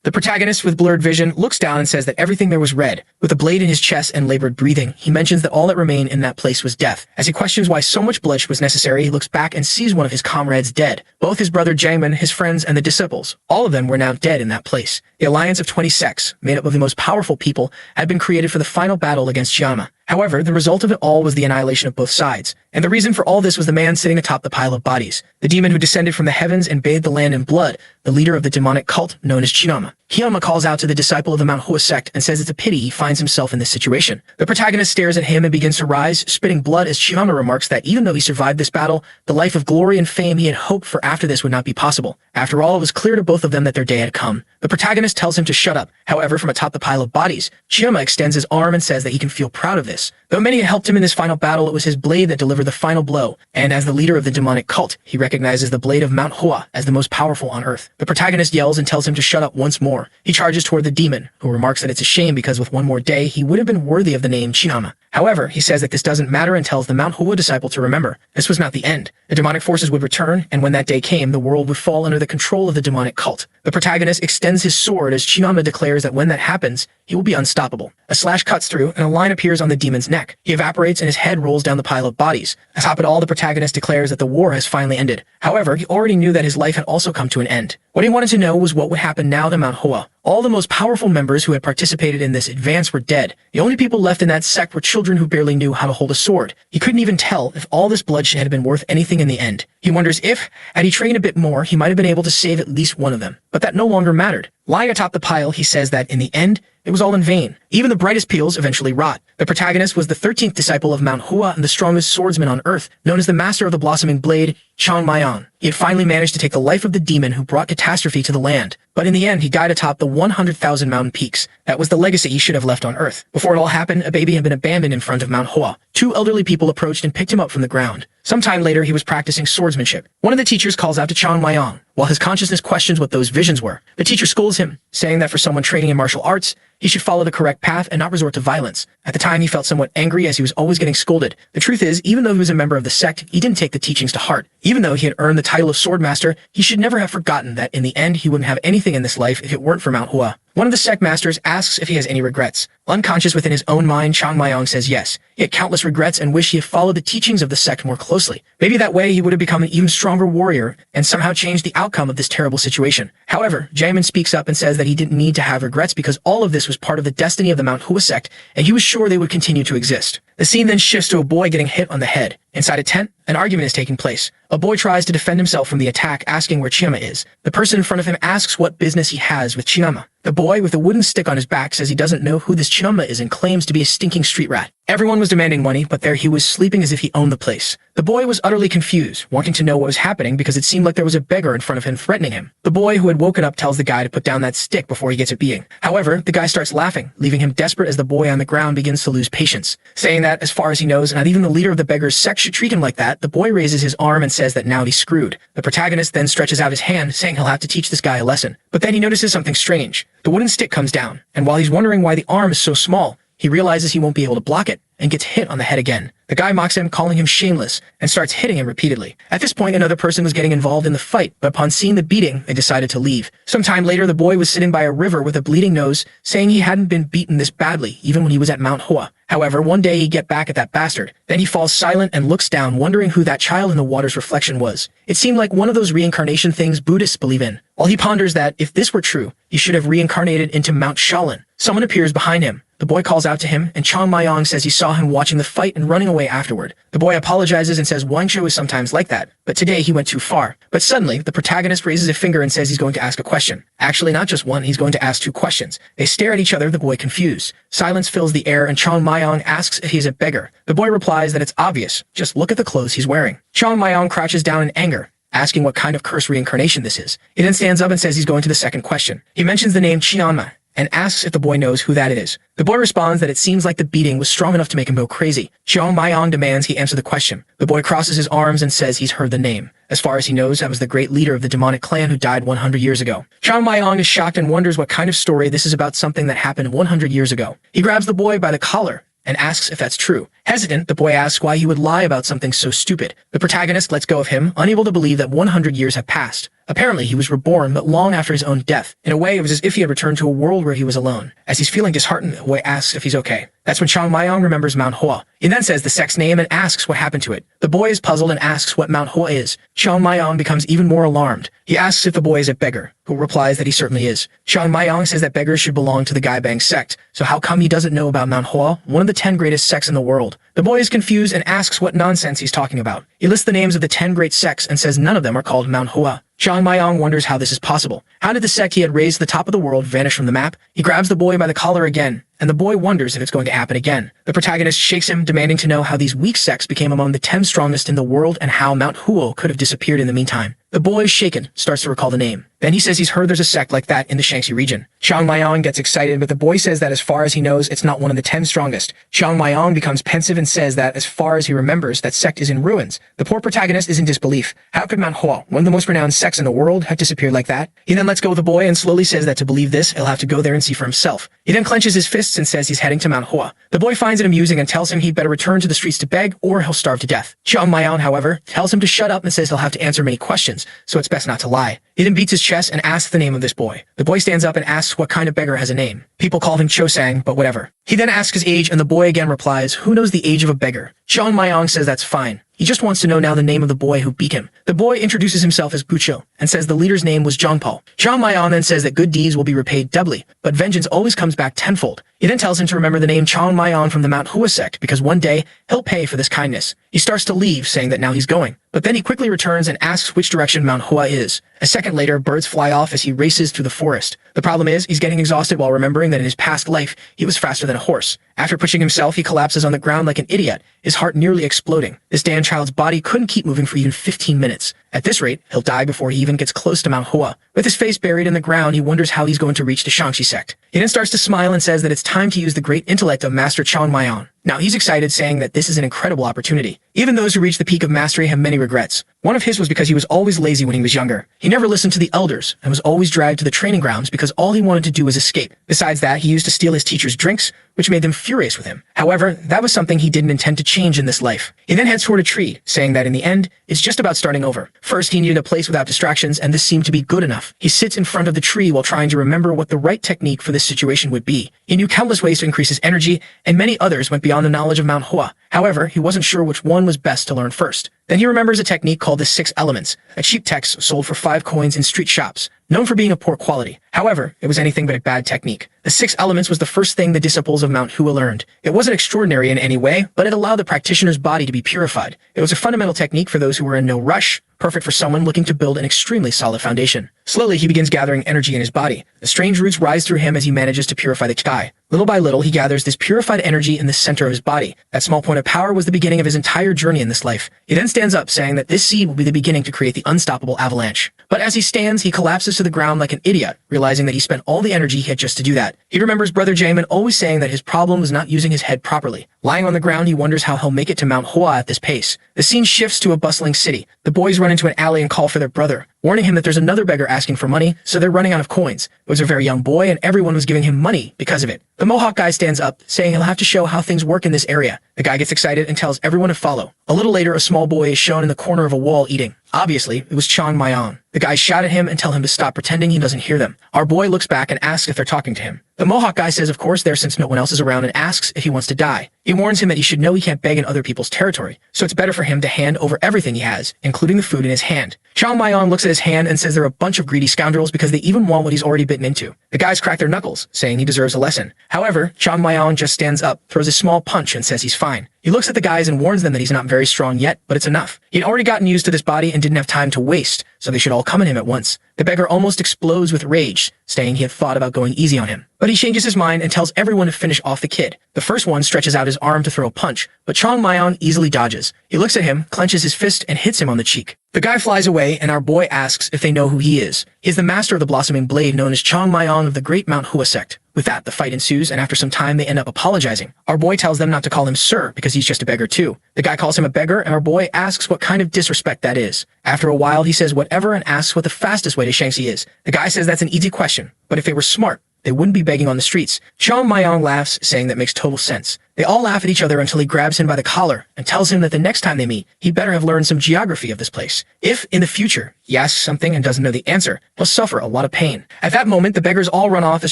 The protagonist, with blurred vision, looks down and says that everything there was red. With a blade in his chest and labored breathing, he mentions that all that remained in that place was death. As he questions why so much bloodshed was necessary, he looks back and sees one of his comrades dead. Both his brother Jaemin, his friends, and the disciples. All of them were now dead in that place. The alliance of 20 sects, made up of the most powerful people, had been created for the final battle against Chiama. However, the result of it all was the annihilation of both sides. And the reason for all this was the man sitting atop the pile of bodies. The demon who descended from the heavens and bathed the land in blood, the leader of the demonic cult known as Chiama. Chiama calls out to the disciple of the Manhwa sect and says it's a pity he finds himself in this situation. The protagonist stares at him and begins to rise, spitting blood as Chiama remarks that even though he survived this battle, the life of glory and fame he had hoped for after this would not be possible. After all, it was clear to both of them that their day had come. The protagonist tells him to shut up. However, from atop the pile of bodies, Chiama extends his arm and says that he can feel proud of this. Though many had helped him in this final battle, it was his blade that delivered the final blow, and as the leader of the demonic cult, he recognizes the blade of Manhwa as the most powerful on earth. The protagonist yells and tells him to shut up once more. He charges toward the demon, who remarks that it's a shame because with one more day, he would have been worthy of the name Chiama. However, he says that this doesn't matter and tells the Manhwa disciple to remember, this was not the end. The demonic forces would return, and when that day came, the world would fall under the control of the demonic cult. The protagonist extends his sword as Chiama declares that when that happens, he will be unstoppable. A slash cuts through, and a line appears on the demon's neck. He evaporates and his head rolls down the pile of bodies. Atop it all, the protagonist declares that the war has finally ended. However, he already knew that his life had also come to an end. What he wanted to know was what would happen now to Manhwa. All the most powerful members who had participated in this advance were dead. The only people left in that sect were children who barely knew how to hold a sword. He couldn't even tell if all this bloodshed had been worth anything in the end. He wonders if, had he trained a bit more, he might have been able to save at least one of them. But that no longer mattered. Lying atop the pile, he says that in the end, it was all in vain. Even the brightest peels eventually rot. The protagonist was the 13th disciple of Manhwa and the strongest swordsman on earth, known as the Master of the Blossoming Blade, Chang Mayan. He had finally managed to take the life of the demon who brought catastrophe to the land. But in the end, he died atop the 100,000 mountain peaks. That was the legacy he should have left on Earth. Before it all happened, a baby had been abandoned in front of Mount Hoa. Two elderly people approached and picked him up from the ground. Sometime later, he was practicing swordsmanship. One of the teachers calls out to Chang Mayang, while his consciousness questions what those visions were. The teacher scolds him, saying that for someone training in martial arts, he should follow the correct path and not resort to violence. At the time, he felt somewhat angry as he was always getting scolded. The truth is, even though he was a member of the sect, he didn't take the teachings to heart. Even though he had earned the title of Swordmaster, he should never have forgotten that in the end, he wouldn't have anything in this life if it weren't for Mount Hua. One of the sect masters asks if he has any regrets. Unconscious within his own mind, Chang Mayang says yes. He had countless regrets and wished he had followed the teachings of the sect more closely. Maybe that way he would have become an even stronger warrior and somehow changed the outcome of this terrible situation. However, Jaemin speaks up and says that he didn't need to have regrets because all of this was part of the destiny of the Mount Hua sect, and he was sure they would continue to exist. The scene then shifts to a boy getting hit on the head. Inside a tent, an argument is taking place. A boy tries to defend himself from the attack, asking where Chiama is. The person in front of him asks what business he has with Chiama. The boy with a wooden stick on his back says he doesn't know who this Chiama is and claims to be a stinking street rat. Everyone was demanding money, but there he was sleeping as if he owned the place. The boy was utterly confused, wanting to know what was happening because it seemed like there was a beggar in front of him threatening him. The boy who had woken up tells the guy to put down that stick before he gets a beating. However, the guy starts laughing, leaving him desperate as the boy on the ground begins to lose patience. Saying that, as far as he knows, not even the leader of the beggar's sect should treat him like that, the boy raises his arm and says that now he's screwed. The protagonist then stretches out his hand, saying he'll have to teach this guy a lesson. But then he notices something strange. The wooden stick comes down, and while he's wondering why the arm is so small, he realizes he won't be able to block it, and gets hit on the head again. The guy mocks him, calling him shameless, and starts hitting him repeatedly. At this point, another person was getting involved in the fight, but upon seeing the beating, they decided to leave. Sometime later, the boy was sitting by a river with a bleeding nose, saying he hadn't been beaten this badly, even when he was at Mount Hoa. However, one day he'd get back at that bastard. Then he falls silent and looks down, wondering who that child in the water's reflection was. It seemed like one of those reincarnation things Buddhists believe in. While he ponders that, if this were true, he should have reincarnated into Mount Shaolin. Someone appears behind him. The boy calls out to him, and Chang Mayang says he saw him watching the fight and running away afterward. The boy apologizes and says Guangzhou is sometimes like that, but today he went too far. But suddenly, the protagonist raises a finger and says he's going to ask a question. Actually, not just one, he's going to ask two questions. They stare at each other, the boy confused. Silence fills the air, and Chang Mayang asks if he's a beggar. The boy replies that it's obvious. Just look at the clothes he's wearing. Chang Mayang crouches down in anger, asking what kind of cursed reincarnation this is. He then stands up and says he's going to the second question. He mentions the name Chiama, and asks if the boy knows who that is. The boy responds that it seems like the beating was strong enough to make him go crazy. Chang Mayang demands he answer the question. The boy crosses his arms and says he's heard the name. As far as he knows, that was the great leader of the demonic clan who died 100 years ago. Chang Mayang is shocked and wonders what kind of story this is about something that happened 100 years ago. He grabs the boy by the collar and asks if that's true. Hesitant, the boy asks why he would lie about something so stupid. The protagonist lets go of him, unable to believe that 100 years have passed. Apparently, he was reborn, but long after his own death. In a way, it was as if he had returned to a world where he was alone. As he's feeling disheartened, the boy asks if he's okay. That's when Chang Mayong remembers Manhwa. He then says the sect's name and asks what happened to it. The boy is puzzled and asks what Manhwa is. Chang Mayong becomes even more alarmed. He asks if the boy is a beggar, who replies that he certainly is. Chang Mayong says that beggars should belong to the Gaibang sect, so how come he doesn't know about Manhwa, one of the 10 greatest sects in the world? The boy is confused and asks what nonsense he's talking about. He lists the names of the 10 great sects and says none of them are called Manhwa. Chang Mayong wonders how this is possible. How did the sect he had raised to the top of the world vanish from the map? He grabs the boy by the collar again, and the boy wonders if it's going to happen again. The protagonist shakes him, demanding to know how these weak sects became among the 10 strongest in the world and how Mount Huo could have disappeared in the meantime. The boy, shaken, starts to recall the name. Then he says he's heard there's a sect like that in the Shaanxi region. Chang Mayong gets excited, but the boy says that as far as he knows, it's not one of the 10 strongest. Chang Mayong becomes pensive and says that as far as he remembers, that sect is in ruins. The poor protagonist is in disbelief. How could Manhwa, one of the most renowned sects in the world, have disappeared like that? He then lets go of the boy and slowly says that to believe this, he'll have to go there and see for himself. He then clenches his fists and says he's heading to Manhwa. The boy finds it amusing and tells him he'd better return to the streets to beg or he'll starve to death. Chang Mayong, however, tells him to shut up and says he'll have to answer many questions, so it's best not to lie. He then beats his chest and asks the name of this boy. The boy stands up and asks what kind of beggar has a name. People call him Chosang, but whatever. He then asks his age and the boy again replies, who knows the age of a beggar? Chang Mayong says that's fine. He just wants to know now the name of the boy who beat him. The boy introduces himself as Gucho and says the leader's name was Zhangpao. Chang Mayong then says that good deeds will be repaid doubly, but vengeance always comes back tenfold. He then tells him to remember the name Chang Mayong from the Mount Hua sect because one day he'll pay for this kindness. He starts to leave, saying that now he's going. But then he quickly returns and asks which direction Mount Hua is. A second later, birds fly off as he races through the forest. The problem is, he's getting exhausted while remembering that in his past life, he was faster than a horse. After pushing himself, he collapses on the ground like an idiot, his heart nearly exploding. This damn child's body couldn't keep moving for even 15 minutes. At this rate, he'll die before he even gets close to Mount Hua. With his face buried in the ground, he wonders how he's going to reach the Shaanxi sect. He then starts to smile and says that it's time to use the great intellect of Master Chang Mayong. Now he's excited, saying that this is an incredible opportunity. Even those who reach the peak of mastery have many regrets. One of his was because he was always lazy when he was younger. He never listened to the elders and was always dragged to the training grounds because all he wanted to do was escape. Besides that, he used to steal his teachers' drinks, which made them furious with him. However, that was something he didn't intend to change in this life. He then heads toward a tree, saying that in the end, it's just about starting over. First, he needed a place without distractions, and this seemed to be good enough. He sits in front of the tree while trying to remember what the right technique for this situation would be. He knew countless ways to increase his energy, and many others went beyond the knowledge of Mount Hua. However, he wasn't sure which one was best to learn first. Then he remembers a technique called the 6 elements, a cheap text sold for 5 coins in street shops, known for being of poor quality. However, it was anything but a bad technique. The 6 elements was the first thing the disciples of Mount Hua learned. It wasn't extraordinary in any way, but it allowed the practitioner's body to be purified. It was a fundamental technique for those who were in no rush, perfect for someone looking to build an extremely solid foundation. Slowly, he begins gathering energy in his body. The strange roots rise through him as he manages to purify the sky. Little by little, he gathers this purified energy in the center of his body. That small point of power was the beginning of his entire journey in this life. He then stands up, saying that this seed will be the beginning to create the unstoppable avalanche. But as he stands, he collapses to the ground like an idiot, realizing that he spent all the energy he had just to do that. He remembers Brother Jamin always saying that his problem was not using his head properly. Lying on the ground, he wonders how he'll make it to Mount Hua at this pace. The scene shifts to a bustling city. The boys run into an alley and call for their brother, warning him that there's another beggar asking for money, so they're running out of coins. It was a very young boy, and everyone was giving him money because of it. The Mohawk guy stands up, saying he'll have to show how things work in this area. The guy gets excited and tells everyone to follow. A little later, a small boy is shown in the corner of a wall eating. Obviously, it was Chang Mayong. The guys shout at him and tell him to stop pretending he doesn't hear them. Our boy looks back and asks if they're talking to him. The Mohawk guy says of course they're since no one else is around and asks if he wants to die. He warns him that he should know he can't beg in other people's territory, so it's better for him to hand over everything he has, including the food in his hand. Chang Mayong looks at his hand and says they're a bunch of greedy scoundrels because they even want what he's already bitten into. The guys crack their knuckles, saying he deserves a lesson. However, Chang Mayong just stands up, throws a small punch and says he's fine. He looks at the guys and warns them that he's not very strong yet, but it's enough. He'd already gotten used to this body and didn't have time to waste, so they should all come at him at once. The beggar almost explodes with rage, saying he had thought about going easy on him. But he changes his mind and tells everyone to finish off the kid. The first one stretches out his arm to throw a punch, but Chang Mayong easily dodges. He looks at him, clenches his fist, and hits him on the cheek. The guy flies away, and our boy asks if they know who he is. He is the master of the blossoming blade known as Chang Mayong of the great Mount Hua sect. With that, the fight ensues, and after some time, they end up apologizing. Our boy tells them not to call him sir, because he's just a beggar too. The guy calls him a beggar, and our boy asks what kind of disrespect that is. After a while, he says whatever and asks what the fastest way to Shaanxi is. The guy says that's an easy question, but if they were smart, they wouldn't be begging on the streets. Chang Mayong laughs, saying that makes total sense. They all laugh at each other until he grabs him by the collar and tells him that the next time they meet, he'd better have learned some geography of this place. If, in the future, he asks something and doesn't know the answer, he'll suffer a lot of pain. At that moment, the beggars all run off as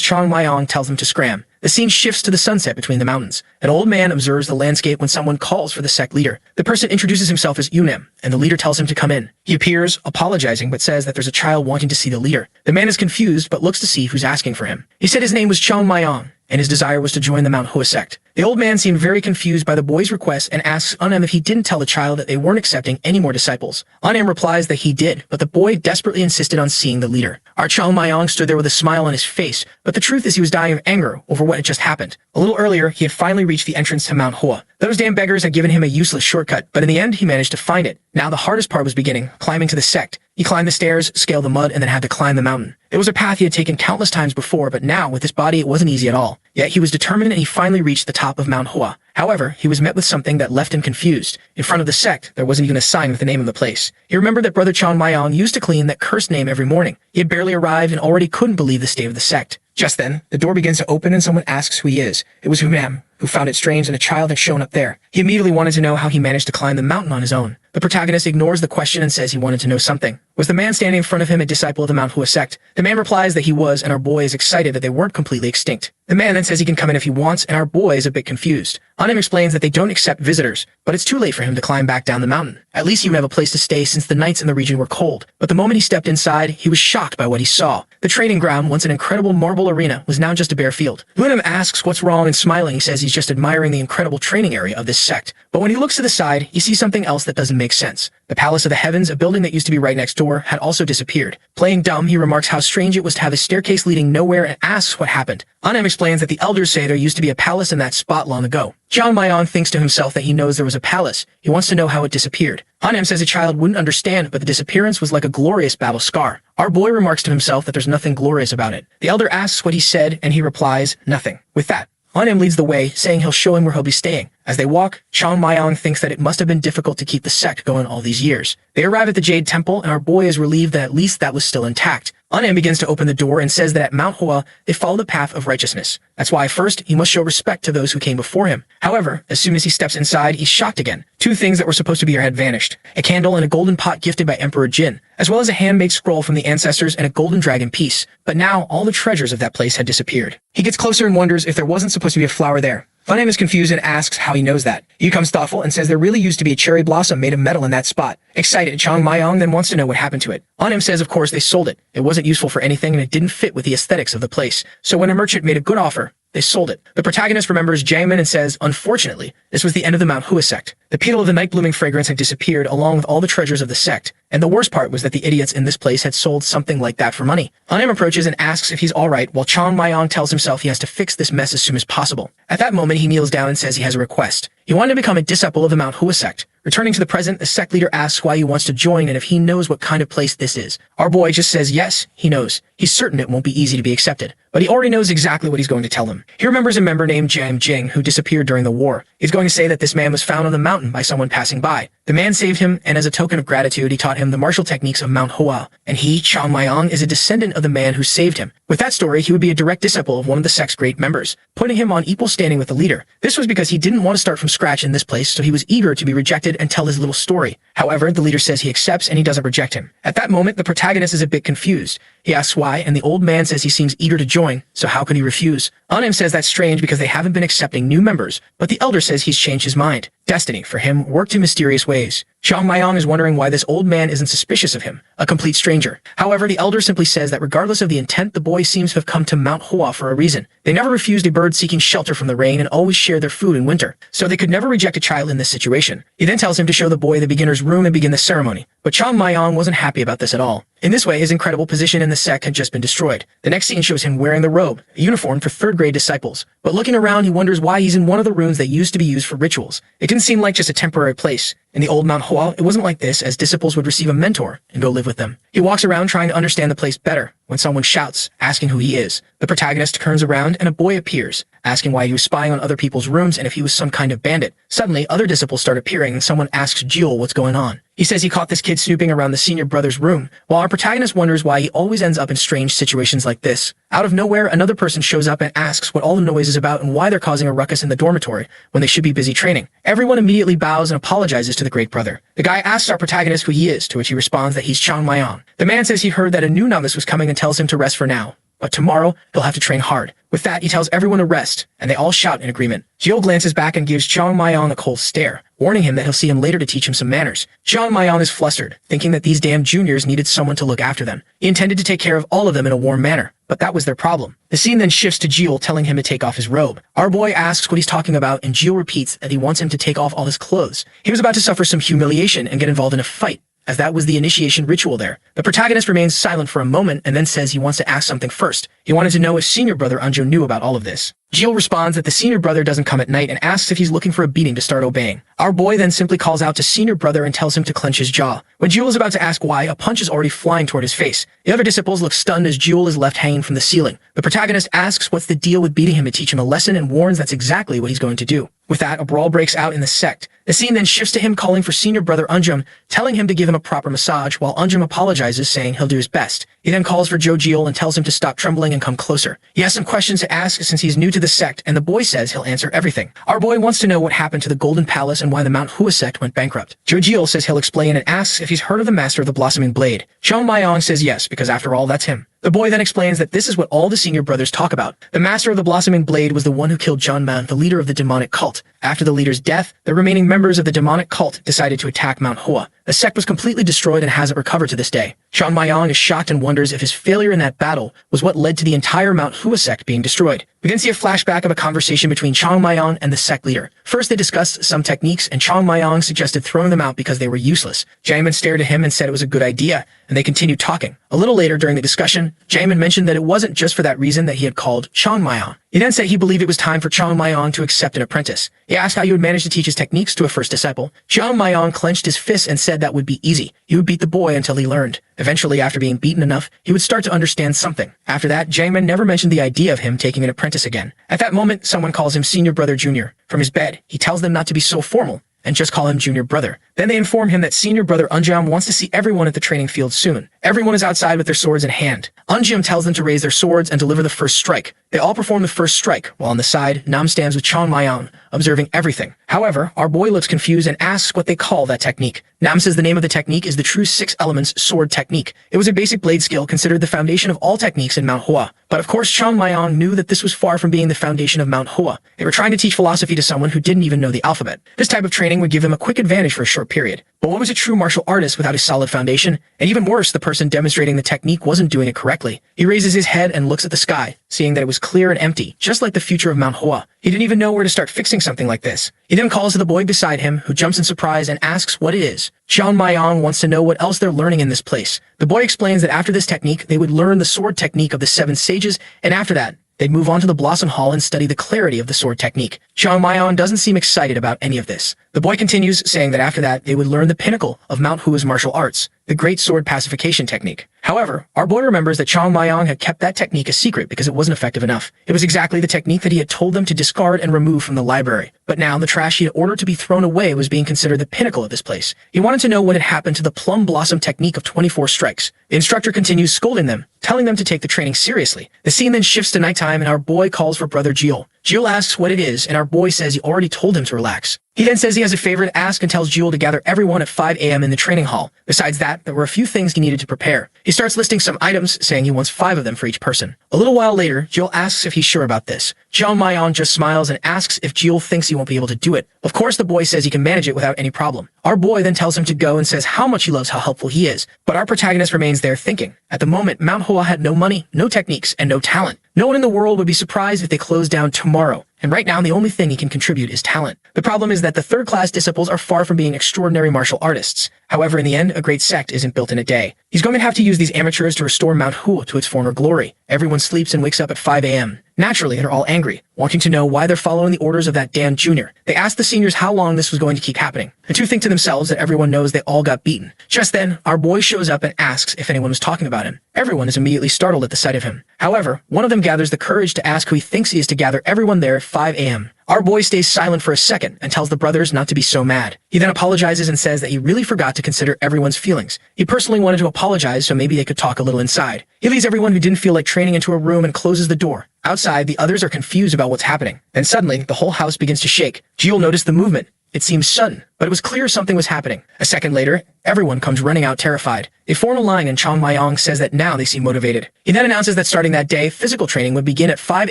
Chong Mayong tells them to scram. The scene shifts to the sunset between the mountains. An old man observes the landscape when someone calls for the sect leader. The person introduces himself as Yunim, and the leader tells him to come in. He appears, apologizing, but says that there's a child wanting to see the leader. The man is confused, but looks to see who's asking for him. He said his name was Chong Mayong, and his desire was to join the Manhwa sect. The old man seemed very confused by the boy's request and asks Unem if he didn't tell the child that they weren't accepting any more disciples. Unem replies that he did, but the boy desperately insisted on seeing the leader. Our Chong Mayong stood there with a smile on his face, but the truth is he was dying of anger over what had just happened. A little earlier, he had finally reached the entrance to Mount Hua. Those damn beggars had given him a useless shortcut, but in the end, he managed to find it. Now the hardest part was beginning, climbing to the sect. He climbed the stairs, scaled the mud, and then had to climb the mountain. It was a path he had taken countless times before, but now, with his body, it wasn't easy at all. Yet he was determined and he finally reached the top of Mount Hua. However, he was met with something that left him confused. In front of the sect, there wasn't even a sign with the name of the place. He remembered that Brother Chong Mayong used to clean that cursed name every morning. He had barely arrived and already couldn't believe the state of the sect. Just then, the door begins to open and someone asks who he is. It was Humam, who found it strange that a child had shown up there. He immediately wanted to know how he managed to climb the mountain on his own. The protagonist ignores the question and says he wanted to know something. Was the man standing in front of him a disciple of the Manhwa sect? The man replies that he was, and our boy is excited that they weren't completely extinct. The man then says he can come in if he wants, and our boy is a bit confused. Unem explains that they don't accept visitors, but it's too late for him to climb back down the mountain. At least he would have a place to stay since the nights in the region were cold. But the moment he stepped inside, he was shocked by what he saw. The training ground, once an incredible marble arena, was now just a bare field. Unem asks what's wrong, and smiling, he says he's just admiring the incredible training area of this sect. But when he looks to the side, he sees something else that doesn't make sense. The Palace of the Heavens, a building that used to be right next door, had also disappeared. Playing dumb, he remarks how strange it was to have a staircase leading nowhere and asks what happened. Unem explains that the elders say there used to be a palace in that spot long ago. Chong Mayong thinks to himself that he knows there was a palace. He wants to know how it disappeared. Unem says a child wouldn't understand, but the disappearance was like a glorious battle scar. Our boy remarks to himself that there's nothing glorious about it. The elder asks what he said, and he replies, nothing. With that, Unem leads the way, saying he'll show him where he'll be staying. As they walk, Chong Mayong thinks that it must have been difficult to keep the sect going all these years. They arrive at the Jade Temple, and our boy is relieved that at least that was still intact. Unem begins to open the door and says that at Mount Hua, they follow the path of righteousness. That's why first, he must show respect to those who came before him. However, as soon as he steps inside, he's shocked again. Two things that were supposed to be here had vanished. A candle and a golden pot gifted by Emperor Jin, as well as a handmade scroll from the ancestors and a golden dragon piece. But now, all the treasures of that place had disappeared. He gets closer and wonders if there wasn't supposed to be a flower there. Unem is confused and asks how he knows that. He becomes thoughtful and says there really used to be a cherry blossom made of metal in that spot. Excited, Chong Mayong then wants to know what happened to it. Unem says of course they sold it. It wasn't useful for anything and it didn't fit with the aesthetics of the place. So when a merchant made a good offer, they sold it. The protagonist remembers Jangmin and says, unfortunately, this was the end of the Mount Hua sect. The petal of the night-blooming fragrance had disappeared along with all the treasures of the sect. And the worst part was that the idiots in this place had sold something like that for money. Unem approaches and asks if he's alright, while Chong Mayong tells himself he has to fix this mess as soon as possible. At that moment, he kneels down and says he has a request. He wanted to become a disciple of the Mount Hua sect. Returning to the present, the sect leader asks why he wants to join and if he knows what kind of place this is. Our boy just says yes, he knows. He's certain it won't be easy to be accepted. But he already knows exactly what he's going to tell them. He remembers a member named Jang Jing who disappeared during the war. He's going to say that this man was found on the mountain by someone passing by. The man saved him, and as a token of gratitude, he taught him the martial techniques of Mount Hua. And he, Chong Mayong, is a descendant of the man who saved him. With that story, he would be a direct disciple of one of the sect's great members, putting him on equal standing with the leader. This was because he didn't want to start from scratch in this place, so he was eager to be rejected and tell his little story. However, the leader says he accepts and he doesn't reject him. At that moment, the protagonist is a bit confused. He asks why, and the old man says he seems eager to join, so how can he refuse? Unem says that's strange because they haven't been accepting new members, but the elder says he's changed his mind. Destiny, for him, worked in mysterious ways. Chong Mayong is wondering why this old man isn't suspicious of him, a complete stranger. However, the elder simply says that regardless of the intent, the boy seems to have come to Mount Hua for a reason. They never refused a bird seeking shelter from the rain and always shared their food in winter, so they could never reject a child in this situation. He then tells him to show the boy the beginner's room and begin the ceremony. But Chong Mayong wasn't happy about this at all. In this way, his incredible position in the sect had just been destroyed. The next scene shows him wearing the robe, a uniform for third-grade disciples. But looking around, he wonders why he's in one of the rooms that used to be used for rituals. It didn't seem like just a temporary place. In the old Manhwa, it wasn't like this, as disciples would receive a mentor and go live with them. He walks around trying to understand the place better when someone shouts, asking who he is. The protagonist turns around and a boy appears, asking why he was spying on other people's rooms and if he was some kind of bandit. Suddenly, other disciples start appearing and someone asks Jewel what's going on. He says he caught this kid snooping around the senior brother's room, while our protagonist wonders why he always ends up in strange situations like this. Out of nowhere, another person shows up and asks what all the noise is about and why they're causing a ruckus in the dormitory when they should be busy training. Everyone immediately bows and apologizes to the great brother. The guy asks our protagonist who he is, to which he responds that he's Chang Mayong. The man says he heard that a new novice was coming and tells him to rest for now, but tomorrow he'll have to train hard. With that, he tells everyone to rest, and they all shout in agreement. Jill glances back and gives Chang Mayong a cold stare, warning him that he'll see him later to teach him some manners. Chang Mayong is flustered, thinking that these damn juniors needed someone to look after them. He intended to take care of all of them in a warm manner, but that was their problem. The scene then shifts to Jill telling him to take off his robe. Our boy asks what he's talking about, and Jill repeats that he wants him to take off all his clothes. He was about to suffer some humiliation and get involved in a fight, as that was the initiation ritual there. The protagonist remains silent for a moment and then says he wants to ask something first. He wanted to know if senior brother Unjo knew about all of this. Jill responds that the senior brother doesn't come at night and asks if he's looking for a beating to start obeying. Our boy then simply calls out to senior brother and tells him to clench his jaw. When Jill is about to ask why, a punch is already flying toward his face. The other disciples look stunned as Jill is left hanging from the ceiling. The protagonist asks what's the deal with beating him to teach him a lesson and warns that's exactly what he's going to do. With that, a brawl breaks out in the sect. The scene then shifts to him calling for senior brother Unjum, telling him to give him a proper massage, while Unjum apologizes, saying he'll do his best. He then calls for Jo Jill and tells him to stop trembling and come closer. He has some questions to ask since he's new to the sect, and the boy says he'll answer everything. Our boy wants to know what happened to the Golden Palace and why the Mount Hua sect went bankrupt. Jo Jill says he'll explain and asks if he's heard of the Master of the Blossoming Blade. Chong Mayong says yes, because after all, that's him. The boy then explains that this is what all the senior brothers talk about. The Master of the Blossoming Blade was the one who killed John Man, the leader of the demonic cult. After the leader's death, the remaining members of the demonic cult decided to attack Mount Hua. The sect was completely destroyed and hasn't recovered to this day. Chong Mayong is shocked and wonders if his failure in that battle was what led to the entire Mount Hua sect being destroyed. We then see a flashback of a conversation between Chong Mayong and the sect leader. First, they discussed some techniques, and Chong Mayong suggested throwing them out because they were useless. Jaemin stared at him and said it was a good idea, and they continued talking. A little later during the discussion, Jaemin mentioned that it wasn't just for that reason that he had called Chong Mayong. He then said he believed it was time for Chong Mayong to accept an apprentice. He asked how he would manage to teach his techniques to a first disciple. Chong Mayong clenched his fists and said that would be easy. He would beat the boy until he learned. Eventually, after being beaten enough, he would start to understand something. After that, Jaemin never mentioned the idea of him taking an apprentice again. At that moment, someone calls him Senior Brother Junior. From his bed, he tells them not to be so formal and just call him Junior Brother. Then they inform him that Senior Brother Unjam wants to see everyone at the training field soon. Everyone is outside with their swords in hand. Unjam tells them to raise their swords and deliver the first strike. They all perform the first strike, while on the side, Nam stands with Chong Mayong, observing everything. However, our boy looks confused and asks what they call that technique. Nam says the name of the technique is the True Six Elements Sword Technique. It was a basic blade skill considered the foundation of all techniques in Mount Hua. But of course, Chong Mayong knew that this was far from being the foundation of Mount Hua. They were trying to teach philosophy to someone who didn't even know the alphabet. This type of training would give them a quick advantage for a short period. But what was a true martial artist without a solid foundation? And even worse, the person demonstrating the technique wasn't doing it correctly. He raises his head and looks at the sky, seeing that it was clear and empty, just like the future of Mount Hua. He didn't even know where to start fixing something like this. He then calls to the boy beside him, who jumps in surprise and asks what it is. Chong Mayong wants to know what else they're learning in this place. The boy explains that after this technique, they would learn the sword technique of the 7 sages, and after that, they'd move on to the Blossom Hall and study the clarity of the sword technique. Chong Mayong doesn't seem excited about any of this. The boy continues, saying that after that, they would learn the pinnacle of Mount Hua's martial arts, the Great Sword Pacification Technique. However, our boy remembers that Chong Mayong had kept that technique a secret because it wasn't effective enough. It was exactly the technique that he had told them to discard and remove from the library. But now, the trash he had ordered to be thrown away was being considered the pinnacle of this place. He wanted to know what had happened to the Plum Blossom technique of 24 strikes. The instructor continues scolding them, telling them to take the training seriously. The scene then shifts to nighttime and our boy calls for Brother Jill. Jill asks what it is, and our boy says he already told him to relax. He then says he has a favor to ask and tells Jill to gather everyone at 5 a.m. in the training hall. Besides that, there were a few things he needed to prepare. He starts listing some items, saying he wants 5 of them for each person. A little while later, Jill asks if he's sure about this. Chong Mayong just smiles and asks if Jill thinks he won't be able to do it. Of course, the boy says he can manage it without any problem. Our boy then tells him to go and says how much he loves how helpful he is. But our protagonist remains there thinking. At the moment, Mount Hua had no money, no techniques, and no talent. No one in the world would be surprised if they closed down tomorrow. And right now, the only thing he can contribute is talent. The problem is that the third-class disciples are far from being extraordinary martial artists. However, in the end, a great sect isn't built in a day. He's going to have to use these amateurs to restore Mount Hua to its former glory. Everyone sleeps and wakes up at 5 a.m. Naturally, they're all angry, wanting to know why they're following the orders of that damn junior. They ask the seniors how long this was going to keep happening. The two think to themselves that everyone knows they all got beaten. Just then, our boy shows up and asks if anyone was talking about him. Everyone is immediately startled at the sight of him. However, one of them gathers the courage to ask who he thinks he is to gather everyone there at 5 a.m. Our boy stays silent for a second and tells the brothers not to be so mad. He then apologizes and says that he really forgot to consider everyone's feelings. He personally wanted to apologize so maybe they could talk a little inside. He leads everyone who didn't feel like training into a room and closes the door. Outside, the others are confused about what's happening. Then suddenly, the whole house begins to shake. Jill noticed the movement. It seemed sudden, but it was clear something was happening. A second later, everyone comes running out terrified. They form a line and Chang Mayong says that now they seem motivated. He then announces that starting that day, physical training would begin at 5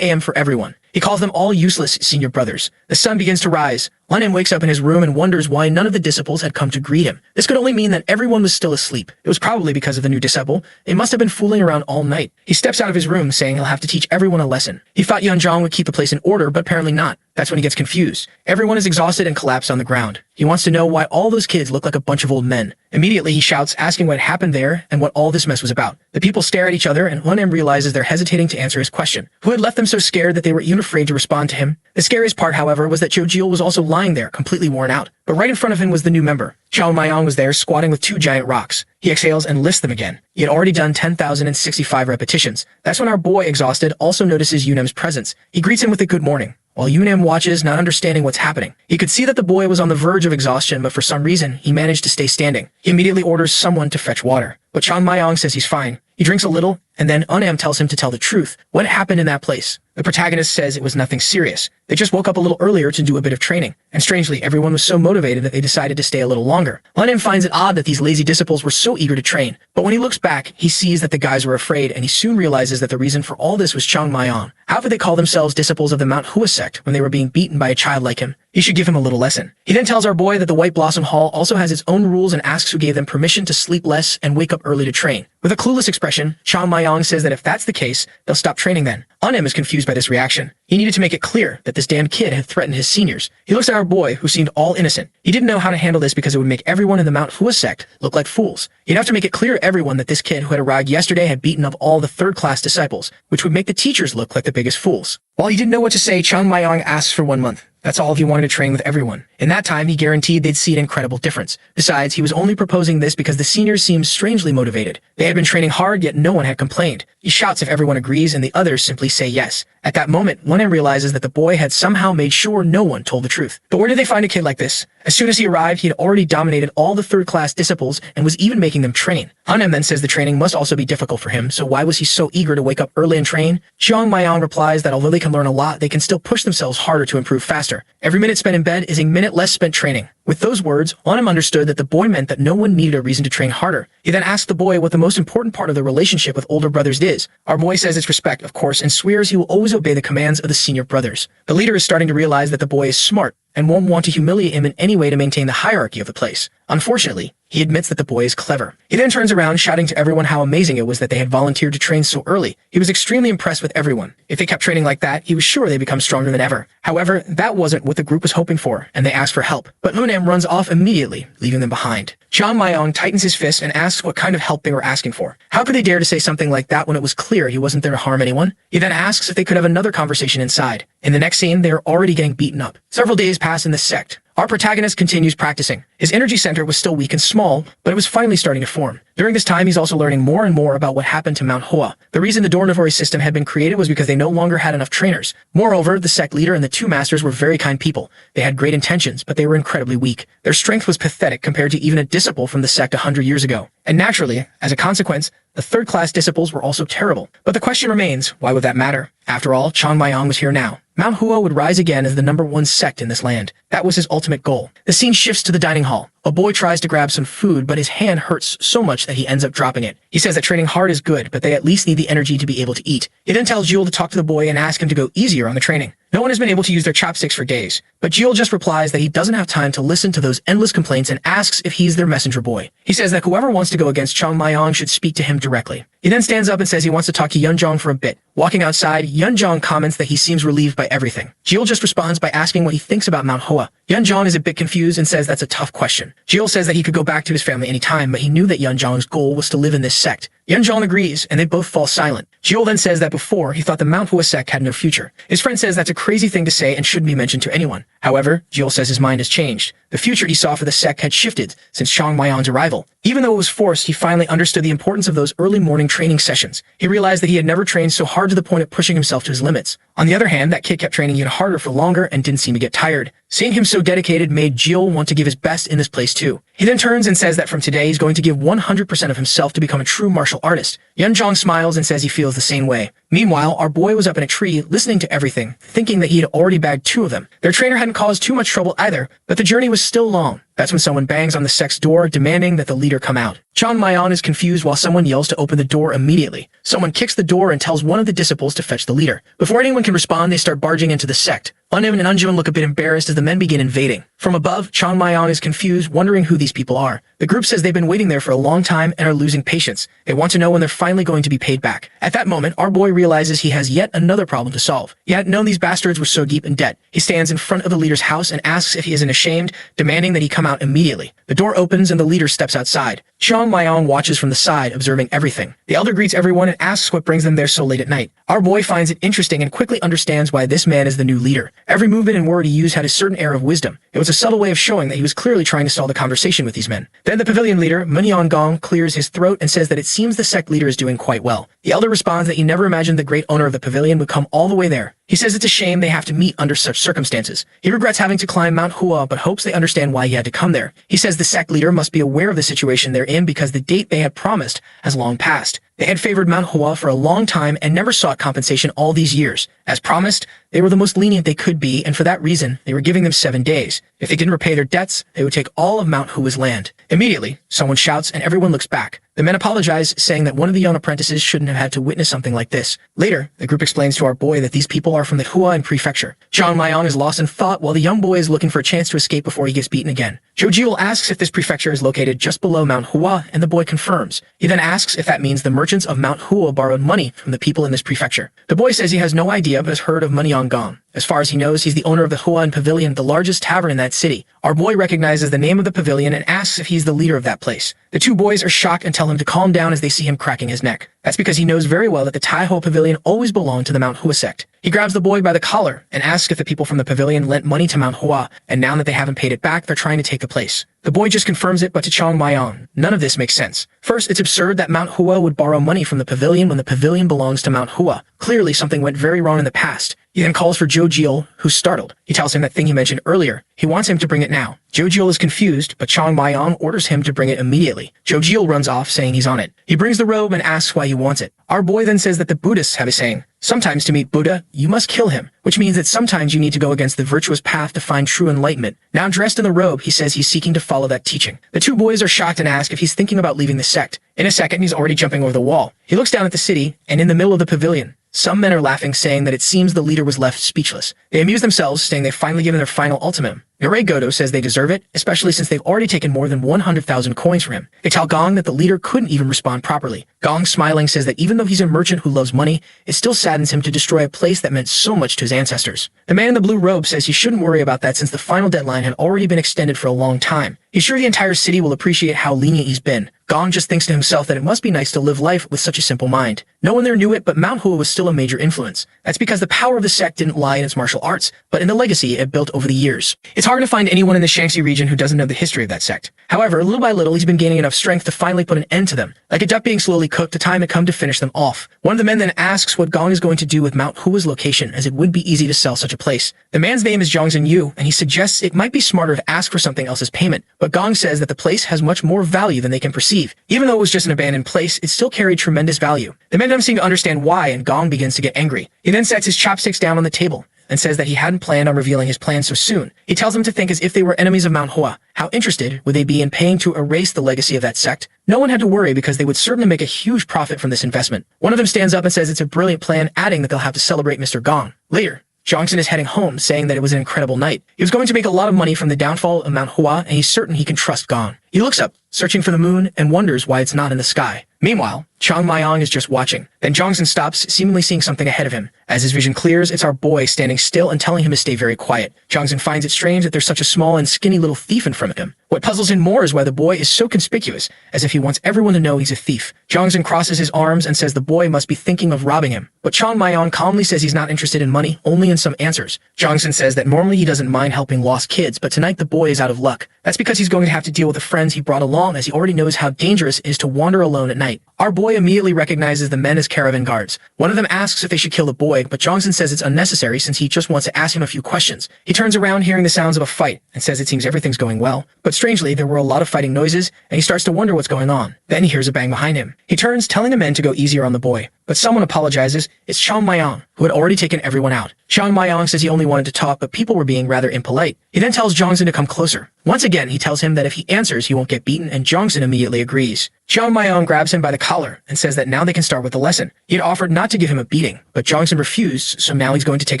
a.m. for everyone. He calls them all useless senior brothers. The sun begins to rise. Lenin wakes up in his room and wonders why none of the disciples had come to greet him. This could only mean that everyone was still asleep. It was probably because of the new disciple. They must have been fooling around all night. He steps out of his room saying he'll have to teach everyone a lesson. He thought Yunjong would keep the place in order, but apparently not. That's when he gets confused. Everyone is exhausted and collapsed on the ground. He wants to know why all those kids look like a bunch of old men. Immediately, he shouts, asking what happened there and what all this mess was about. The people stare at each other, and Lenin realizes they're hesitating to answer his question. Who had left them so scared that they were even afraid to respond to him? The scariest part, however, was that Jojiel was also lying there, completely worn out. But right in front of him was the new member. Chao Mayong was there, squatting with 2 giant rocks. He exhales and lifts them again. He had already done 10,065 repetitions. That's when our boy, exhausted, also notices Yunem's presence. He greets him with a good morning. While Yunem watches, not understanding what's happening. He could see that the boy was on the verge of exhaustion, but for some reason, he managed to stay standing. He immediately orders someone to fetch water. But Chang Mayong says he's fine. He drinks a little, and then Unam tells him to tell the truth. What happened in that place? The protagonist says it was nothing serious. They just woke up a little earlier to do a bit of training. And strangely, everyone was so motivated that they decided to stay a little longer. Unam finds it odd that these lazy disciples were so eager to train. But when he looks back, he sees that the guys were afraid, and he soon realizes that the reason for all this was Chang Mayong. How could they call themselves disciples of the Manhwa sect when they were being beaten by a child like him? He should give him a little lesson. He then tells our boy that the White Blossom Hall also has its own rules and asks who gave them permission to sleep less and wake up early to train. With a clueless expression, Chang Mayong says that if that's the case, they'll stop training then. Unem is confused by this reaction. He needed to make it clear that this damn kid had threatened his seniors. He looks at our boy, who seemed all innocent. He didn't know how to handle this because it would make everyone in the Mount Hua sect look like fools. He'd have to make it clear to everyone that this kid who had arrived yesterday had beaten up all the third-class disciples, which would make the teachers look like the biggest fools. While he didn't know what to say, Chang Mayong asks for 1 month. That's all if he wanted to train with everyone. In that time, he guaranteed they'd see an incredible difference. Besides, he was only proposing this because the seniors seemed strangely motivated. They had been training hard, yet no one had complained. He shouts if everyone agrees, and the others simply say yes. At that moment, Lenin realizes that the boy had somehow made sure no one told the truth. But where did they find a kid like this? As soon as he arrived, he had already dominated all the third-class disciples and was even making them train. Hanem then says the training must also be difficult for him, so why was he so eager to wake up early and train? Chiang Mayong replies that although they can learn a lot, they can still push themselves harder to improve faster. Every minute spent in bed is a minute less spent training. With those words, Hanem understood that the boy meant that no one needed a reason to train harder. He then asked the boy what the most important part of the relationship with older brothers is. Our boy says it's respect, of course, and swears he will always obey the commands of the senior brothers. The leader is starting to realize that the boy is smart and won't want to humiliate him in any way to maintain the hierarchy of the place. Unfortunately, he admits that the boy is clever. He then turns around shouting to everyone how amazing it was that they had volunteered to train so early. He was extremely impressed with everyone. If they kept training like that, he was sure they'd become stronger than ever. However, that wasn't what the group was hoping for, and they asked for help. But Hunam runs off immediately, leaving them behind. Chang Mayong tightens his fist and asks what kind of help they were asking for. How could they dare to say something like that when it was clear he wasn't there to harm anyone? He then asks if they could have another conversation inside. In the next scene, they are already getting beaten up. Several days pass in the sect. Our protagonist continues practicing. His energy center was still weak and small, but it was finally starting to form. During this time, he's also learning more and more about what happened to Mount Hua. The reason the dormitory system had been created was because they no longer had enough trainers. Moreover, the sect leader and the 2 masters were very kind people. They had great intentions, but they were incredibly weak. Their strength was pathetic compared to even a disciple from the sect 100 years ago. And naturally, as a consequence, the third-class disciples were also terrible. But the question remains, why would that matter? After all, Chang Mayong was here now. Mount Hua would rise again as the #1 sect in this land. That was his ultimate goal. The scene shifts to the dining hall. A boy tries to grab some food, but his hand hurts so much that he ends up dropping it. He says that training hard is good, but they at least need the energy to be able to eat. He then tells Jewel to talk to the boy and ask him to go easier on the training. No one has been able to use their chopsticks for days, but Jewel just replies that he doesn't have time to listen to those endless complaints and asks if he's their messenger boy. He says that whoever wants to go against Chang Mayong should speak to him directly. He then stands up and says he wants to talk to Yunjong for a bit. Walking outside, Yunjong comments that he seems relieved by everything. Jewel just responds by asking what he thinks about Mount Hua. Yunjong is a bit confused and says that's a tough question. Jewel says that he could go back to his family anytime, but he knew that Yunjong's goal was to live in this sect. Yunjong agrees, and they both fall silent. Jiul then says that before, he thought the Manhwa sect had no future. His friend says that's a crazy thing to say and shouldn't be mentioned to anyone. However, Jiul says his mind has changed. The future he saw for the sect had shifted since Chang Mayan's arrival. Even though it was forced, he finally understood the importance of those early morning training sessions. He realized that he had never trained so hard to the point of pushing himself to his limits. On the other hand, that kid kept training even harder for longer and didn't seem to get tired. Seeing him so dedicated made Jiul want to give his best in this place too. He then turns and says that from today he's going to give 100% of himself to become a true martial artist. Yunjong smiles and says he feels the same way. Meanwhile, our boy was up in a tree listening to everything, thinking that he had already bagged 2 of them. Their trainer hadn't caused too much trouble either, but the journey was still long. That's when someone bangs on the sect's door, demanding that the leader come out. Chang Mayan is confused while someone yells to open the door immediately. Someone kicks the door and tells one of the disciples to fetch the leader. Before anyone can respond, they start barging into the sect. Unim and Unjun look a bit embarrassed as the men begin invading. From above, Chang Mayan is confused, wondering who these people are. The group says they've been waiting there for a long time and are losing patience. They want to know when they're finally going to be paid back. At that moment, our boy realizes he has yet another problem to solve. He hadn't known these bastards were so deep in debt. He stands in front of the leader's house and asks if he isn't ashamed, demanding that he come out immediately. The door opens and the leader steps outside. Chang Mayan watches from the side, observing everything. The elder greets everyone and asks what brings them there so late at night. Our boy finds it interesting and quickly understands why this man is the new leader. Every movement and word he used had a certain air of wisdom. It was a subtle way of showing that he was clearly trying to stall the conversation with these men. Then the pavilion leader, Munyan Gong, clears his throat and says that it seems the sect leader is doing quite well. The elder responds that he never imagined the great owner of the pavilion would come all the way there. He says it's a shame they have to meet under such circumstances. He regrets having to climb Mount Hua, but hopes they understand why he had to come there. He says the sect leader must be aware of the situation they're in because the date they had promised has long passed. They had favored Mount Hua for a long time and never sought compensation all these years. As promised, they were the most lenient they could be, and for that reason, they were giving them 7 days. If they didn't repay their debts, they would take all of Mount Hua's land. Immediately, someone shouts and everyone looks back. The men apologize, saying that one of the young apprentices shouldn't have had to witness something like this. Later, the group explains to our boy that these people are from the Huan Prefecture. Chang Mayan is lost in thought while the young boy is looking for a chance to escape before he gets beaten again. Jiul asks if this prefecture is located just below Mount Hua, and the boy confirms. He then asks if that means the merchants of Mount Hua borrowed money from the people in this prefecture. The boy says he has no idea but has heard of Munyan Gong. As far as he knows, he's the owner of the Huan Pavilion, the largest tavern in that city. Our boy recognizes the name of the pavilion and asks if he's the leader of that place. The 2 boys are shocked and tell him to calm down as they see him cracking his neck. That's because he knows very well that the Taiho Pavilion always belonged to the Mount Hua sect. He grabs the boy by the collar and asks if the people from the pavilion lent money to Mount Hua, and now that they haven't paid it back, they're trying to take the place. The boy just confirms it, but to Chang Mayan, none of this makes sense. First, it's absurd that Mount Hua would borrow money from the pavilion when the pavilion belongs to Mount Hua. Clearly, something went very wrong in the past. He then calls for Jiul, who's startled. He tells him that thing he mentioned earlier. He wants him to bring it now. Jiul is confused, but Chang Mayan orders him to bring it immediately. Jiul runs off, saying he's on it. He brings the robe and asks why he wants it. Our boy then says that the Buddhists have a saying, sometimes to meet Buddha, you must kill him, which means that sometimes you need to go against the virtuous path to find true enlightenment. Now dressed in the robe, he says he's seeking to follow that teaching. The 2 boys are shocked and ask if he's thinking about leaving the sect. In a second, he's already jumping over the wall. He looks down at the city, and in the middle of the pavilion, some men are laughing, saying that it seems the leader was left speechless. They amuse themselves, saying they've finally given their final ultimatum. Mirai Godo says they deserve it, especially since they've already taken more than 100,000 coins from him. They tell Gong that the leader couldn't even respond properly. Gong, smiling, says that even though he's a merchant who loves money, it still saddens him to destroy a place that meant so much to his ancestors. The man in the blue robe says he shouldn't worry about that since the final deadline had already been extended for a long time. He's sure the entire city will appreciate how lenient he's been. Gong just thinks to himself that it must be nice to live life with such a simple mind. No one there knew it, but Mount Hua was still a major influence. That's because the power of the sect didn't lie in its martial arts, but in the legacy it built over the years. It's hard to find anyone in the Shaanxi region who doesn't know the history of that sect. However, little by little, he's been gaining enough strength to finally put an end to them. Like a duck being slowly cooked, the time had come to finish them off. One of the men then asks what Gong is going to do with Mount Hua's location, as it would be easy to sell such a place. The man's name is Zhongzhen Yu, and he suggests it might be smarter to ask for something else as payment, but Gong says that the place has much more value than they can perceive. Even though it was just an abandoned place, it still carried tremendous value. The men don't seem to understand why, and Gong begins to get angry. He then sets his chopsticks down on the table and says that he hadn't planned on revealing his plan so soon. He tells them to think as if they were enemies of Mount Hua. How interested would they be in paying to erase the legacy of that sect? No one had to worry because they would certainly make a huge profit from this investment. One of them stands up and says it's a brilliant plan, adding that they'll have to celebrate Mr. Gong. Later, Zhongzhen is heading home, saying that it was an incredible night. He was going to make a lot of money from the downfall of Mount Hua, and he's certain he can trust Gong. He looks up, searching for the moon, and wonders why it's not in the sky. Meanwhile, Chang Mayong is just watching. Then Jongsun stops, seemingly seeing something ahead of him. As his vision clears, it's our boy standing still and telling him to stay very quiet. Jongsun finds it strange that there's such a small and skinny little thief in front of him. What puzzles him more is why the boy is so conspicuous, as if he wants everyone to know he's a thief. Jongsun crosses his arms and says the boy must be thinking of robbing him. But Chang Mayong calmly says he's not interested in money, only in some answers. Jongsun says that normally he doesn't mind helping lost kids, but tonight the boy is out of luck. That's because he's going to have to deal with the friends he brought along, as he already knows how dangerous it is to wander alone at night. Our boy immediately recognizes the men as caravan guards. One of them asks if they should kill the boy, but Jongsun says it's unnecessary since he just wants to ask him a few questions. He turns around hearing the sounds of a fight and says it seems everything's going well. But strangely, there were a lot of fighting noises, and he starts to wonder what's going on. Then he hears a bang behind him. He turns, telling the men to go easier on the boy. But someone apologizes. It's Chang Mayong, who had already taken everyone out. Chang Mayong says he only wanted to talk, but people were being rather impolite. He then tells Jongsun to come closer. Once again, he tells him that if he answers, he won't get beaten, and Jongsun immediately agrees. Chang Mayong grabs him by the collar and says that now they can start with the lesson. He had offered not to give him a beating, but Jongsun refused, so now he's going to take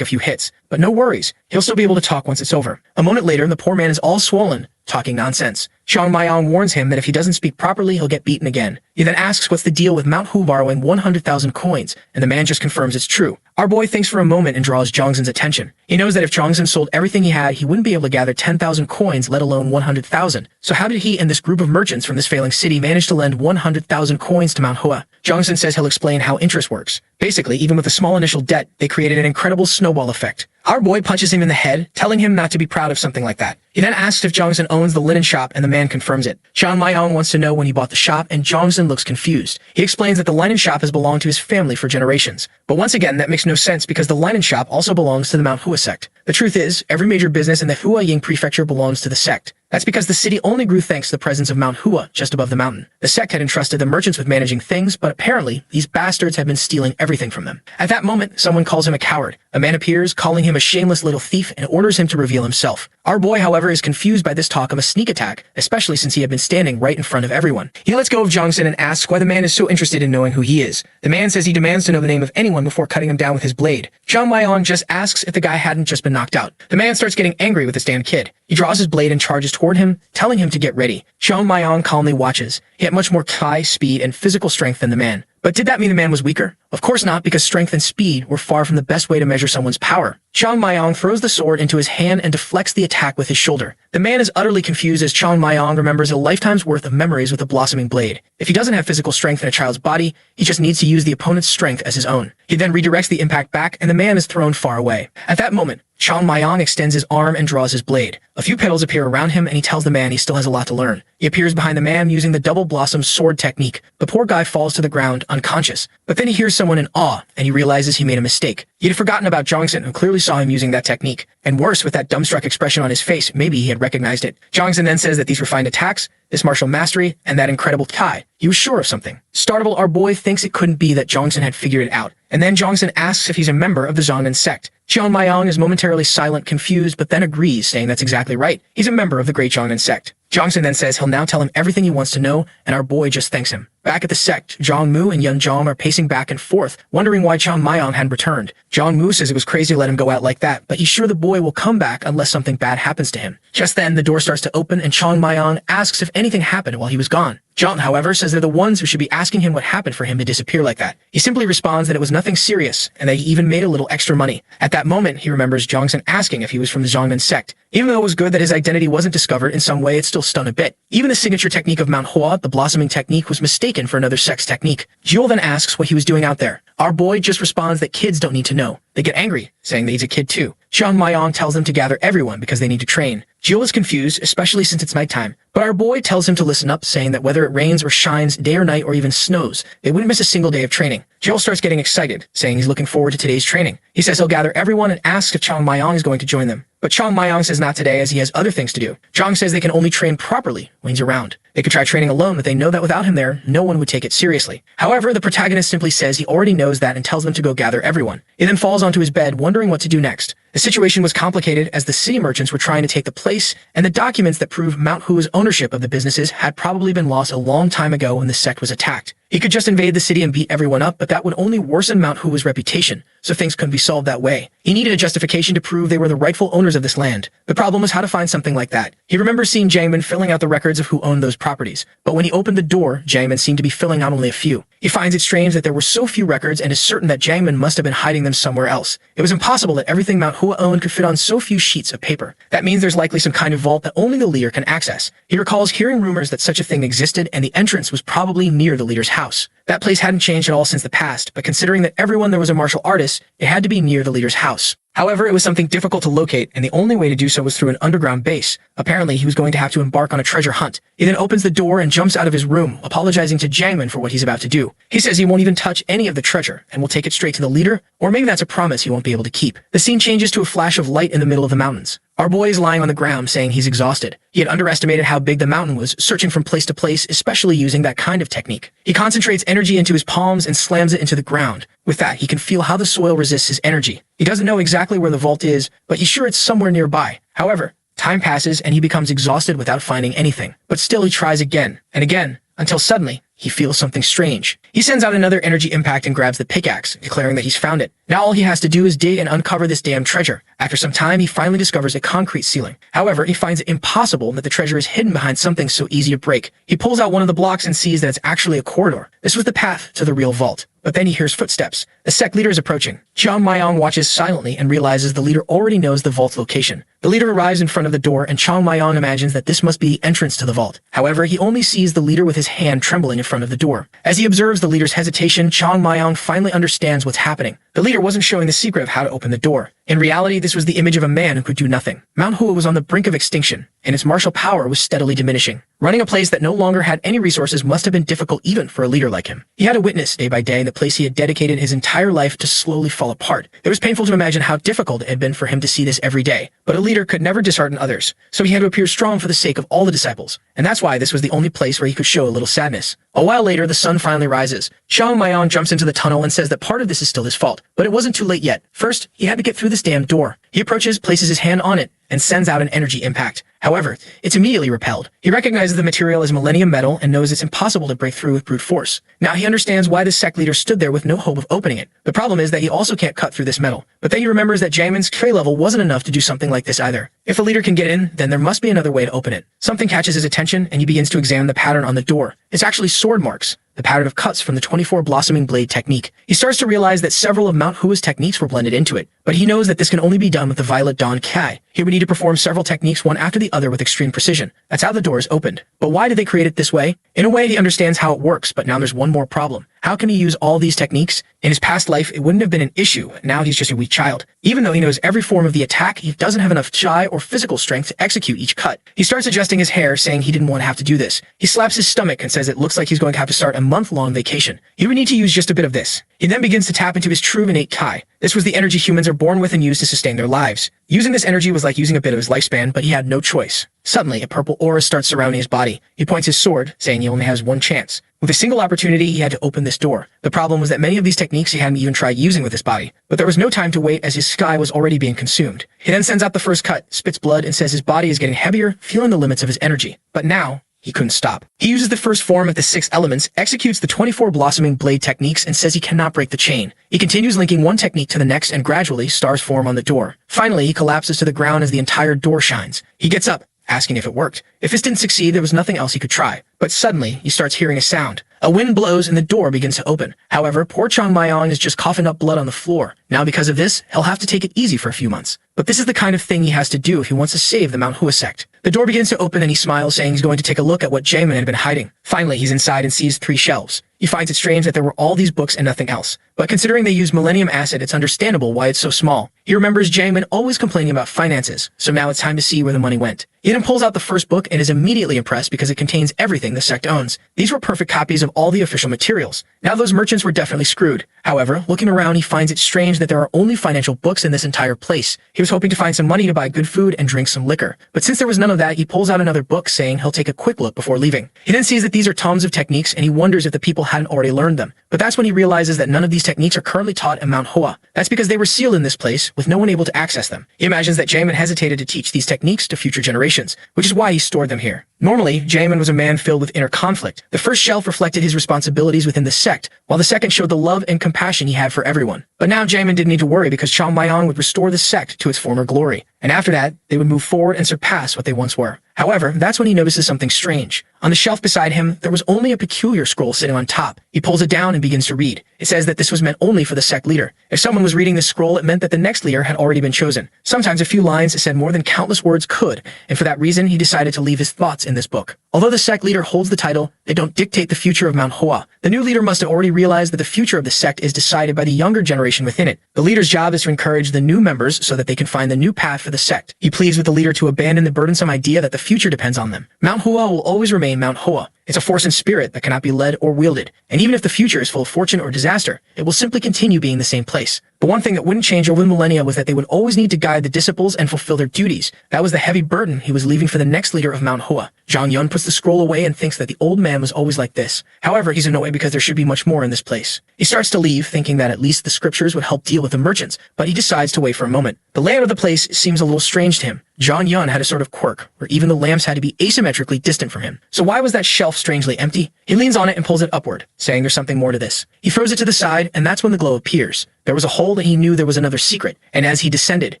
a few hits. But no worries, he'll still be able to talk once it's over. A moment later, the poor man is all swollen, talking nonsense. Chang Mayong warns him that if he doesn't speak properly, he'll get beaten again. He then asks what's the deal with Mount Hu borrowing 100,000 coins, and the man just confirms it's true. Our boy thinks for a moment and draws Jongsun's attention. He knows that if Jongsun sold everything he had, he wouldn't be able to gather 10,000 coins, let alone 100,000. So how did he and this group of merchants from this failing city manage to lend 100,000 coins to Mount Hua? Jongsun says he'll explain how interest works. Basically, even with a small initial debt, they created an incredible snowball effect. Our boy punches him in the head, telling him not to be proud of something like that. He then asks if Jongsun owns the linen shop, and the man confirms it. Chang Mayong wants to know when he bought the shop, and Jongsun looks confused. He explains that the linen shop has belonged to his family for generations. But once again, that makes no sense because the linen shop also belongs to the Mount Hua sect. The truth is, every major business in the Huaying prefecture belongs to the sect. That's because the city only grew thanks to the presence of Mount Hua just above the mountain. The sect had entrusted the merchants with managing things, but apparently, these bastards had been stealing everything from them. At that moment, someone calls him a coward. A man appears, calling him a shameless little thief, and orders him to reveal himself. Our boy, however, is confused by this talk of a sneak attack, especially since he had been standing right in front of everyone. He lets go of Jongsun and asks why the man is so interested in knowing who he is. The man says he demands to know the name of anyone before cutting him down with his blade. Chang Mayong just asks if the guy hadn't just been knocked out. The man starts getting angry with this damn kid. He draws his blade and charges toward him, telling him to get ready. Chang Mayong calmly watches. He had much more high speed and physical strength than the man. But did that mean the man was weaker? Of course not, because strength and speed were far from the best way to measure someone's power. Chang Mayong throws the sword into his hand and deflects the attack with his shoulder. The man is utterly confused as Chang Mayong remembers a lifetime's worth of memories with a blossoming blade. If he doesn't have physical strength in a child's body, he just needs to use the opponent's strength as his own. He then redirects the impact back, and the man is thrown far away. At that moment, Chang Mayong extends his arm and draws his blade. A few petals appear around him, and he tells the man he still has a lot to learn. He appears behind the man using the double blossom sword technique. The poor guy falls to the ground, unconscious. But then he hears someone in awe, and he realizes he made a mistake. He had forgotten about Jongsun, who clearly saw him using that technique. And worse, with that dumbstruck expression on his face, maybe he had recognized it. Jongsun then says that these refined attacks, this martial mastery, and that incredible Kai, he was sure of something. Startled, our boy thinks it couldn't be that Jongsun had figured it out. And then Jongsun asks if he's a member of the Zhongnan sect. Chang Mayong is momentarily silent, confused, but then agrees, saying that's exactly right. He's a member of the Great Zhongnan sect. Jongsun then says he'll now tell him everything he wants to know, and our boy just thanks him. Back at the sect, Zhongmu and Yun Zhong are pacing back and forth, wondering why Chang Mayong hadn't returned. Zhongmu says it was crazy to let him go out like that, but he's sure the boy will come back unless something bad happens to him. Just then, the door starts to open, and Chang Mayong asks if anything happened while he was gone. Zhong, however, says they're the ones who should be asking him what happened for him to disappear like that. He simply responds that it was nothing serious, and that he even made a little extra money. At that moment, he remembers Jongsun asking if he was from the Zhongnan sect. Even though it was good that his identity wasn't discovered, in some way it still stung a bit. Even the signature technique of Mount Hua, the blossoming technique, was mistaken for another sect's technique. Jiul then asks what he was doing out there. Our boy just responds that kids don't need to know. They get angry, saying that he's a kid too. Chang Mayong tells them to gather everyone because they need to train. Jiul is confused, especially since it's nighttime. But our boy tells him to listen up, saying that whether it rains or shines, day or night, or even snows, they wouldn't miss a single day of training. Jiul starts getting excited, saying he's looking forward to today's training. He says he'll gather everyone and asks if Chang Mayong is going to join them. But Chang Mayong says not today, as he has other things to do. Zhong says they can only train properly when he's around. They could try training alone, but they know that without him there, no one would take it seriously. However, the protagonist simply says he already knows that and tells them to go gather everyone. He then falls onto his bed, wondering what to do next. The situation was complicated as the city merchants were trying to take the place, and the documents that prove Mount Hua's ownership of the businesses had probably been lost a long time ago when the sect was attacked. He could just invade the city and beat everyone up, but that would only worsen Mount Hua's reputation, so things couldn't be solved that way. He needed a justification to prove they were the rightful owners of this land. The problem was how to find something like that. He remembers seeing Jiangmen filling out the records of who owned those properties, but when he opened the door, Jiangmen seemed to be filling out only a few. He finds it strange that there were so few records and is certain that Jiangmen must have been hiding them somewhere else. It was impossible that everything Mount Hua owned could fit on so few sheets of paper. That means there's likely some kind of vault that only the leader can access. He recalls hearing rumors that such a thing existed, and the entrance was probably near the leader's house. That place hadn't changed at all since the past, but considering that everyone there was a martial artist, it had to be near the leader's house. However, it was something difficult to locate, and the only way to do so was through an underground base. Apparently, he was going to have to embark on a treasure hunt. He then opens the door and jumps out of his room, apologizing to Jiangmen for what he's about to do. He says he won't even touch any of the treasure, and will take it straight to the leader, or maybe that's a promise he won't be able to keep. The scene changes to a flash of light in the middle of the mountains. Our boy is lying on the ground saying he's exhausted. He had underestimated how big the mountain was, searching from place to place, especially using that kind of technique. He concentrates energy into his palms and slams it into the ground. With that, he can feel how the soil resists his energy. He doesn't know exactly where the vault is, but he's sure it's somewhere nearby. However, time passes and he becomes exhausted without finding anything. But still he tries again and again, until suddenly, he feels something strange. He sends out another energy impact and grabs the pickaxe, declaring that he's found it. Now all he has to do is dig and uncover this damn treasure. After some time, he finally discovers a concrete ceiling. However, he finds it impossible that the treasure is hidden behind something so easy to break. He pulls out one of the blocks and sees that it's actually a corridor. This was the path to the real vault. But then he hears footsteps. The sect leader is approaching. Jiang Mayong watches silently and realizes the leader already knows the vault's location. The leader arrives in front of the door, and Chang Mayong imagines that this must be the entrance to the vault. However, he only sees the leader with his hand trembling in front of the door. As he observes the leader's hesitation, Chang Mayong finally understands what's happening. The leader wasn't showing the secret of how to open the door. In reality, this was the image of a man who could do nothing. Mount Hua was on the brink of extinction, and its martial power was steadily diminishing. Running a place that no longer had any resources must have been difficult even for a leader like him. He had to witness day by day the place he had dedicated his entire life to slowly fall apart. It was painful to imagine how difficult it had been for him to see this every day. But a leader could never dishearten others, so he had to appear strong for the sake of all the disciples. And that's why this was the only place where he could show a little sadness. A while later, the sun finally rises. Chang Mayong jumps into the tunnel and says that part of this is still his fault. But it wasn't too late yet. First, he had to get through this damn door. He approaches, places his hand on it, and sends out an energy impact. However, it's immediately repelled. He recognizes the material as millennium metal and knows it's impossible to break through with brute force. Now he understands why the sect leader stood there with no hope of opening it. The problem is that he also can't cut through this metal. But then he remembers that Jiangmen's tray level wasn't enough to do something like this either. If the leader can get in, then there must be another way to open it. Something catches his attention, and he begins to examine the pattern on the door. It's actually sword marks, the pattern of cuts from the 24 blossoming blade technique. He starts to realize that several of Mount Hua's techniques were blended into it, but he knows that this can only be done with the Violet Dawn Kai. He would need to perform several techniques one after the other with extreme precision. That's how the door is opened. But why did they create it this way? In a way, he understands how it works, but now there's one more problem. How can he use all these techniques? In his past life, it wouldn't have been an issue. Now he's just a weak child. Even though he knows every form of the attack, he doesn't have enough chi or physical strength to execute each cut. He starts adjusting his hair, saying he didn't want to have to do this. He slaps his stomach and says it looks like he's going to have to start a month-long vacation. He would need to use just a bit of this. He then begins to tap into his true innate chi. This was the energy humans are born with and use to sustain their lives. Using this energy was like using a bit of his lifespan, but he had no choice. Suddenly, a purple aura starts surrounding his body. He points his sword, saying he only has one chance. With a single opportunity, he had to open this door. The problem was that many of these techniques he hadn't even tried using with his body. But there was no time to wait as his sky was already being consumed. He then sends out the first cut, spits blood, and says his body is getting heavier, feeling the limits of his energy. But now, he couldn't stop. He uses the first form of the 6 elements, executes the 24 blossoming blade techniques, and says he cannot break the chain. He continues linking one technique to the next, and gradually, stars form on the door. Finally, he collapses to the ground as the entire door shines. He gets up, asking if it worked. If this didn't succeed, there was nothing else he could try. But suddenly, he starts hearing a sound. A wind blows and the door begins to open. However, poor Chang Mayong is just coughing up blood on the floor. Now because of this, he'll have to take it easy for a few months. But this is the kind of thing he has to do if he wants to save the Mount Hua sect. The door begins to open and he smiles, saying he's going to take a look at what Jiangmen had been hiding. Finally, he's inside and sees 3 shelves. He finds it strange that there were all these books and nothing else. But considering they use Millennium Acid, it's understandable why it's so small. He remembers Jiangmen always complaining about finances, so now it's time to see where the money went. He then pulls out the first book and is immediately impressed because it contains everything the sect owns. These were perfect copies of all the official materials. Now those merchants were definitely screwed. However, looking around, he finds it strange that there are only financial books in this entire place. He was hoping to find some money to buy good food and drink some liquor. But since there was none of that, he pulls out another book, saying he'll take a quick look before leaving. He then sees that these are tomes of techniques, and he wonders if the people hadn't already learned them. But that's when he realizes that none of these techniques are currently taught at Manhwa. That's because they were sealed in this place, with no one able to access them. He imagines that Jamin hesitated to teach these techniques to future generations, which is why he stored them here. Normally, Jamin was a man filled with inner conflict. The first shelf reflected his responsibilities within the sect, while the second showed the love and compassion he had for everyone. But now Jamin didn't need to worry because Chang Mayong would restore the sect to its former glory. And after that, they would move forward and surpass what they once were. However, that's when he notices something strange. On the shelf beside him, there was only a peculiar scroll sitting on top. He pulls it down and begins to read. It says that this was meant only for the sect leader. If someone was reading this scroll, it meant that the next leader had already been chosen. Sometimes a few lines said more than countless words could, and for that reason, he decided to leave his thoughts in this book. Although the sect leader holds the title, they don't dictate the future of Manhwa. The new leader must have already realized that the future of the sect is decided by the younger generation within it. The leader's job is to encourage the new members so that they can find the new path for the sect. He pleads with the leader to abandon the burdensome idea that the future depends on them. Manhwa will always remain Manhwa. It's a force in spirit that cannot be led or wielded, and even if the future is full of fortune or disaster, it will simply continue being the same place. But one thing that wouldn't change over the millennia was that they would always need to guide the disciples and fulfill their duties. That was the heavy burden he was leaving for the next leader of Manhwa. Zhang Yun puts the scroll away and thinks that the old man was always like this. However, he's annoyed because there should be much more in this place. He starts to leave, thinking that at least the scriptures would help deal with the merchants, but he decides to wait for a moment. The layout of the place seems a little strange to him. Zhang Yun had a sort of quirk, where even the lamps had to be asymmetrically distant from him. So why was that shelf strangely empty? He leans on it and pulls it upward, saying there's something more to this. He throws it to the side, and that's when the glow appears. There was a hole and he knew there was another secret, and as he descended,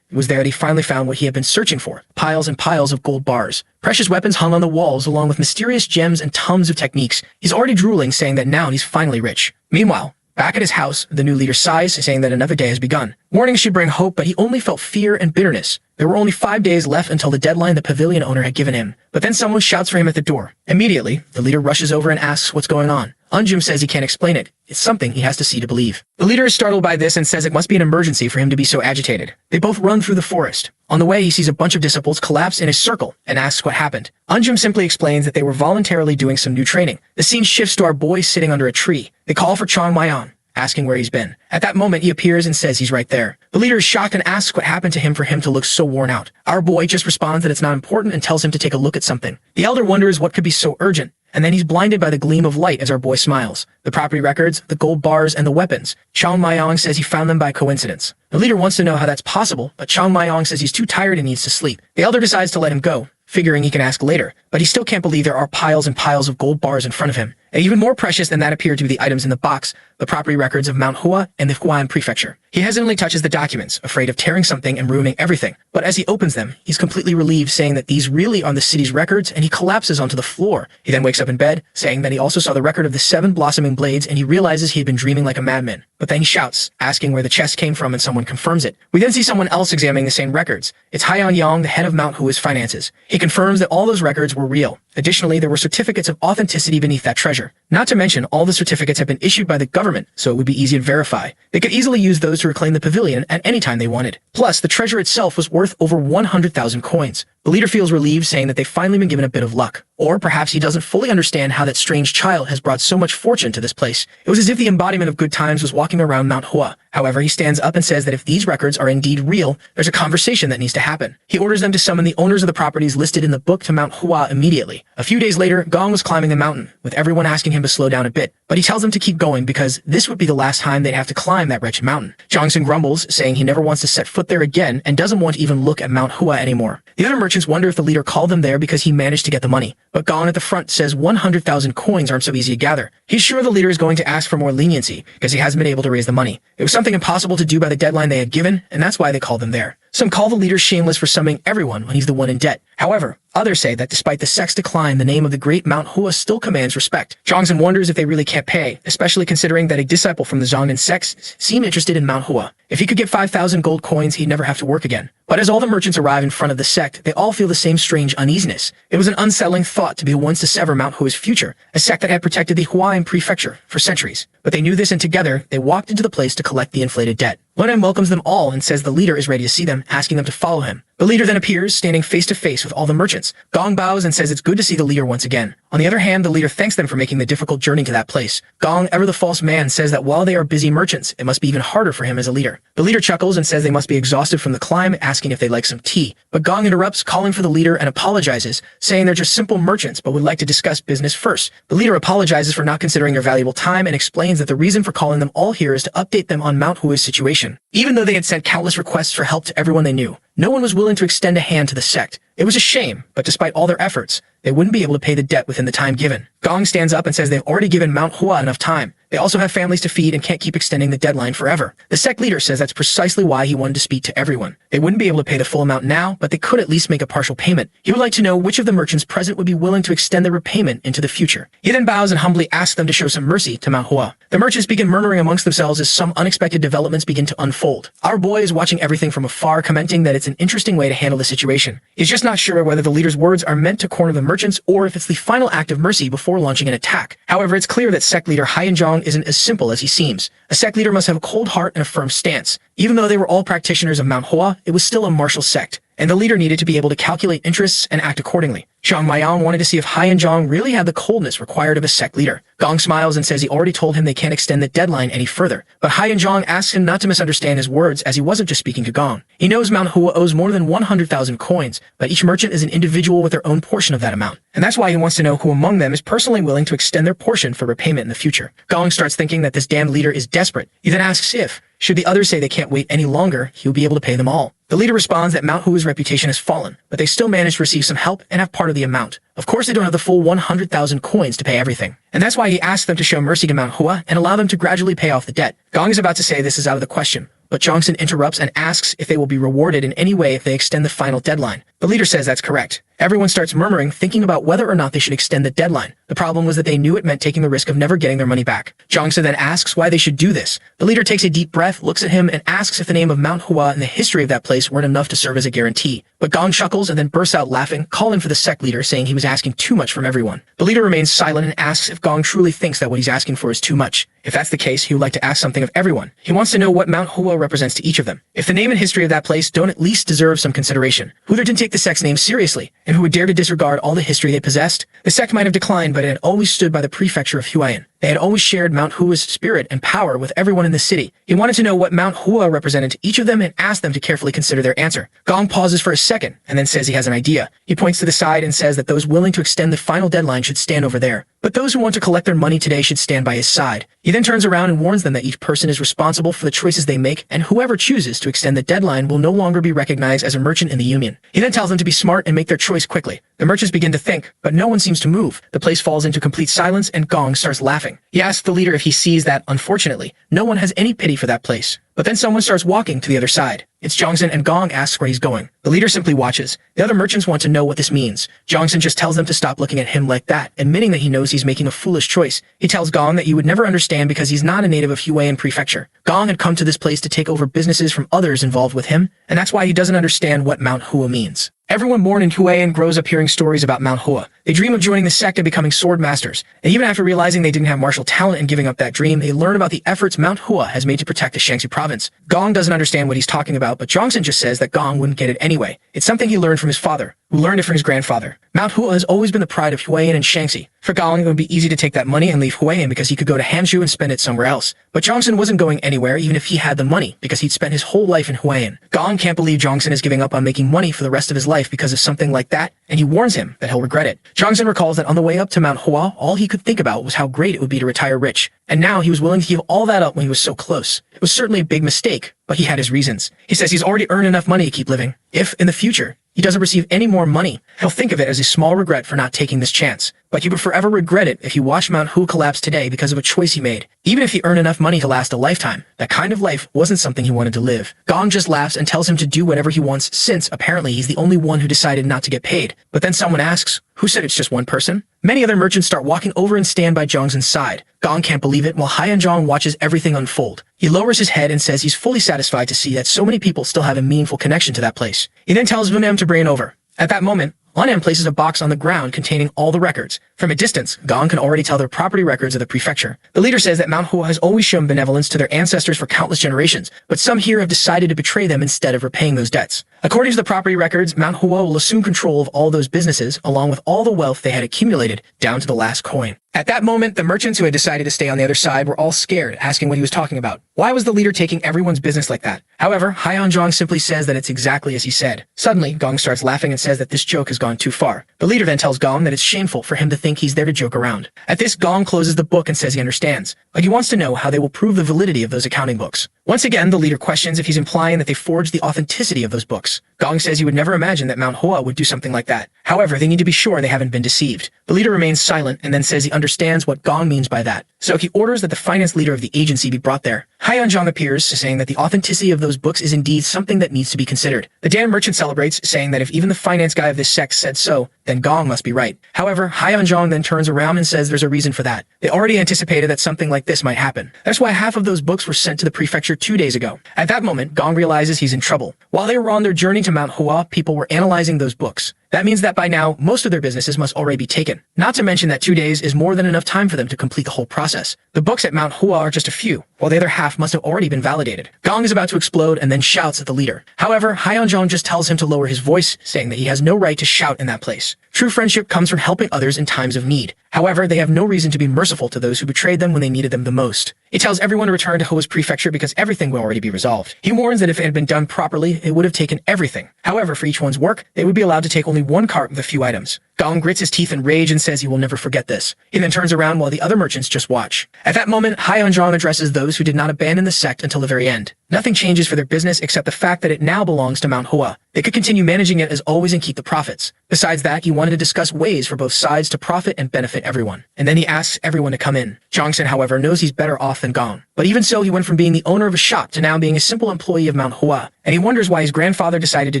it was there that he finally found what he had been searching for. Piles and piles of gold bars. Precious weapons hung on the walls along with mysterious gems and tons of techniques. He's already drooling, saying that now he's finally rich. Meanwhile, back at his house, the new leader sighs, saying that another day has begun. Warnings should bring hope, but he only felt fear and bitterness. There were only 5 days left until the deadline the pavilion owner had given him. But then someone shouts for him at the door. Immediately, the leader rushes over and asks what's going on. Unjum says he can't explain it. It's something he has to see to believe. The leader is startled by this and says it must be an emergency for him to be so agitated. They both run through the forest. On the way, he sees a bunch of disciples collapse in a circle and asks what happened. Unjum simply explains that they were voluntarily doing some new training. The scene shifts to our boy sitting under a tree. They call for Chang Mayong, asking where he's been. At that moment, he appears and says he's right there. The leader is shocked and asks what happened to him for him to look so worn out. Our boy just responds that it's not important and tells him to take a look at something. The elder wonders what could be so urgent, and then he's blinded by the gleam of light as our boy smiles. The property records, the gold bars, and the weapons. Chang Mayong says he found them by coincidence. The leader wants to know how that's possible, but Chang Mayong says he's too tired and needs to sleep. The elder decides to let him go, figuring he can ask later, but he still can't believe there are piles and piles of gold bars in front of him. And even more precious than that appear to be the items in the box, the property records of Manhwa and the Huan Prefecture. He hesitantly touches the documents, afraid of tearing something and ruining everything. But as he opens them, he's completely relieved, saying that these really are the city's records, and he collapses onto the floor. He then wakes up in bed, saying that he also saw the record of the 7 blossoming blades, and he realizes he had been dreaming like a madman. But then he shouts, asking where the chest came from, and someone confirms it. We then see someone else examining the same records. It's Haiyan Yang, the head of Manhua's finances. He confirms that all those records were real. Additionally, there were certificates of authenticity beneath that treasure. Not to mention, all the certificates have been issued by the government, so it would be easy to verify. They could easily use those to reclaim the pavilion at any time they wanted. Plus, the treasure itself was worth over 100,000 coins. The leader feels relieved, saying that they've finally been given a bit of luck. Or perhaps he doesn't fully understand how that strange child has brought so much fortune to this place. It was as if the embodiment of good times was walking around Manhwa. However, he stands up and says that if these records are indeed real, there's a conversation that needs to happen. He orders them to summon the owners of the properties listed in the book to Manhwa immediately. A few days later, Gong was climbing the mountain, with everyone asking him to slow down a bit, but he tells them to keep going because this would be the last time they'd have to climb that wretched mountain. Jongsun grumbles, saying he never wants to set foot there again and doesn't want to even look at Manhwa anymore. The other merchants wonder if the leader called them there because he managed to get the money, but Gong at the front says 100,000 coins aren't so easy to gather. He's sure the leader is going to ask for more leniency because he hasn't been able to raise the money. It was something impossible to do by the deadline they had given, and that's why they called them there. Some call the leader shameless for summoning everyone when he's the one in debt. However, others say that despite the sect's decline, the name of the great Manhwa still commands respect. Zhangzhen wonders if they really can't pay, especially considering that a disciple from the Zhongnan sect seemed interested in Manhwa. If he could get 5,000 gold coins, he'd never have to work again. But as all the merchants arrive in front of the sect, they all feel the same strange uneasiness. It was an unsettling thought to be the ones to sever Manhua's future, a sect that had protected the Huan Prefecture for centuries. But they knew this, and together, they walked into the place to collect the inflated debt. Lunan welcomes them all and says the leader is ready to see them, asking them to follow him. The leader then appears, standing face to face with all the merchants. Gong bows and says it's good to see the leader once again. On the other hand, the leader thanks them for making the difficult journey to that place. Gong, ever the false man, says that while they are busy merchants, it must be even harder for him as a leader. The leader chuckles and says they must be exhausted from the climb, asking if they'd like some tea. But Gong interrupts, calling for the leader and apologizes, saying they're just simple merchants but would like to discuss business first. The leader apologizes for not considering their valuable time and explains that the reason for calling them all here is to update them on Manhwa's situation. Even though they had sent countless requests for help to everyone they knew, no one was willing to extend a hand to the sect. It was a shame, but despite all their efforts, they wouldn't be able to pay the debt within the time given. Gong stands up and says they've already given Manhwa enough time. They also have families to feed and can't keep extending the deadline forever. The sect leader says that's precisely why he wanted to speak to everyone. They wouldn't be able to pay the full amount now, but they could at least make a partial payment. He would like to know which of the merchants present would be willing to extend their repayment into the future. He then bows and humbly asks them to show some mercy to Manhwa. The merchants begin murmuring amongst themselves as some unexpected developments begin to unfold. Our boy is watching everything from afar, commenting that it's an interesting way to handle the situation. He's just not sure whether the leader's words are meant to corner the merchants or if it's the final act of mercy before launching an attack. However, it's clear that sect leader Hyunjong isn't as simple as he seems. A sect leader must have a cold heart and a firm stance. Even though they were all practitioners of Manhwa, it was still a martial sect, and the leader needed to be able to calculate interests and act accordingly. Zhang Maiyang wanted to see if Hyunjong really had the coldness required of a sect leader. Gong smiles and says he already told him they can't extend the deadline any further, but Hyunjong asks him not to misunderstand his words as he wasn't just speaking to Gong. He knows Manhwa owes more than 100,000 coins, but each merchant is an individual with their own portion of that amount, and that's why he wants to know who among them is personally willing to extend their portion for repayment in the future. Gong starts thinking that this damned leader is desperate. He then asks if, should the others say they can't wait any longer, he will be able to pay them all. The leader responds that Manhwa's reputation has fallen, but they still manage to receive some help and have part of the amount. Of course, they don't have the full 100,000 coins to pay everything, and that's why he asks them to show mercy to Manhwa and allow them to gradually pay off the debt. Gong is about to say this is out of the question, but Jongson interrupts and asks if they will be rewarded in any way if they extend the final deadline. The leader says that's correct. Everyone starts murmuring, thinking about whether or not they should extend the deadline. The problem was that they knew it meant taking the risk of never getting their money back. Jongson then asks why they should do this. The leader takes a deep breath, looks at him, and asks if the name of Manhwa and the history of that place weren't enough to serve as a guarantee. But Gong chuckles and then bursts out laughing, calling for the sect leader, saying he was asking too much from everyone. The leader remains silent and asks if Gong truly thinks that what he's asking for is too much. If that's the case, he would like to ask something of everyone. He wants to know what Manhwa represents to each of them. If the name and history of that place don't at least deserve some consideration, who there didn't take the sect's name seriously, and who would dare to disregard all the history they possessed? The sect might have declined, but it had always stood by the prefecture of Huayan. They had always shared Manhwa's spirit and power with everyone in the city. He wanted to know what Manhwa represented to each of them and asked them to carefully consider their answer. Gong pauses for a second and then says he has an idea. He points to the side and says that those willing to extend the final deadline should stand over there, but those who want to collect their money today should stand by his side. He then turns around and warns them that each person is responsible for the choices they make, and whoever chooses to extend the deadline will no longer be recognized as a merchant in the union. He then tells them to be smart and make their choice quickly. The merchants begin to think, but no one seems to move. The place falls into complete silence and Gong starts laughing. He asks the leader if he sees that, unfortunately, no one has any pity for that place. But then someone starts walking to the other side. It's Jongson, and Gong asks where he's going. The leader simply watches. The other merchants want to know what this means. Jongson just tells them to stop looking at him like that, admitting that he knows he's making a foolish choice. He tells Gong that he would never understand because he's not a native of Huayan Prefecture. Gong had come to this place to take over businesses from others involved with him, and that's why he doesn't understand what Manhwa means. Everyone born in Huayan grows up hearing stories about Manhwa. They dream of joining the sect and becoming sword masters. And even after realizing they didn't have martial talent and giving up that dream, they learn about the efforts Manhwa has made to protect the Shaanxi province. Gong doesn't understand what he's talking about, but Jongson just says that Gong wouldn't get it anyway. It's something he learned from his father, who learned it from his grandfather. Manhwa has always been the pride of Huayan and Shaanxi. For Gong, it would be easy to take that money and leave Huayan because he could go to Hanzhou and spend it somewhere else. But Jongson wasn't going anywhere even if he had the money, because he'd spent his whole life in Huayan. Gong can't believe Jongson is giving up on making money for the rest of his life because of something like that, and he warns him that he'll regret it. Jongson recalls that on the way up to Manhwa, all he could think about was how great it would be to retire rich, and now he was willing to give all that up when he was so close. It was certainly a big mistake, but he had his reasons. He says he's already earned enough money to keep living. If, in the future, he doesn't receive any more money, he'll think of it as a small regret for not taking this chance. But he would forever regret it if he watched Manhwa collapse today because of a choice he made. Even if he earned enough money to last a lifetime, that kind of life wasn't something he wanted to live. Gong just laughs and tells him to do whatever he wants since, apparently, he's the only one who decided not to get paid. But then someone asks, who said it's just one person? Many other merchants start walking over and stand by Jongson's side. Gong can't believe it while Hyunjong watches everything unfold. He lowers his head and says he's fully satisfied to see that so many people still have a meaningful connection to that place. He then tells Vunem to bring it over. At that moment, Vunem places a box on the ground containing all the records. From a distance, Gong can already tell the property records of the prefecture. The leader says that Manhwa has always shown benevolence to their ancestors for countless generations, but some here have decided to betray them instead of repaying those debts. According to the property records, Manhwa will assume control of all those businesses, along with all the wealth they had accumulated, down to the last coin. At that moment, the merchants who had decided to stay on the other side were all scared, asking what he was talking about. Why was the leader taking everyone's business like that? However, Hyeonjong simply says that it's exactly as he said. Suddenly, Gong starts laughing and says that this joke has gone too far. The leader then tells Gong that it's shameful for him to think he's there to joke around. At this, Gong closes the book and says he understands, but he wants to know how they will prove the validity of those accounting books. Once again, the leader questions if he's implying that they forged the authenticity of those books. Gong says he would never imagine that Manhwa would do something like that. However, they need to be sure they haven't been deceived. The leader remains silent and then says he understands what Gong means by that. So he orders that the finance leader of the agency be brought there. Hyeonjong appears, saying that the authenticity of those books is indeed something that needs to be considered. The damn merchant celebrates, saying that if even the finance guy of this sect said so, then Gong must be right. However, Hyeonjong then turns around and says there's a reason for that. They already anticipated that something like this might happen. That's why half of those books were sent to the prefecture 2 days ago. At that moment, Gong realizes he's in trouble. While they were on their journey to Manhwa, people were analyzing those books. That means that by now, most of their businesses must already be taken. Not to mention that 2 days is more than enough time for them to complete the whole process. The books at Manhwa are just a few, while the other half must have already been validated. Gong is about to explode and then shouts at the leader. However, Hyeonjong just tells him to lower his voice, saying that he has no right to shout in that place. True friendship comes from helping others in times of need. However, they have no reason to be merciful to those who betrayed them when they needed them the most. He tells everyone to return to Hoa's prefecture because everything will already be resolved. He warns that if it had been done properly, it would have taken everything. However, for each one's work, they would be allowed to take only one cart with a few items. Gong grits his teeth in rage and says he will never forget this. He then turns around while the other merchants just watch. At that moment, Hyeonjong addresses those who did not abandon the sect until the very end. Nothing changes for their business except the fact that it now belongs to Manhwa. They could continue managing it as always and keep the profits. Besides that, he wanted to discuss ways for both sides to profit and benefit everyone. And then he asks everyone to come in. Jongsen, however, knows he's better off than Gong. But even so, he went from being the owner of a shop to now being a simple employee of Manhwa, and he wonders why his grandfather decided to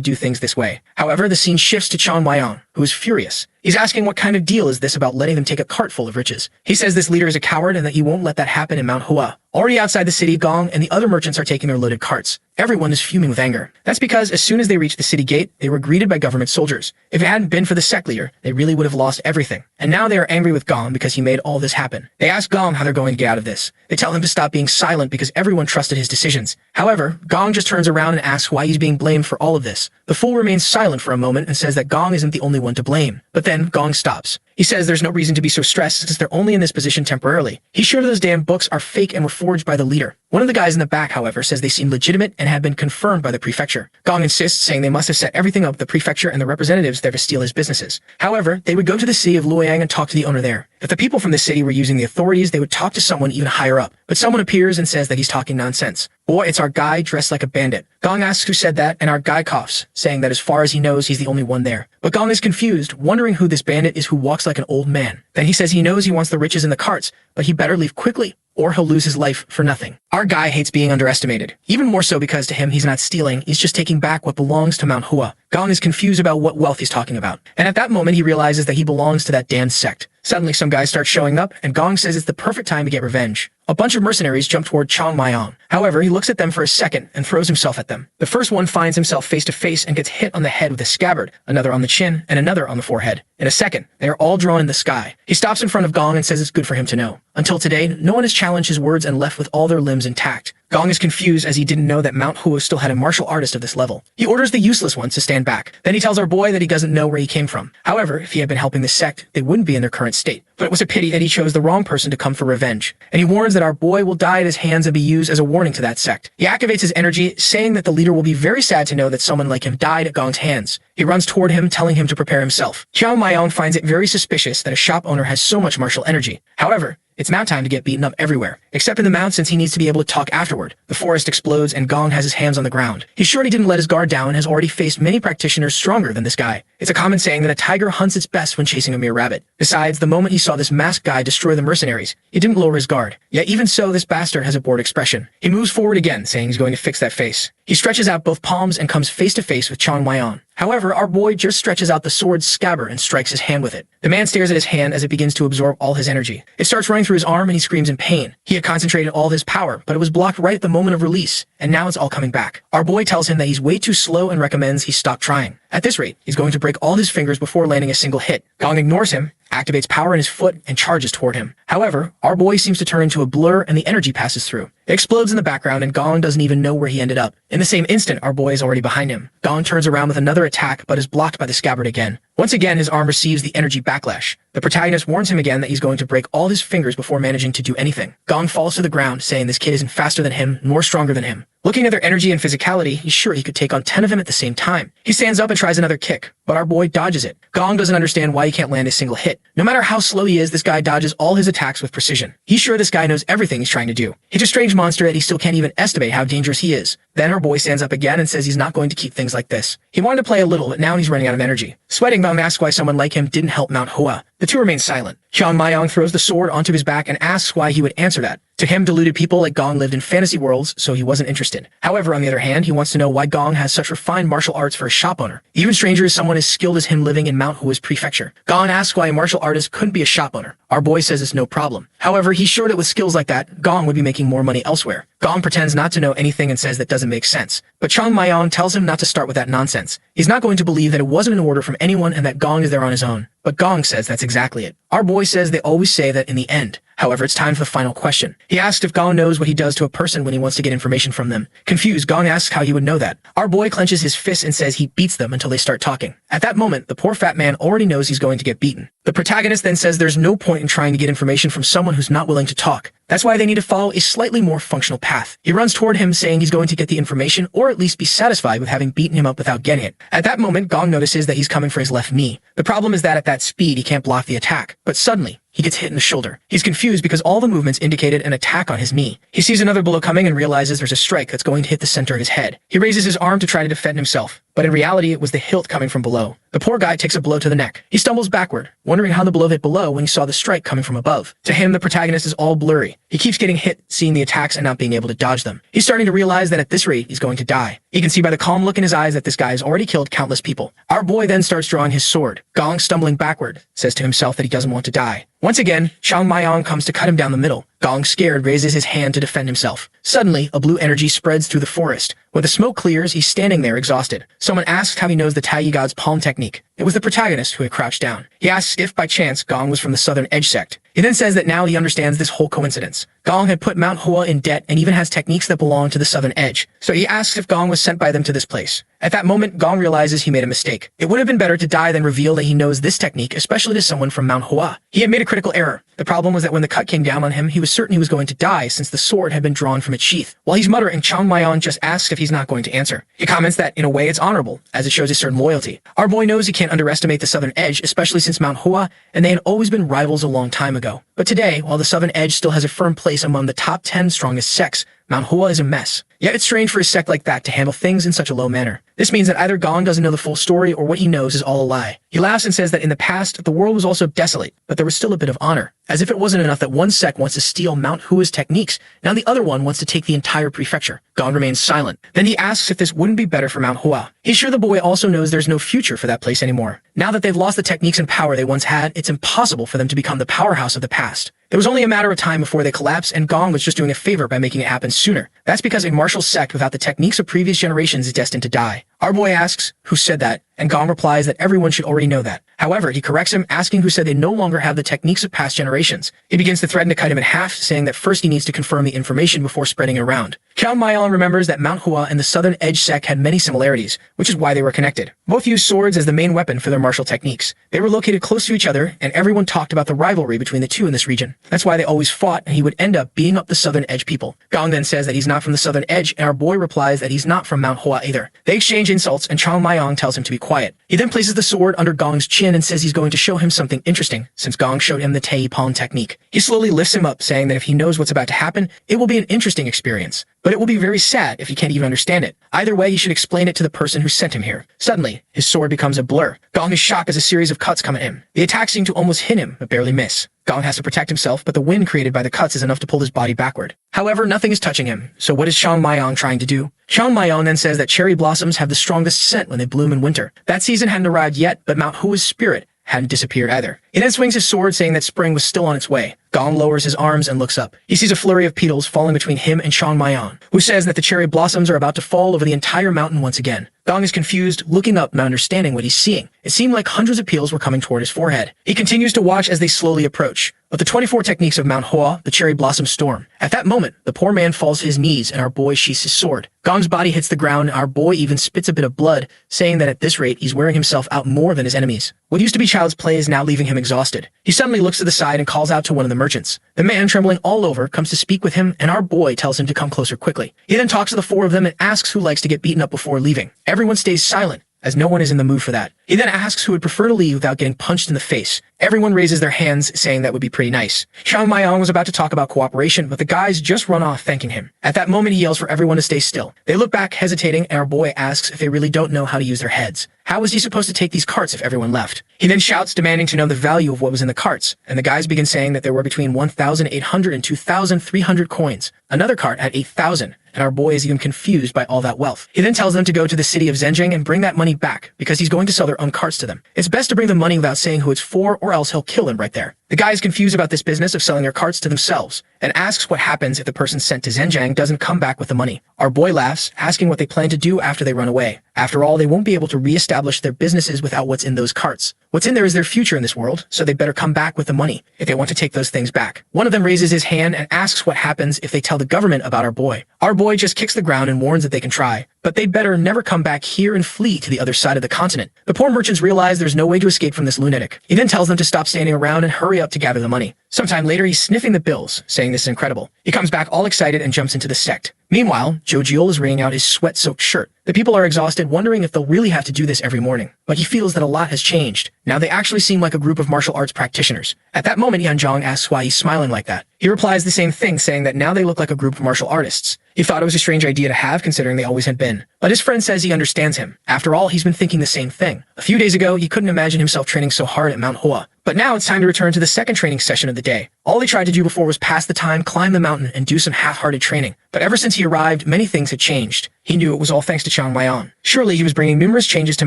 do things this way. However, the scene shifts to Chong Myong, who is furious. He's asking what kind of deal is this about letting them take a cart full of riches. He says this leader is a coward and that he won't let that happen in Manhwa. Already outside the city, Gong and the other merchants are taking their loaded carts. Everyone is fuming with anger. That's because as soon as they reached the city gate, they were greeted by government soldiers. If it hadn't been for the sect leader, they really would have lost everything. And now they are angry with Gong because he made all this happen. They ask Gong how they're going to get out of this. They tell him to stop being silent because everyone trusted his decisions. However, Gong just turns around and asks why he's being blamed for all of this. The fool remains silent for a moment and says that Gong isn't the only one to blame. But then Gong stops. He says there's no reason to be so stressed since they're only in this position temporarily. He's sure those damn books are fake and were forged by the leader. One of the guys in the back, however, says they seem legitimate and have been confirmed by the prefecture. Gong insists, saying they must have set everything up with the prefecture and the representatives there to steal his businesses. However, they would go to the city of Luoyang and talk to the owner there. If the people from the city were using the authorities, they would talk to someone even higher up. But someone appears and says that he's talking nonsense. Boy, it's our guy dressed like a bandit. Gong asks who said that, and our guy coughs, saying that as far as he knows, he's the only one there. But Gong is confused, wondering who this bandit is who walks like an old man. Then he says he knows he wants the riches in the carts, but he better leave quickly, or he'll lose his life for nothing. Our guy hates being underestimated. Even more so because to him he's not stealing, he's just taking back what belongs to Manhwa. Gong is confused about what wealth he's talking about. And at that moment he realizes that he belongs to that damned sect. Suddenly some guys start showing up, and Gong says it's the perfect time to get revenge. A bunch of mercenaries jump toward Chong Myong. However, he looks at them for a second and throws himself at them. The first one finds himself face to face and gets hit on the head with a scabbard, another on the chin, and another on the forehead. In a second, they are all drawn in the sky. He stops in front of Gong and says it's good for him to know. Until today, no one has challenged his words and left with all their limbs intact. Gong is confused as he didn't know that Manhwa still had a martial artist of this level. He orders the useless ones to stand back. Then he tells our boy that he doesn't know where he came from. However, if he had been helping the sect, they wouldn't be in their current state. But it was a pity that he chose the wrong person to come for revenge. And he warns that our boy will die at his hands and be used as a warning to that sect. He activates his energy, saying that the leader will be very sad to know that someone like him died at Gong's hands. He runs toward him, telling him to prepare himself. Chong Myong finds it very suspicious that a shop owner has so much martial energy. However, it's now time to get beaten up everywhere, except in the mount since he needs to be able to talk afterward. The forest explodes and Gong has his hands on the ground. He's sure he didn't let his guard down and has already faced many practitioners stronger than this guy. It's a common saying that a tiger hunts its best when chasing a mere rabbit. Besides, the moment he saw this masked guy destroy the mercenaries, he didn't lower his guard. Yet even so, this bastard has a bored expression. He moves forward again, saying he's going to fix that face. He stretches out both palms and comes face to face with Chong Myong. However, our boy just stretches out the sword's scabbard and strikes his hand with it. The man stares at his hand as it begins to absorb all his energy. It starts running through his arm and he screams in pain. He had concentrated all of his power, but it was blocked right at the moment of release, and now it's all coming back. Our boy tells him that he's way too slow and recommends he stop trying. At this rate, he's going to break all his fingers before landing a single hit. Gong ignores him, activates power in his foot, and charges toward him. However, our boy seems to turn into a blur and the energy passes through. It explodes in the background and Gong doesn't even know where he ended up. In the same instant, our boy is already behind him. Gong turns around with another attack but is blocked by the scabbard again. Once again, his arm receives the energy backlash. The protagonist warns him again that he's going to break all his fingers before managing to do anything. Gong falls to the ground, saying this kid isn't faster than him, nor stronger than him. Looking at their energy and physicality, he's sure he could take on 10 of them at the same time. He stands up and tries another kick, but our boy dodges it. Gong doesn't understand why he can't land a single hit. No matter how slow he is, this guy dodges all his attacks with precision. He's sure this guy knows everything he's trying to do. He's a strange monster that he still can't even estimate how dangerous he is. Then our boy stands up again and says he's not going to keep things like this. He wanted to play a little, but now he's running out of energy. Sweating, Gong asks why someone like him didn't help Manhwa. The two remain silent. Xiang Maiyang throws the sword onto his back and asks why he would answer that. To him, deluded people like Gong lived in fantasy worlds, so he wasn't interested. However, on the other hand, he wants to know why Gong has such refined martial arts for a shop owner. Even stranger is someone as skilled as him living in Manhwa's prefecture. Gong asks why a martial artist couldn't be a shop owner. Our boy says it's no problem. However, he's sure that with skills like that, Gong would be making more money elsewhere. Gong pretends not to know anything and says that doesn't make sense. But Xiang Maiyang tells him not to start with that nonsense. He's not going to believe that it wasn't an order from anyone and that Gong is there on his own. But Gong says that's exactly it. Our boy says they always say that in the end. However, it's time for the final question. He asks if Gong knows what he does to a person when he wants to get information from them. Confused, Gong asks how he would know that. Our boy clenches his fist and says he beats them until they start talking. At that moment, the poor fat man already knows he's going to get beaten. The protagonist then says there's no point in trying to get information from someone who's not willing to talk. That's why they need to follow a slightly more functional path. He runs toward him saying he's going to get the information or at least be satisfied with having beaten him up without getting it. At that moment, Gong notices that he's coming for his left knee. The problem is that at that speed, he can't block the attack. But suddenly, he gets hit in the shoulder. He's confused because all the movements indicated an attack on his knee. He sees another blow coming and realizes there's a strike that's going to hit the center of his head. He raises his arm to try to defend himself, but in reality it was the hilt coming from below. The poor guy takes a blow to the neck. He stumbles backward, wondering how the blow hit below when he saw the strike coming from above. To him, the protagonist is all blurry. He keeps getting hit, seeing the attacks and not being able to dodge them. He's starting to realize that at this rate, he's going to die. He can see by the calm look in his eyes that this guy has already killed countless people. Our boy then starts drawing his sword. Gong, stumbling backward, says to himself that he doesn't want to die. Once again, Xiang Maiyang comes to cut him down the middle. Gong, scared, raises his hand to defend himself. Suddenly, a blue energy spreads through the forest. When the smoke clears, he's standing there exhausted. Someone asks how he knows the Taiyi God's palm technique. It was the protagonist who had crouched down. He asks if, by chance, Gong was from the Southern Edge sect. He then says that now he understands this whole coincidence. Gong had put Manhwa in debt and even has techniques that belong to the Southern Edge. So he asks if Gong was sent by them to this place. At that moment, Gong realizes he made a mistake. It would have been better to die than reveal that he knows this technique, especially to someone from Manhwa. He had made a critical error. The problem was that when the cut came down on him, he was certain he was going to die since the sword had been drawn from its sheath. While he's muttering, Xiang Maiyang just asks if he's not going to answer. He comments that, in a way, it's honorable, as it shows a certain loyalty. Our boy knows he can't underestimate the Southern Edge, especially since Manhwa and they had always been rivals a long time ago. But today, while the Southern Edge still has a firm place among the top 10 strongest sects, Manhwa is a mess. Yet it's strange for a sect like that to handle things in such a low manner. This means that either Gong doesn't know the full story or what he knows is all a lie. He laughs and says that in the past, the world was also desolate, but there was still a bit of honor. As if it wasn't enough that one sect wants to steal Manhwa's techniques, now the other one wants to take the entire prefecture. Gong remains silent. Then he asks if this wouldn't be better for Manhwa. He's sure the boy also knows there's no future for that place anymore. Now that they've lost the techniques and power they once had, it's impossible for them to become the powerhouse of the past. It was only a matter of time before they collapse, and Gong was just doing a favor by making it happen sooner. That's because a martial sect without the techniques of previous generations is destined to die. Our boy asks, who said that? And Gong replies that everyone should already know that. However, he corrects him, asking who said they no longer have the techniques of past generations. He begins to threaten to cut him in half, saying that first he needs to confirm the information before spreading it around. Xiang Maiyang remembers that Manhwa and the Southern Edge sect had many similarities, which is why they were connected. Both used swords as the main weapon for their martial techniques. They were located close to each other, and everyone talked about the rivalry between the two in this region. That's why they always fought, and he would end up beating up the Southern Edge people. Gong then says that he's not from the Southern Edge, and our boy replies that he's not from Manhwa either. They exchange insults, and Xiang Maiyang tells him to be quiet. He then places the sword under Gong's chin and says he's going to show him something interesting, since Gong showed him the Taiyi palm technique. He slowly lifts him up, saying that if he knows what's about to happen, it will be an interesting experience. But it will be very sad if he can't even understand it. Either way, he should explain it to the person who sent him here. Suddenly, his sword becomes a blur. Gong is shocked as a series of cuts come at him. The attacks seem to almost hit him, but barely miss. Gong has to protect himself, but the wind created by the cuts is enough to pull his body backward. However, nothing is touching him, so what is Xiang Maiyang trying to do? Xiang Maiyang then says that cherry blossoms have the strongest scent when they bloom in winter. That season hadn't arrived yet, but Manhwa's spirit hadn't disappeared either. He then swings his sword, saying that spring was still on its way. Gong lowers his arms and looks up. He sees a flurry of petals falling between him and Chang Mayong, who says that the cherry blossoms are about to fall over the entire mountain once again. Gong is confused, looking up, not understanding what he's seeing. It seemed like hundreds of petals were coming toward his forehead. He continues to watch as they slowly approach. Of the 24 techniques of Manhwa, the cherry blossom storm. At that moment, the poor man falls to his knees and our boy sheaths his sword. Gong's body hits the ground and our boy even spits a bit of blood, saying that at this rate he's wearing himself out more than his enemies. What used to be child's play is now leaving him exhausted. He suddenly looks to the side and calls out to one of the merchants. The man, trembling all over, comes to speak with him, and our boy tells him to come closer quickly. He then talks to the four of them and asks who likes to get beaten up before leaving. Everyone stays silent, as no one is in the mood for that. He then asks who would prefer to leave without getting punched in the face. Everyone raises their hands, saying that would be pretty nice. Chang Mayong was about to talk about cooperation, but the guys just run off thanking him. At that moment, he yells for everyone to stay still. They look back, hesitating, and our boy asks if they really don't know how to use their heads. How was he supposed to take these carts if everyone left? He then shouts, demanding to know the value of what was in the carts, and the guys begin saying that there were between 1,800 and 2,300 coins. Another cart at 8,000. And our boy is even confused by all that wealth. He then tells them to go to the city of Zhenjiang and bring that money back, because he's going to sell their own carts to them. It's best to bring the money without saying who it's for, or else he'll kill him right there. The guy is confused about this business of selling their carts to themselves, and asks what happens if the person sent to Zhenjiang doesn't come back with the money. Our boy laughs, asking what they plan to do after they run away. After all, they won't be able to re-establish their businesses without what's in those carts. What's in there is their future in this world, so they better come back with the money if they want to take those things back. One of them raises his hand and asks what happens if they tell the government about our boy. Our boy just kicks the ground and warns that they can try, but they'd better never come back here and flee to the other side of the continent. The poor merchants realize there's no way to escape from this lunatic. He then tells them to stop standing around and hurry up to gather the money. Sometime later, he's sniffing the bills, saying this is incredible. He comes back all excited and jumps into the sect. Meanwhile, Jojiol is wringing out his sweat-soaked shirt. The people are exhausted, wondering if they'll really have to do this every morning. But he feels that a lot has changed. Now they actually seem like a group of martial arts practitioners. At that moment, Yanzhong asks why he's smiling like that. He replies the same thing, saying that now they look like a group of martial artists. He thought it was a strange idea to have, considering they always had been. But his friend says he understands him. After all, he's been thinking the same thing. A few days ago, he couldn't imagine himself training so hard at Mount Hoa. But now it's time to return to the second training session of the day. All they tried to do before was pass the time, climb the mountain, and do some half-hearted training. But ever since he arrived, many things had changed. He knew it was all thanks to Chang Mayong. Surely he was bringing numerous changes to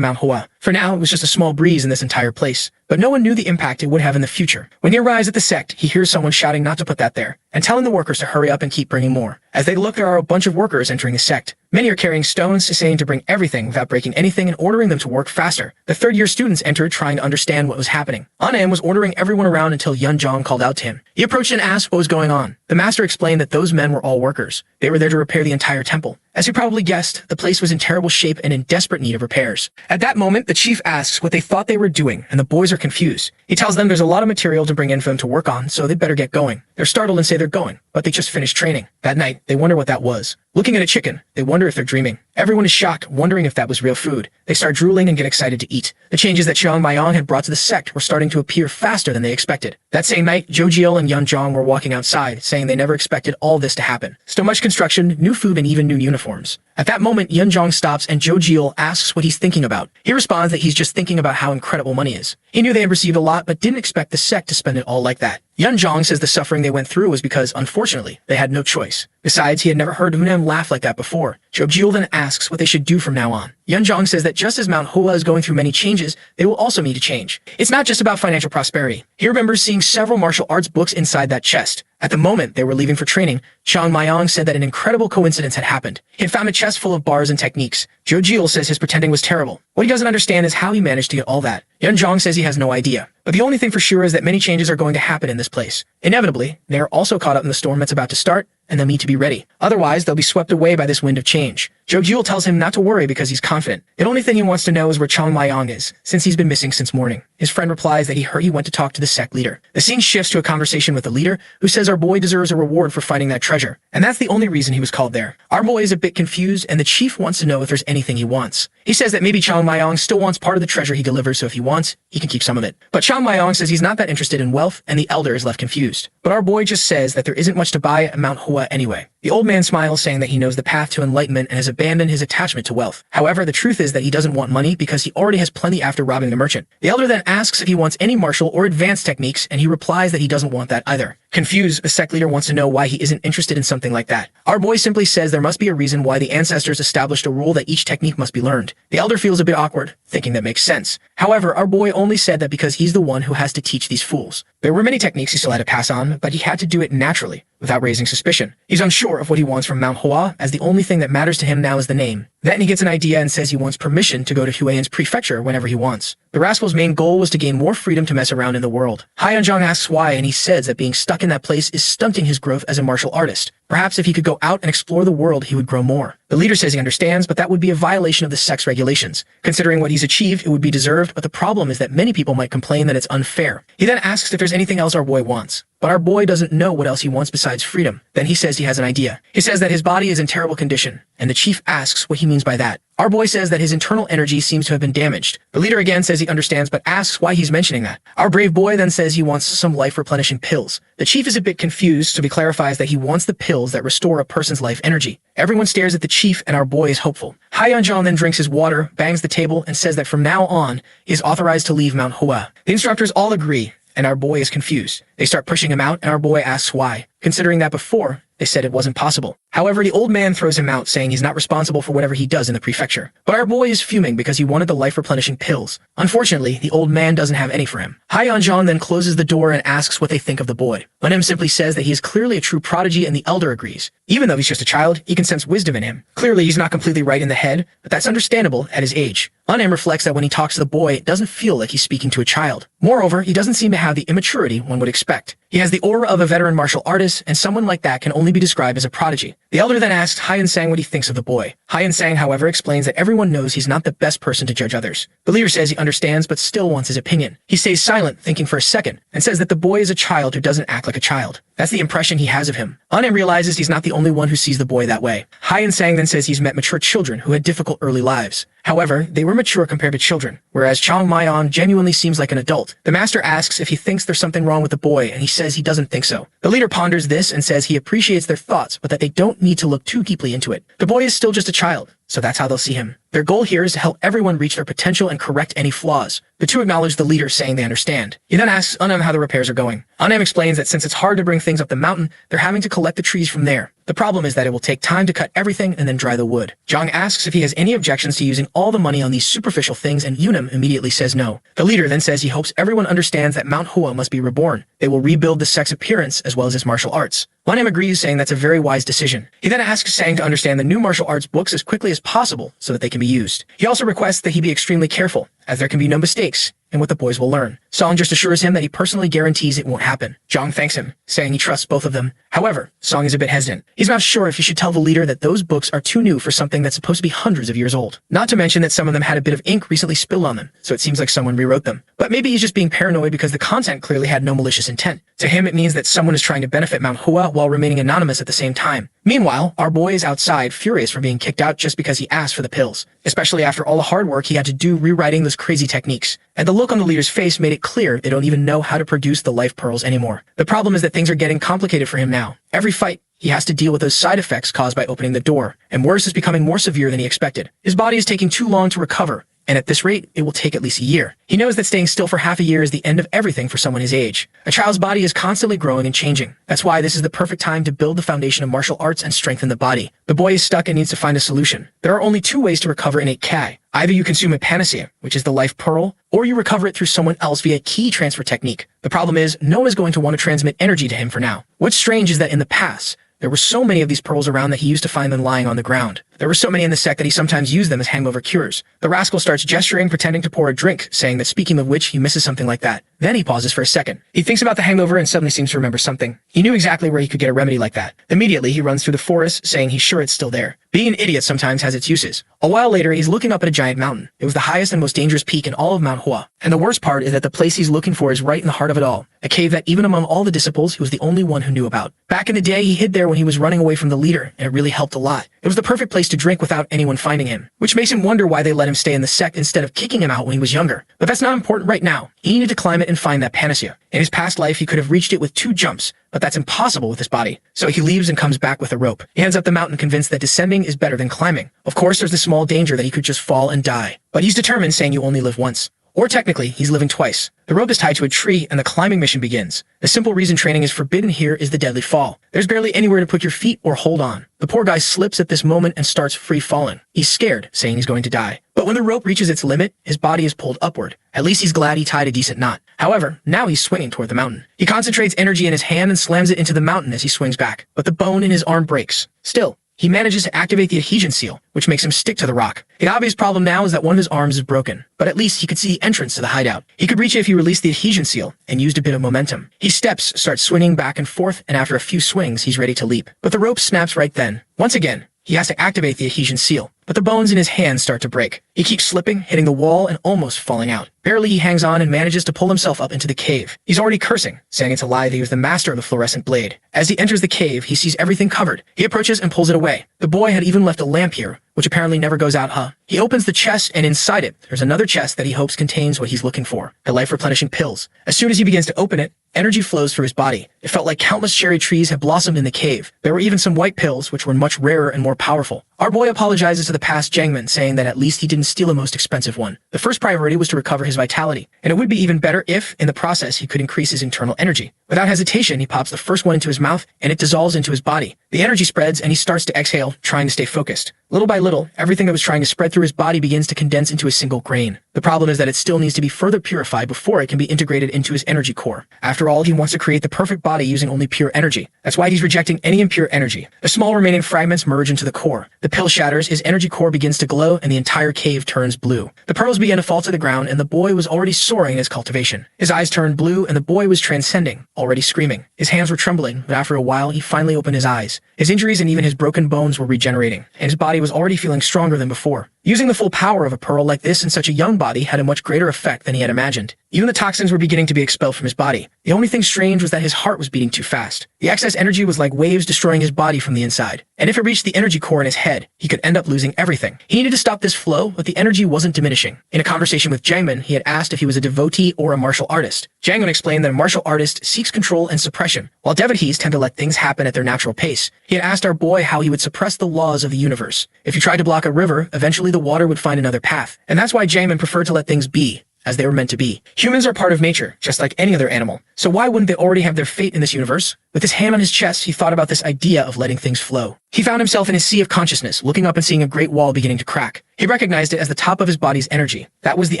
Mount Hoa. For now, it was just a small breeze in this entire place. But no one knew the impact it would have in the future. When he arrives at the sect, he hears someone shouting not to put that there, and telling the workers to hurry up and keep bringing more. As they look, there are a bunch of workers entering the sect. Many are carrying stones, saying to bring everything without breaking anything and ordering them to work faster. The third-year students entered, trying to understand what was happening. An was ordering everyone around until Yunjong called out to him. He approached and asked what was going on. The master explained that those men were all workers. They were there to repair the entire temple. As he probably guessed, the place was in terrible shape and in desperate need of repairs. At that moment, the chief asks what they thought they were doing, and the boys are confused. He tells them there's a lot of material to bring in for them to work on, so they'd better get going. They're startled and say they're going, but they just finished training. That night, they wonder what that was. Looking at a chicken, they wonder if they're dreaming. Everyone is shocked, wondering if that was real food. They start drooling and get excited to eat. The changes that Chang Mayong had brought to the sect were starting to appear faster than they expected. That same night, Jojiel and Yunjong were walking outside, saying they never expected all this to happen. Still much construction, new food, and even new uniforms. At that moment, Yunjong stops and Jojiel asks what he's thinking about. He responds that he's just thinking about how incredible money is. He knew they had received a lot, but didn't expect the sect to spend it all like that. Yunjong says the suffering they went through was because, unfortunately, they had no choice. Besides, he had never heard Hunan laugh like that before. Jojiel then asks what they should do from now on. Yunjong says that just as Mount Hoa is going through many changes, they will also need to change. It's not just about financial prosperity. He remembers seeing several martial arts books inside that chest. At the moment they were leaving for training, Chang Mayong said that an incredible coincidence had happened. He had found a chest full of bars and techniques. Jojiel says his pretending was terrible. What he doesn't understand is how he managed to get all that. Yunjong says he has no idea. But the only thing for sure is that many changes are going to happen in this place. Inevitably, they are also caught up in the storm that's about to start, and they'll need to be ready. Otherwise, they'll be swept away by this wind of change. Jojiel tells him not to worry because he's confident. The only thing he wants to know is where Chang Mayong is, since he's been missing since morning. His friend replies that he heard he went to talk to the sect leader. The scene shifts to a conversation with the leader, who says our boy deserves a reward for finding that treasure. And that's the only reason he was called there. Our boy is a bit confused, and the chief wants to know if there's anything he wants. He says that maybe Chang Mayong still wants part of the treasure he delivers, so if he wants, he can keep some of it. But Chang Mayong says he's not that interested in wealth, and the elder is left confused. But our boy just says that there isn't much to buy at Mount Hoa anyway. The old man smiles, saying that he knows the path to enlightenment and has abandoned his attachment to wealth. However, the truth is that he doesn't want money because he already has plenty after robbing the merchant. The elder then asks if he wants any martial or advanced techniques, and he replies that he doesn't want that either. Confused, the sect leader wants to know why he isn't interested in something like that. Our boy simply says there must be a reason why the ancestors established a rule that each technique must be learned. The elder feels a bit awkward, thinking that makes sense. However, our boy only said that because he's the one who has to teach these fools. There were many techniques he still had to pass on, but he had to do it naturally, without raising suspicion. He's unsure of what he wants from Manhwa, as the only thing that matters to him now is the name. Then he gets an idea and says he wants permission to go to Huayan's prefecture whenever he wants. The rascal's main goal was to gain more freedom to mess around in the world. Hyunjong asks why, and he says that being stuck in that place is stunting his growth as a martial artist. Perhaps if he could go out and explore the world, he would grow more. The leader says he understands, but that would be a violation of the sect's regulations. Considering what he's achieved, it would be deserved, but the problem is that many people might complain that it's unfair. He then asks if there's anything else our boy wants. But our boy doesn't know what else he wants besides freedom. Then he says he has an idea. He says that his body is in terrible condition, and the chief asks what he means by that. Our boy says that his internal energy seems to have been damaged. The leader again says he understands but asks why he's mentioning that. Our brave boy then says he wants some life-replenishing pills. The chief is a bit confused, so he clarifies that he wants the pills that restore a person's life energy. Everyone stares at the chief, and our boy is hopeful. Hyunjong then drinks his water, bangs the table, and says that from now on, he is authorized to leave Mount Hua. The instructors all agree, and our boy is confused. They start pushing him out, and our boy asks why, considering that before, they said it wasn't possible. However, the old man throws him out, saying he's not responsible for whatever he does in the prefecture. But our boy is fuming because he wanted the life-replenishing pills. Unfortunately, the old man doesn't have any for him. Hyunjong then closes the door and asks what they think of the boy. Unem simply says that he is clearly a true prodigy, and the elder agrees. Even though he's just a child, he can sense wisdom in him. Clearly, he's not completely right in the head, but that's understandable at his age. Unem reflects that when he talks to the boy, it doesn't feel like he's speaking to a child. Moreover, he doesn't seem to have the immaturity one would expect. He has the aura of a veteran martial artist, and someone like that can only be described as a prodigy. The elder then asks Hyun-sang what he thinks of the boy. Hyun-sang, however, explains that everyone knows he's not the best person to judge others. The leader says he understands but still wants his opinion. He stays silent, thinking for a second, and says that the boy is a child who doesn't act like a child. That's the impression he has of him. Unem realizes he's not the only one who sees the boy that way. Hyun-sang then says he's met mature children who had difficult early lives. However, they were mature compared to children, whereas Chong Mayon genuinely seems like an adult. The master asks if he thinks there's something wrong with the boy, and he says he doesn't think so. The leader ponders this and says he appreciates their thoughts, but that they don't need to look too deeply into it. The boy is still just a child, so that's how they'll see him. Their goal here is to help everyone reach their potential and correct any flaws. The two acknowledge the leader, saying they understand. He then asks Unem how the repairs are going. Unem explains that since it's hard to bring things up the mountain, they're having to collect the trees from there. The problem is that it will take time to cut everything and then dry the wood. Zhang asks if he has any objections to using all the money on these superficial things, and Unem immediately says no. The leader then says he hopes everyone understands that Mount Hua must be reborn. They will rebuild the sect's appearance as well as its martial arts. Unem agrees, saying that's a very wise decision. He then asks Sang to understand the new martial arts books as quickly as possible so that they can be used. He also requests that he be extremely careful, as there can be no mistakes in what the boys will learn. Song just assures him that he personally guarantees it won't happen. Zhang thanks him, saying he trusts both of them. However, Song is a bit hesitant. He's not sure if he should tell the leader that those books are too new for something that's supposed to be hundreds of years old. Not to mention that some of them had a bit of ink recently spilled on them, so it seems like someone rewrote them. But maybe he's just being paranoid because the content clearly had no malicious intent. To him, it means that someone is trying to benefit Mount Hua while remaining anonymous at the same time. Meanwhile, our boy is outside, furious for being kicked out just because he asked for the pills, especially after all the hard work he had to do rewriting those crazy techniques. And the look on the leader's face made it clear they don't even know how to produce the life pearls anymore. The problem is that things are getting complicated for him now. Every fight, he has to deal with those side effects caused by opening the door, and worse, is becoming more severe than he expected. His body is taking too long to recover, and at this rate, it will take at least a year. He knows that staying still for half a year is the end of everything for someone his age. A child's body is constantly growing and changing. That's why this is the perfect time to build the foundation of martial arts and strengthen the body. The boy is stuck and needs to find a solution. There are only two ways to recover innate Kai. Either you consume a panacea, which is the life pearl, or you recover it through someone else via key transfer technique. The problem is, no one is going to want to transmit energy to him for now. What's strange is that in the past, there were so many of these pearls around that he used to find them lying on the ground. There were so many in the sect that he sometimes used them as hangover cures. The rascal starts gesturing, pretending to pour a drink, saying that speaking of which, he misses something like that. Then he pauses for a second. He thinks about the hangover and suddenly seems to remember something. He knew exactly where he could get a remedy like that. Immediately, he runs through the forest, saying he's sure it's still there. Being an idiot sometimes has its uses. A while later, he's looking up at a giant mountain. It was the highest and most dangerous peak in all of Mount Hua. And the worst part is that the place he's looking for is right in the heart of it all. A cave that even among all the disciples, he was the only one who knew about. Back in the day, he hid there when he was running away from the leader, and it really helped a lot. It was the perfect place to drink without anyone finding him, which makes him wonder why they let him stay in the sect instead of kicking him out when he was younger. But that's not important right now. He needed to climb it and find that panacea. In his past life, he could have reached it with 2 jumps, but that's impossible with his body. So he leaves and comes back with a rope. He heads up the mountain convinced that descending is better than climbing. Of course, there's the small danger that he could just fall and die. But he's determined, saying you only live once. Or technically, he's living twice. The rope is tied to a tree and the climbing mission begins. The simple reason training is forbidden here is the deadly fall. There's barely anywhere to put your feet or hold on. The poor guy slips at this moment and starts free falling. He's scared, saying he's going to die. But when the rope reaches its limit, his body is pulled upward. At least he's glad he tied a decent knot. However, now he's swinging toward the mountain. He concentrates energy in his hand and slams it into the mountain as he swings back, but the bone in his arm breaks. Still, he manages to activate the adhesion seal, which makes him stick to the rock. The obvious problem now is that one of his arms is broken, but at least he could see the entrance to the hideout. He could reach it if he released the adhesion seal and used a bit of momentum. He steps, starts swinging back and forth, and after a few swings, he's ready to leap. But the rope snaps right then. Once again, he has to activate the adhesion seal, but the bones in his hands start to break. He keeps slipping, hitting the wall, and almost falling out. Barely he hangs on and manages to pull himself up into the cave. He's already cursing, saying it's a lie that he was the master of the fluorescent blade. As he enters the cave, he sees everything covered. He approaches and pulls it away. The boy had even left a lamp here, which apparently never goes out, He opens the chest, and inside it, there's another chest that he hopes contains what he's looking for, the life-replenishing pills. As soon as he begins to open it, energy flows through his body. It felt like countless cherry trees had blossomed in the cave. There were even some white pills, which were much rarer and more powerful. Our boy apologizes to the past Jangman, saying that at least he didn't steal the most expensive one. The first priority was to recover his vitality, and it would be even better if, in the process, he could increase his internal energy. Without hesitation, he pops the first one into his mouth, and it dissolves into his body. The energy spreads, and he starts to exhale, trying to stay focused. Little by little, everything that was trying to spread through his body begins to condense into a single grain. The problem is that it still needs to be further purified before it can be integrated into his energy core. After all, he wants to create the perfect body using only pure energy. That's why he's rejecting any impure energy. The small remaining fragments merge into the core. The pill shatters, his energy core begins to glow, and the entire cave turns blue. The pearls began to fall to the ground, and the boy was already soaring in his cultivation. His eyes turned blue, and the boy was transcending, already screaming. His hands were trembling, but after a while, he finally opened his eyes. His injuries and even his broken bones were regenerating, and his body was already feeling stronger than before. Using the full power of a pearl like this in such a young body had a much greater effect than he had imagined. Even the toxins were beginning to be expelled from his body. The only thing strange was that his heart was beating too fast. The excess energy was like waves destroying his body from the inside. And if it reached the energy core in his head, he could end up losing everything. He needed to stop this flow, but the energy wasn't diminishing. In a conversation with Jangman, he had asked if he was a devotee or a martial artist. Jangman explained that a martial artist seeks control and suppression, while devotees tend to let things happen at their natural pace. He had asked our boy how he would suppress the laws of the universe. If you tried to block a river, eventually the water would find another path. And that's why Jangman preferred to let things be as they were meant to be. Humans are part of nature, just like any other animal. So why wouldn't they already have their fate in this universe? With his hand on his chest, he thought about this idea of letting things flow. He found himself in his sea of consciousness, looking up and seeing a great wall beginning to crack. He recognized it as the top of his body's energy. That was the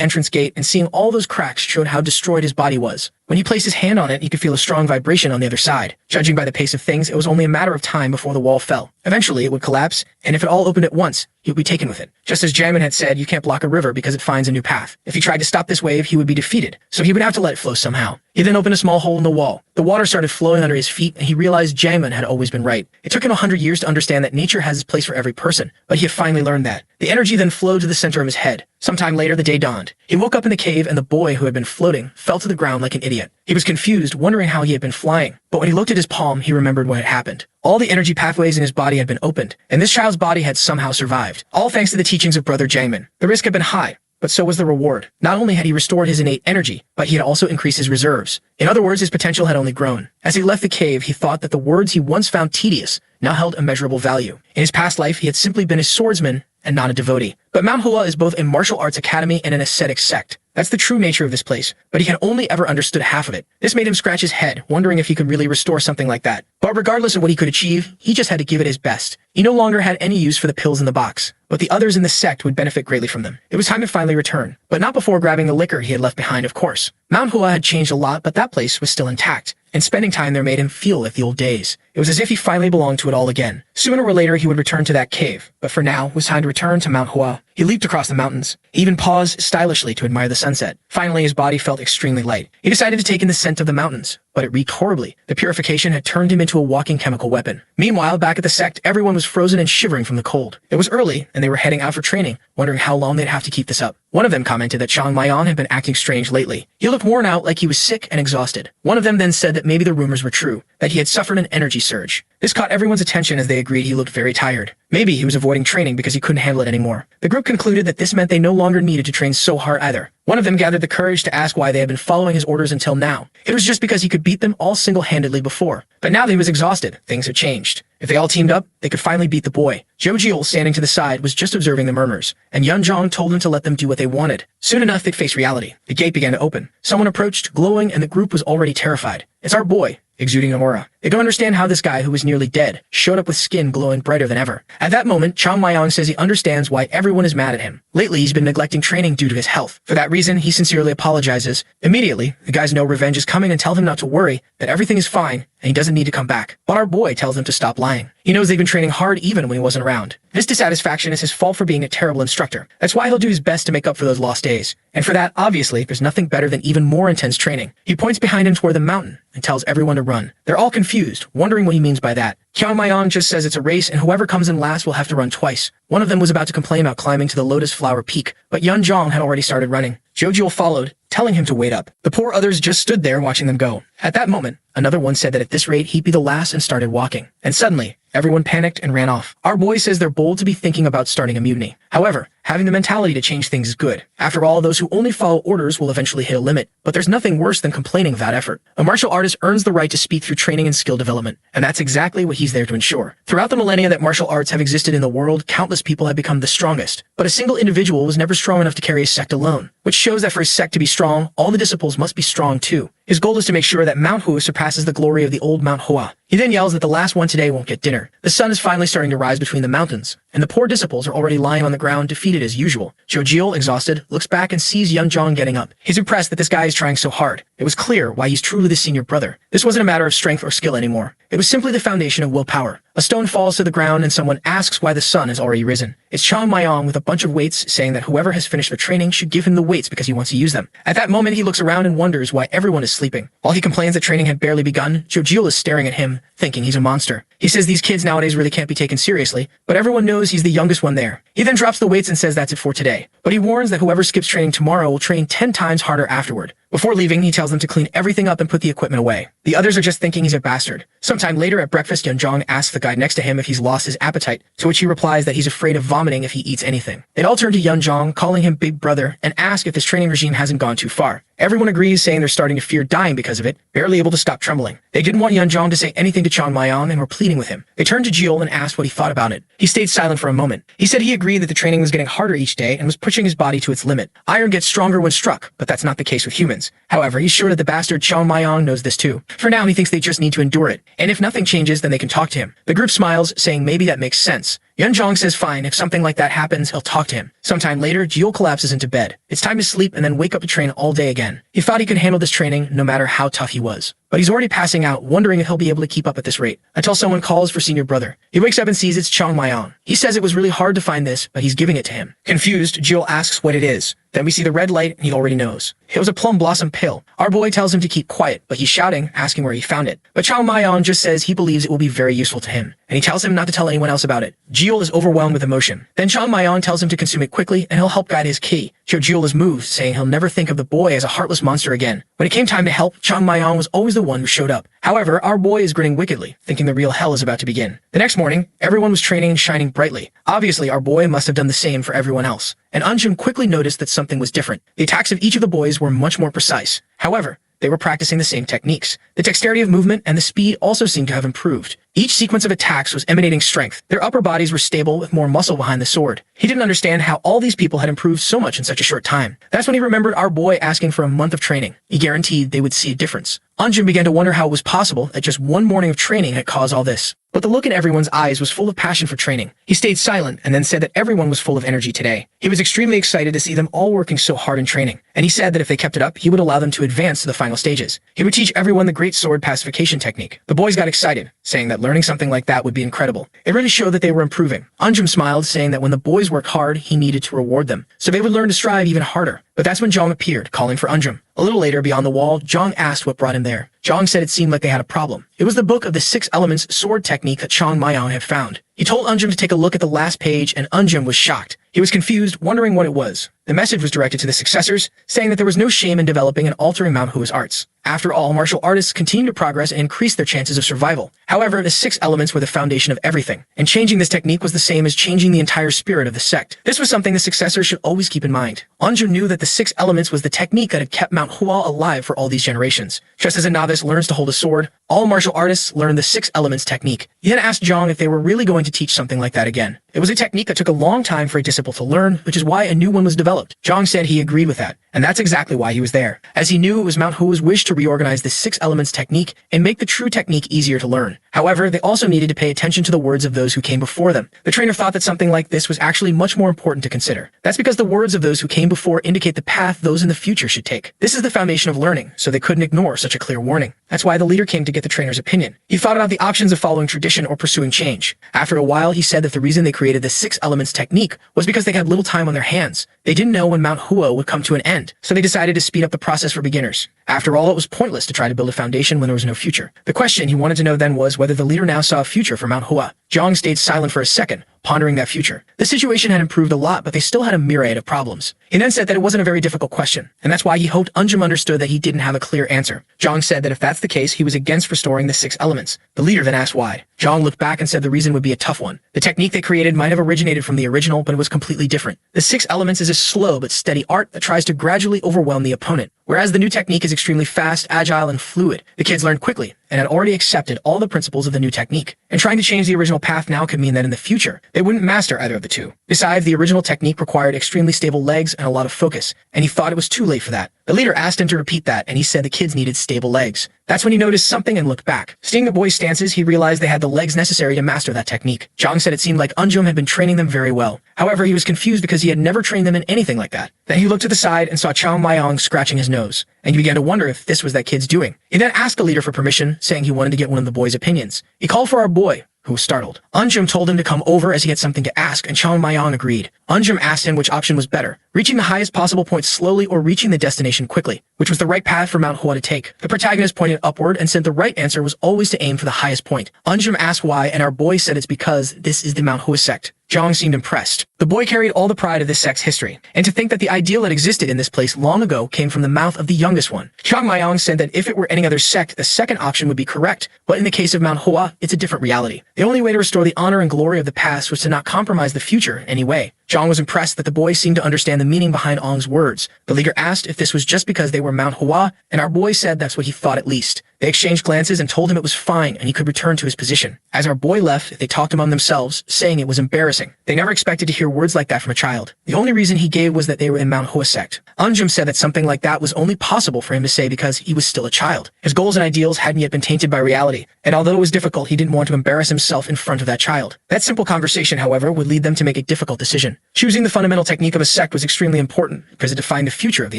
entrance gate, and seeing all those cracks showed how destroyed his body was. When he placed his hand on it, he could feel a strong vibration on the other side. Judging by the pace of things, it was only a matter of time before the wall fell. Eventually, it would collapse, and if it all opened at once, he would be taken with it. Just as Jangman had said, you can't block a river because it finds a new path. If he tried to stop this wave, he would be defeated, so he would have to let it flow somehow. He then opened a small hole in the wall. The water started flowing under his feet, and he realized Jangman had always been right. It took him 100 years to understand that nature has its place for every person, but he had finally learned that. The energy then flowed to the center of his head. Sometime later, the day dawned. He woke up in the cave, and the boy who had been floating fell to the ground like an idiot. He was confused, wondering how he had been flying, but when he looked at his palm, he remembered what had happened. All the energy pathways in his body had been opened, and this child's body had somehow survived, all thanks to the teachings of Brother Jangman. The risk had been high, but so was the reward. Not only had he restored his innate energy, but he had also increased his reserves. In other words, his potential had only grown. As he left the cave, he thought that the words he once found tedious now held immeasurable value. In his past life, he had simply been a swordsman and not a devotee. But Manhwa is both a martial arts academy and an ascetic sect. That's the true nature of this place, but he had only ever understood half of it. This made him scratch his head, wondering if he could really restore something like that. But regardless of what he could achieve, he just had to give it his best. He no longer had any use for the pills in the box, but the others in the sect would benefit greatly from them. It was time to finally return, but not before grabbing the liquor he had left behind, of course. Manhwa had changed a lot, but that place was still intact, and spending time there made him feel like the old days. It was as if he finally belonged to it all again. Sooner or later, he would return to that cave, but for now, it was time to return to Manhwa. He leaped across the mountains. He even paused stylishly to admire the sunset. Finally, his body felt extremely light. He decided to take in the scent of the mountains, but it reeked horribly. The purification had turned him into a walking chemical weapon. Meanwhile, back at the sect, everyone was frozen and shivering from the cold. It was early, and they were heading out for training, wondering how long they'd have to keep this up. One of them commented that Chang Mayan had been acting strange lately. He looked worn out, like he was sick and exhausted. One of them then said that maybe the rumors were true, that he had suffered an energy surge. This caught everyone's attention as they agreed he looked very tired. Maybe he was avoiding training because he couldn't handle it anymore. The group concluded that this meant they no longer needed to train so hard either. One of them gathered the courage to ask why they had been following his orders until now. It was just because he could beat them all single-handedly before. But now that he was exhausted, things had changed. If they all teamed up, they could finally beat the boy. Zhou Jiul, standing to the side, was just observing the murmurs, and Yun Zhong told him to let them do what they wanted. Soon enough, they'd face reality. The gate began to open. Someone approached, glowing, and the group was already terrified. It's our boy. exuding an aura. They don't understand how this guy, who was nearly dead, showed up with skin glowing brighter than ever. At that moment, Chang Mayong says he understands why everyone is mad at him. Lately, he's been neglecting training due to his health. For that reason, he sincerely apologizes. Immediately, the guys know revenge is coming and tell him not to worry, that everything is fine, and he doesn't need to come back. But our boy tells him to stop lying. He knows they've been training hard even when he wasn't around. This dissatisfaction is his fault for being a terrible instructor. That's why he'll do his best to make up for those lost days. And for that, obviously, there's nothing better than even more intense training. He points behind him toward the mountain and tells everyone to run. They're all confused, wondering what he means by that. Chang Mayong just says it's a race and whoever comes in last will have to run twice. One of them was about to complain about climbing to the Lotus Flower Peak, but Yunjong had already started running. Jojo followed, telling him to wait up. The poor others just stood there watching them go. At that moment, another one said that at this rate he'd be the last and started walking. And suddenly, everyone panicked and ran off. Our boy says they're bold to be thinking about starting a mutiny. However, having the mentality to change things is good. After all, those who only follow orders will eventually hit a limit. But there's nothing worse than complaining without effort. A martial artist earns the right to speak through training and skill development, and that's exactly what he's there to ensure. Throughout the millennia that martial arts have existed in the world, countless people have become the strongest. But a single individual was never strong enough to carry a sect alone, which shows that for his sect to be strong, all the disciples must be strong too. His goal is to make sure that Mount Hua surpasses the glory of the old Mount Hua. He then yells that the last one today won't get dinner. The sun is finally starting to rise between the mountains, and the poor disciples are already lying on the ground, defeated as usual. Jojiel, exhausted, looks back and sees Yunjong getting up. He's impressed that this guy is trying so hard. It was clear why he's truly the senior brother. This wasn't a matter of strength or skill anymore. It was simply the foundation of willpower. A stone falls to the ground and someone asks why the sun has already risen. It's Chang Mayong with a bunch of weights saying that whoever has finished their training should give him the weights because he wants to use them. At that moment, he looks around and wonders why everyone is sleeping. While he complains that training had barely begun, Jojiel is staring at him, thinking he's a monster. He says these kids nowadays really can't be taken seriously, but everyone knows he's the youngest one there. He then drops the weights and says that's it for today. But he warns that whoever skips training tomorrow will train 10 times harder afterward. Before leaving, he tells them to clean everything up and put the equipment away. The others are just thinking he's a bastard. Sometime later at breakfast, Yunjong asks the guy next to him if he's lost his appetite, to which he replies that he's afraid of vomiting if he eats anything. They all turn to Yunjong, calling him Big Brother, and ask if his training regime hasn't gone too far. Everyone agrees, saying they're starting to fear dying because of it, barely able to stop trembling. They didn't want Yunjong to say anything to Chang Mayong and were pleading with him. They turned to Jiol and asked what he thought about it. He stayed silent for a moment. He said he agreed that the training was getting harder each day and was pushing his body to its limit. Iron gets stronger when struck, but that's not the case with humans. However, he's sure that the bastard Chang Mayong knows this too. For now, he thinks they just need to endure it, and if nothing changes, then they can talk to him. The group smiles, saying maybe that makes sense. Yunjong says fine, if something like that happens, he'll talk to him. Sometime later, Jiol collapses into bed. It's time to sleep and then wake up to train all day again. He thought he could handle this training no matter how tough he was. But he's already passing out, wondering if he'll be able to keep up at this rate, until someone calls for senior brother. He wakes up and sees it's Chang Mayong. He says it was really hard to find this, but he's giving it to him. Confused, Jiol asks what it is. Then we see the red light, and he already knows. It was a plum blossom pill. Our boy tells him to keep quiet, but he's shouting, asking where he found it. But Chang Mayong just says he believes it will be very useful to him, and he tells him not to tell anyone else about it. Jiol is overwhelmed with emotion. Then Chang Mayong tells him to consume it quickly, and he'll help guide his ki. Jiol is moved, saying he'll never think of the boy as a heartless monster again. When it came time to help, Chang Mayong was always the one who showed up. However, our boy is grinning wickedly, thinking the real hell is about to begin. The next morning, everyone was training and shining brightly. Obviously, our boy must have done the same for everyone else. And Anjum quickly noticed that something was different. The attacks of each of the boys were much more precise. However, they were practicing the same techniques. The dexterity of movement and the speed also seemed to have improved. Each sequence of attacks was emanating strength. Their upper bodies were stable with more muscle behind the sword. He didn't understand how all these people had improved so much in such a short time. That's when he remembered our boy asking for a month of training. He guaranteed they would see a difference. Anjum began to wonder how it was possible that just one morning of training had caused all this. But the look in everyone's eyes was full of passion for training. He stayed silent and then said that everyone was full of energy today. He was extremely excited to see them all working so hard in training, and he said that if they kept it up, he would allow them to advance to the final stages. He would teach everyone the great sword pacification technique. The boys got excited, saying that learning something like that would be incredible. It really showed that they were improving. Anjum smiled, saying that when the boys worked hard, he needed to reward them, so they would learn to strive even harder. But that's when Jong appeared, calling for Anjum. A little later, beyond the wall, Jong asked what brought him there. Jong said it seemed like they had a problem. It was the book of the 6 elements sword technique that Chang Mayong had found. He told Anjum to take a look at the last page, and Anjum was shocked. He was confused, wondering what it was. The message was directed to the successors, saying that there was no shame in developing and altering Mount Hua's arts. After all, martial artists continue to progress and increase their chances of survival. However, the 6 elements were the foundation of everything, and changing this technique was the same as changing the entire spirit of the sect. This was something the successors should always keep in mind. Anjum knew that the 6 elements was the technique that had kept Mount Hua alive for all these generations. Just as a novice learns to hold a sword, All martial artists learn the 6 elements technique. He then asked Zhang if they were really going to teach something like that again. It was a technique that took a long time for a disciple to learn, which is why a new one was developed. Zhang said he agreed with that, and that's exactly why he was there, as he knew it was Mount Hua's wish to reorganize the 6 elements technique and make the true technique easier to learn. However, they also needed to pay attention to the words of those who came before them. The trainer thought that something like this was actually much more important to consider. That's because the words of those who came before indicate the path those in the future should take. This is the foundation of learning, so they couldn't ignore such a clear warning. That's why the leader came to get the trainer's opinion. He thought about the options of following tradition or pursuing change. After a while, he said that the reason they created the 6 elements technique was because they had little time on their hands. They didn't know when Mount Hua would come to an end, so they decided to speed up the process for beginners. After all, it was pointless to try to build a foundation when there was no future. The question he wanted to know then was whether the leader now saw a future for Mount Hua. Zhang stayed silent for a second, pondering that future. The situation had improved a lot, but they still had a myriad of problems. He then said that it wasn't a very difficult question, and that's why he hoped Unjum understood that he didn't have a clear answer. Zhang said that if that's the case, he was against restoring the 6 elements. The leader then asked why. Zhang looked back and said the reason would be a tough one. The technique they created might have originated from the original, but it was completely different. The 6 elements is a slow but steady art that tries to gradually overwhelm the opponent, whereas the new technique is extremely fast, agile, and fluid. The kids learned quickly and had already accepted all the principles of the new technique, and trying to change the original path now could mean that in the future, they wouldn't master either of the two. Besides, the original technique required extremely stable legs and a lot of focus, and he thought it was too late for that. The leader asked him to repeat that, and he said the kids needed stable legs. That's when he noticed something and looked back. Seeing the boys' stances, he realized they had the legs necessary to master that technique. Zhang said it seemed like Unjum had been training them very well. However, he was confused because he had never trained them in anything like that. Then he looked to the side and saw Chao Mayong scratching his nose, and he began to wonder if this was that kid's doing. He then asked the leader for permission, saying he wanted to get one of the boys' opinions. He called for our boy, who was startled. Unjum told him to come over as he had something to ask, and Chao Mayong agreed. Unjum asked him which option was better, reaching the highest possible point slowly or reaching the destination quickly, which was the right path for Mount Hua to take. The protagonist pointed upward and said the right answer was always to aim for the highest point. Unjum asked why, and our boy said it's because this is the Mount Hua sect. Zhang seemed impressed. The boy carried all the pride of this sect's history, and to think that the ideal that existed in this place long ago came from the mouth of the youngest one. Chao Mayong said that if it were any other sect, the second option would be correct, but in the case of Mount Hua, it's a different reality. The only way to restore the honor and glory of the past was to not compromise the future in any way. Zhang was impressed that the boy seemed to understand the meaning behind Ong's words. The leader asked if this was just because they were Mount Hua, and our boy said that's what he thought at least. They exchanged glances and told him it was fine and he could return to his position. As our boy left, they talked among themselves, saying it was embarrassing. They never expected to hear words like that from a child. The only reason he gave was that they were in Mount Hua sect. Unjum said that something like that was only possible for him to say because he was still a child. His goals and ideals hadn't yet been tainted by reality, and although it was difficult, he didn't want to embarrass himself in front of that child. That simple conversation, however, would lead them to make a difficult decision. Choosing the fundamental technique of a sect was extremely important because it defined the future of the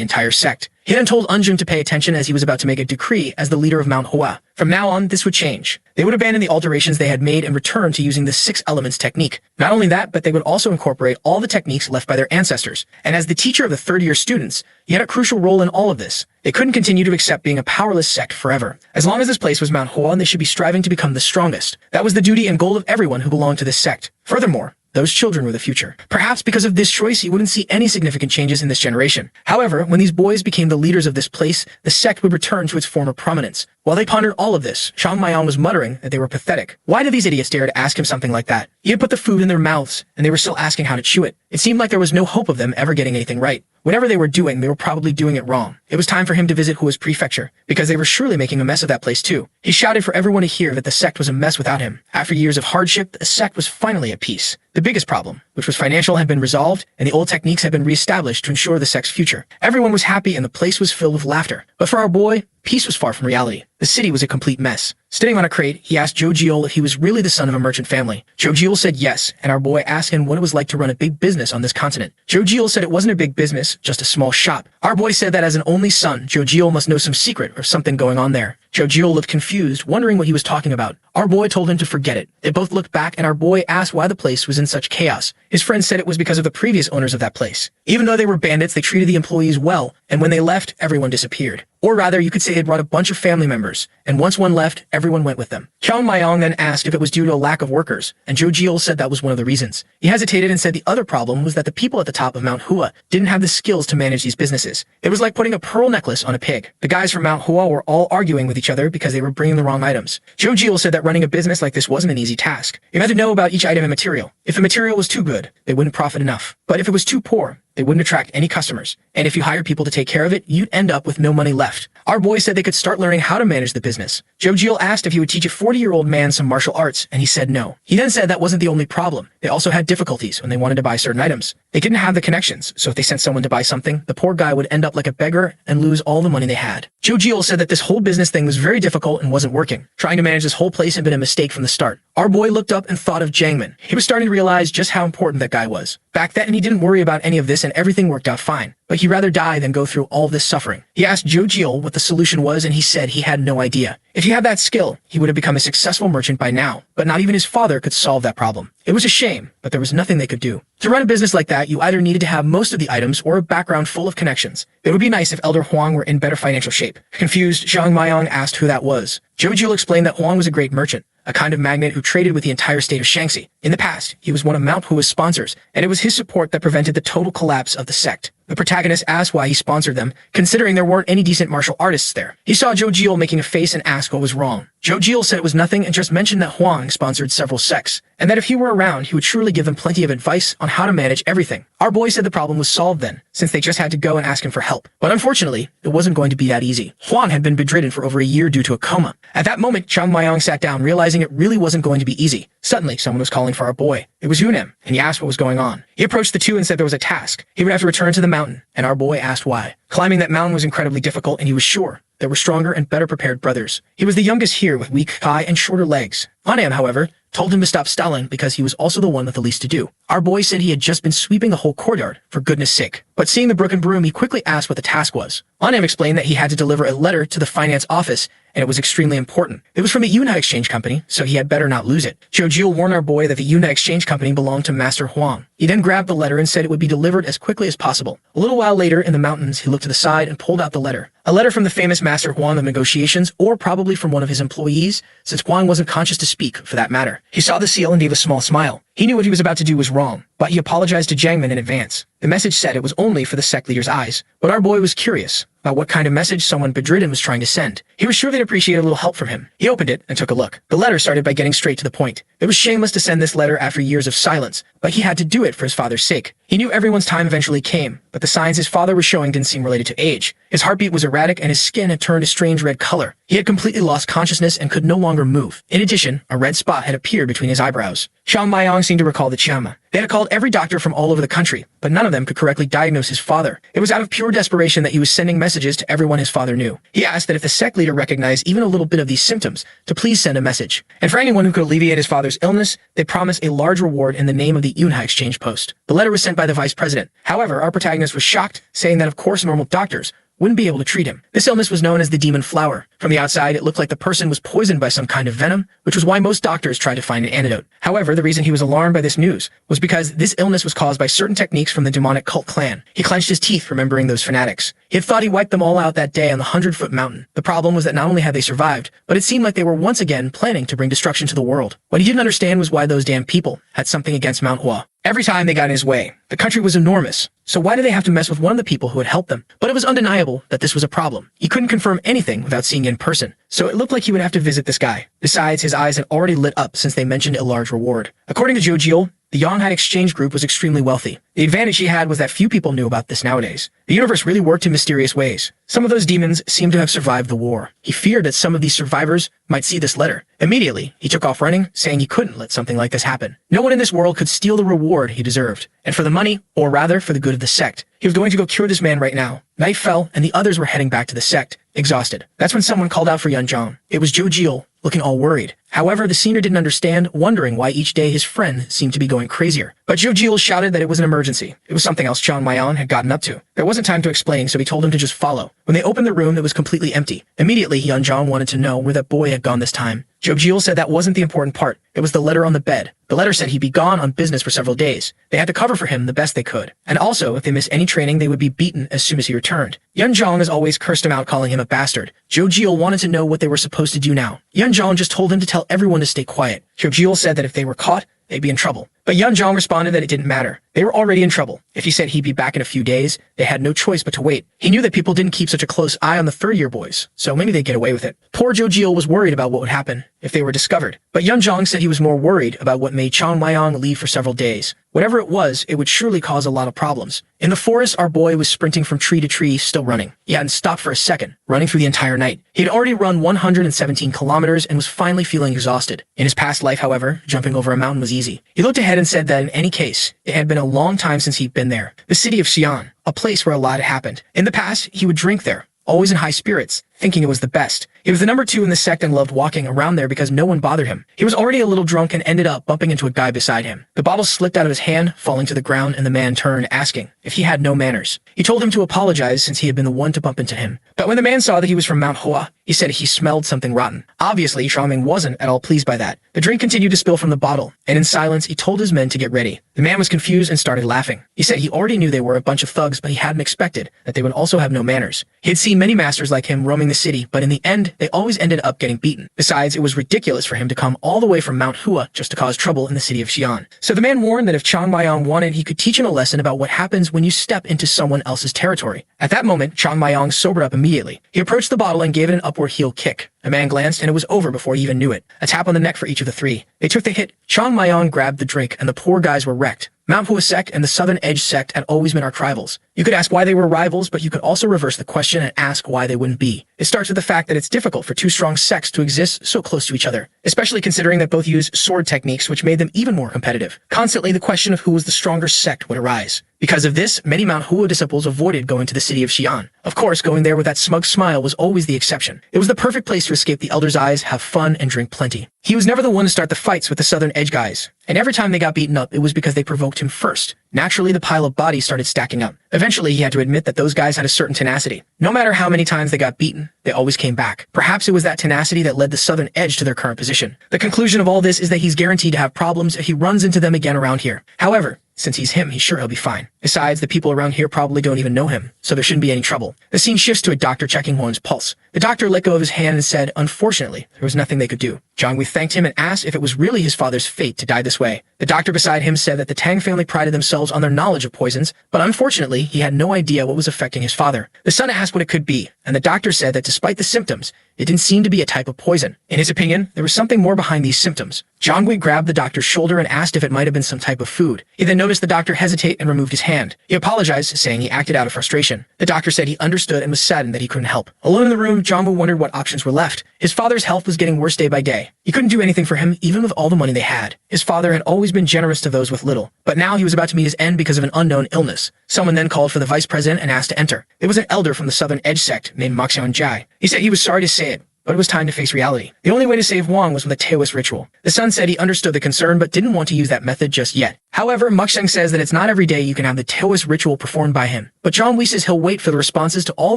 entire sect. He then told Unjum to pay attention as he was about to make a decree as the leader of Mount Hua. From now on, this would change. They would abandon the alterations they had made and return to using the 6 elements technique. Not only that, but they would also incorporate all the techniques left by their ancestors. And as the teacher of the third-year students, he had a crucial role in all of this. They couldn't continue to accept being a powerless sect forever. As long as this place was Mount Hua, they should be striving to become the strongest. That was the duty and goal of everyone who belonged to this sect. Furthermore, those children were the future. Perhaps because of this choice, he wouldn't see any significant changes in this generation. However, when these boys became the leaders of this place, the sect would return to its former prominence. While they pondered all of this, Chang Mayong was muttering that they were pathetic. Why did these idiots dare to ask him something like that? He had put the food in their mouths, and they were still asking how to chew it. It seemed like there was no hope of them ever getting anything right. Whatever they were doing, they were probably doing it wrong. It was time for him to visit Hua's prefecture, because they were surely making a mess of that place too. He shouted for everyone to hear that the sect was a mess without him. After years of hardship, the sect was finally at peace. The biggest problem, which was financial, had been resolved, and the old techniques had been reestablished to ensure the sect's future. Everyone was happy and the place was filled with laughter. But for our boy, peace was far from reality. The city was a complete mess. Sitting on a crate, he asked Zhou Jiol if he was really the son of a merchant family. Zhou Jiol said yes, and our boy asked him what it was like to run a big business on this continent. Zhou Jiol said it wasn't a big business, just a small shop. Our boy said that as an only son, Zhou Jiol must know some secret or something going on there. Zhou Jiol looked confused, wondering what he was talking about. Our boy told him to forget it. They both looked back, and our boy asked why the place was in such chaos. His friend said it was because of the previous owners of that place. Even though they were bandits, they treated the employees well, and when they left, everyone disappeared. Or rather, you could say they brought a bunch of family members, and once one left, everyone went with them. Chang Mayong then asked if it was due to a lack of workers, and Zhou Jiol said that was one of the reasons. He hesitated and said the other problem was that the people at the top of Mount Hua didn't have the skills to manage these businesses. It was like putting a pearl necklace on a pig. The guys from Mount Hua were all arguing with each other because they were bringing the wrong items. Zhou Jiol said that running a business like this wasn't an easy task. You had to know about each item and material. If the material was too good, they wouldn't profit enough. But if it was too poor, They wouldn't attract any customers. And if you hired people to take care of it, you'd end up with no money left. Our boy said they could start learning how to manage the business. Joe asked if he would teach a 40-year-old man some martial arts, and he said no. He then said that wasn't the only problem. They also had difficulties when they wanted to buy certain items. They didn't have the connections, so if they sent someone to buy something, the poor guy would end up like a beggar and lose all the money they had. Joe said that this whole business thing was very difficult and wasn't working. Trying to manage this whole place had been a mistake from the start. Our boy looked up and thought of Jangmin. He was starting to realize just how important that guy was. Back then, he didn't worry about any of this and everything worked out fine. But he'd rather die than go through all this suffering. He asked Joe what the solution was and he said he had no idea. If he had that skill, he would have become a successful merchant by now. But not even his father could solve that problem. It was a shame, but there was nothing they could do. To run a business like that, you either needed to have most of the items or a background full of connections. It would be nice if Elder Huang were in better financial shape. Confused, Zhang Maiyang asked who that was. Joe explained that Huang was a great merchant, a kind of magnate who traded with the entire state of Shaanxi. In the past, he was one of Mount Hua's sponsors, and it was his support that prevented the total collapse of the sect. The protagonist asked why he sponsored them, considering there weren't any decent martial artists there. He saw Joe making a face and asked what was wrong. Joe said it was nothing and just mentioned that Huang sponsored several sects, and that if he were around, he would surely give them plenty of advice on how to manage everything. Our boy said the problem was solved then, since they just had to go and ask him for help. But unfortunately, it wasn't going to be that easy. Huang had been bedridden for over a year due to a coma. At that moment, Zhang Maiyang sat down, realizing it really wasn't going to be easy. Suddenly, someone was calling for our boy. It was Yunem, and he asked what was going on. He approached the two and said there was a task. He would have to return to the mountain, and our boy asked why. Climbing that mountain was incredibly difficult, and he was sure there were stronger and better prepared brothers. He was the youngest here with weak kai and shorter legs. Anam, however, told him to stop stalling because he was also the one with the least to do. Our boy said he had just been sweeping the whole courtyard, for goodness sake. But seeing the broken broom, he quickly asked what the task was. Anam explained that he had to deliver a letter to the finance office, and it was extremely important. It was from the Yuna Exchange Company, so he had better not lose it. Joe warned our boy that the Yuna Exchange Company belonged to Master Huang. He then grabbed the letter and said it would be delivered as quickly as possible. A little while later, in the mountains, he looked to the side and pulled out the letter. A letter from the famous Master Huang of negotiations, or probably from one of his employees, since Huang wasn't conscious to speak, for that matter. He saw the seal and gave a small smile. He knew what he was about to do was wrong, but he apologized to Jangmin in advance. The message said it was only for the sect leader's eyes, but our boy was curious about what kind of message someone bedridden was trying to send. He was sure they'd appreciate a little help from him. He opened it and took a look. The letter started by getting straight to the point. It was shameless to send this letter after years of silence, but he had to do it for his father's sake. He knew everyone's time eventually came, but the signs his father was showing didn't seem related to age. His heartbeat was erratic and his skin had turned a strange red color. He had completely lost consciousness and could no longer move. In addition, a red spot had appeared between his eyebrows. Xiao Maiyang seemed to recall the Chiama. They had called every doctor from all over the country, but none of them could correctly diagnose his father. It was out of pure desperation that he was sending messages to everyone his father knew. He asked that if the sect leader recognized even a little bit of these symptoms, to please send a message. And for anyone who could alleviate his father's illness, they promised a large reward in the name of the Yunhai exchange post. The letter was sent by the vice president. However, our protagonist was shocked, saying that of course normal doctors wouldn't be able to treat him. This illness was known as the demon flower. From the outside, it looked like the person was poisoned by some kind of venom, which was why most doctors tried to find an antidote. However, the reason he was alarmed by this news was because this illness was caused by certain techniques from the demonic cult clan. He clenched his teeth remembering those fanatics. He had thought he wiped them all out that day on the 100-foot mountain. The problem was that not only had they survived, but it seemed like they were once again planning to bring destruction to the world. What he didn't understand was why those damn people had something against Mount Hua. Every time they got in his way, the country was enormous. So why did they have to mess with one of the people who had helped them? But it was undeniable that this was a problem. He couldn't confirm anything without seeing it in person, so it looked like he would have to visit this guy. Besides, his eyes had already lit up since they mentioned a large reward. According to Joe, the Yonghai Exchange Group was extremely wealthy. The advantage he had was that few people knew about this nowadays. The universe really worked in mysterious ways. Some of those demons seemed to have survived the war. He feared that some of these survivors might see this letter. Immediately, he took off running, saying he couldn't let something like this happen. No one in this world could steal the reward he deserved. And for the money, or rather for the good of the sect, he was going to go cure this man right now. Night fell, and the others were heading back to the sect, exhausted. That's when someone called out for Yunzhang. It was Joe, looking all worried. However, the senior didn't understand, wondering why each day his friend seemed to be going crazier. But Joe shouted that it was an emergency. It was something else Zhang Maiyang had gotten up to. There wasn't time to explain, so he told him to just follow. When they opened the room, it was completely empty. Immediately, Yunzhang wanted to know where that boy had gone this time. Joe said that wasn't the important part. It was the letter on the bed. The letter said he'd be gone on business for several days. They had to cover for him the best they could. And also, if they missed any training, they would be beaten as soon as he returned. Yunzhang as always cursed him out, calling him a bastard. Joe wanted to know what they were supposed to do now. Yunzhang just told him to tell everyone to stay quiet. Joe said that if they were caught, they'd be in trouble. But Yunzhang responded that it didn't matter. They were already in trouble. If he said he'd be back in a few days, they had no choice but to wait. He knew that people didn't keep such a close eye on the third-year boys, so maybe they'd get away with it. Poor Joe was worried about what would happen if they were discovered. But Yunzhang said he was more worried about what made Zhang Maiyang leave for several days. Whatever it was, it would surely cause a lot of problems. In the forest, our boy was sprinting from tree to tree, still running. He hadn't stopped for a second, running through the entire night. He had already run 117 kilometers and was finally feeling exhausted. In his past life, however, jumping over a mountain was easy. He looked ahead and said that in any case, it had been a long time since he'd been there. The city of Xi'an, a place where a lot had happened. In the past, he would drink there, always in high spirits, thinking it was the best. He was the number 2 in the sect and loved walking around there because no one bothered him. He was already a little drunk and ended up bumping into a guy beside him. The bottle slipped out of his hand, falling to the ground, and the man turned, asking if he had no manners. He told him to apologize since he had been the one to bump into him. But when the man saw that he was from Manhwa, he said he smelled something rotten. Obviously, Xiaoming wasn't at all pleased by that. The drink continued to spill from the bottle, and in silence, he told his men to get ready. The man was confused and started laughing. He said he already knew they were a bunch of thugs, but he hadn't expected that they would also have no manners. He had seen many masters like him roaming the city, but in the end, they always ended up getting beaten. Besides, it was ridiculous for him to come all the way from Mount Hua just to cause trouble in the city of Xi'an. So the man warned that if Chang Maiyang wanted, he could teach him a lesson about what happens when you step into someone else's territory. At that moment, Chang Maiyang sobered up immediately. He approached the bottle and gave it an upward heel kick. A man glanced, and it was over before he even knew it. A tap on the neck for each of the 3. They took the hit. Chang Maiyang grabbed the drink, and the poor guys were wrecked. Mount Hua sect and the Southern Edge sect had always been arch rivals. You could ask why they were rivals, but you could also reverse the question and ask why they wouldn't be. It starts with the fact that it's difficult for 2 strong sects to exist so close to each other, especially considering that both use sword techniques, which made them even more competitive. Constantly, the question of who was the stronger sect would arise. Because of this, many Mount Hua disciples avoided going to the city of Xi'an. Of course, going there with that smug smile was always the exception. It was the perfect place to escape the Elder's eyes, have fun, and drink plenty. He was never the one to start the fights with the Southern Edge guys, and every time they got beaten up, it was because they provoked him first. Naturally, the pile of bodies started stacking up. Eventually, he had to admit that those guys had a certain tenacity. No matter how many times they got beaten, they always came back. Perhaps it was that tenacity that led the Southern Edge to their current position. The conclusion of all this is that he's guaranteed to have problems if he runs into them again around here. However, since he's him, he's sure he'll be fine. Besides, the people around here probably don't even know him, so there shouldn't be any trouble. The scene shifts to a doctor checking Juan's pulse. The doctor let go of his hand and said, unfortunately, there was nothing they could do. Zhonghui thanked him and asked if it was really his father's fate to die this way. The doctor beside him said that the Tang family prided themselves on their knowledge of poisons, but unfortunately, he had no idea what was affecting his father. The son asked what it could be, and the doctor said that despite the symptoms, it didn't seem to be a type of poison. In his opinion, there was something more behind these symptoms. Zhonghui grabbed the doctor's shoulder and asked if it might have been some type of food. He then noticed the doctor hesitate and removed his hand. He apologized, saying he acted out of frustration. The doctor said he understood and was saddened that he couldn't help. Alone in the room, Zhonghui wondered what options were left. His father's health was getting worse day by day. He couldn't do anything for him, even with all the money they had. His father had always been generous to those with little, but now he was about to meet his end because of an unknown illness. Someone then called for the vice president and asked to enter. It was an elder from the Southern Edge sect named Maxianjai. He said he was sorry to say it, but it was time to face reality. The only way to save Wang was with a Taoist ritual. The son said he understood the concern but didn't want to use that method just yet. However, Muxiang says that it's not every day you can have the Taoist ritual performed by him. But Zhonghui says he'll wait for the responses to all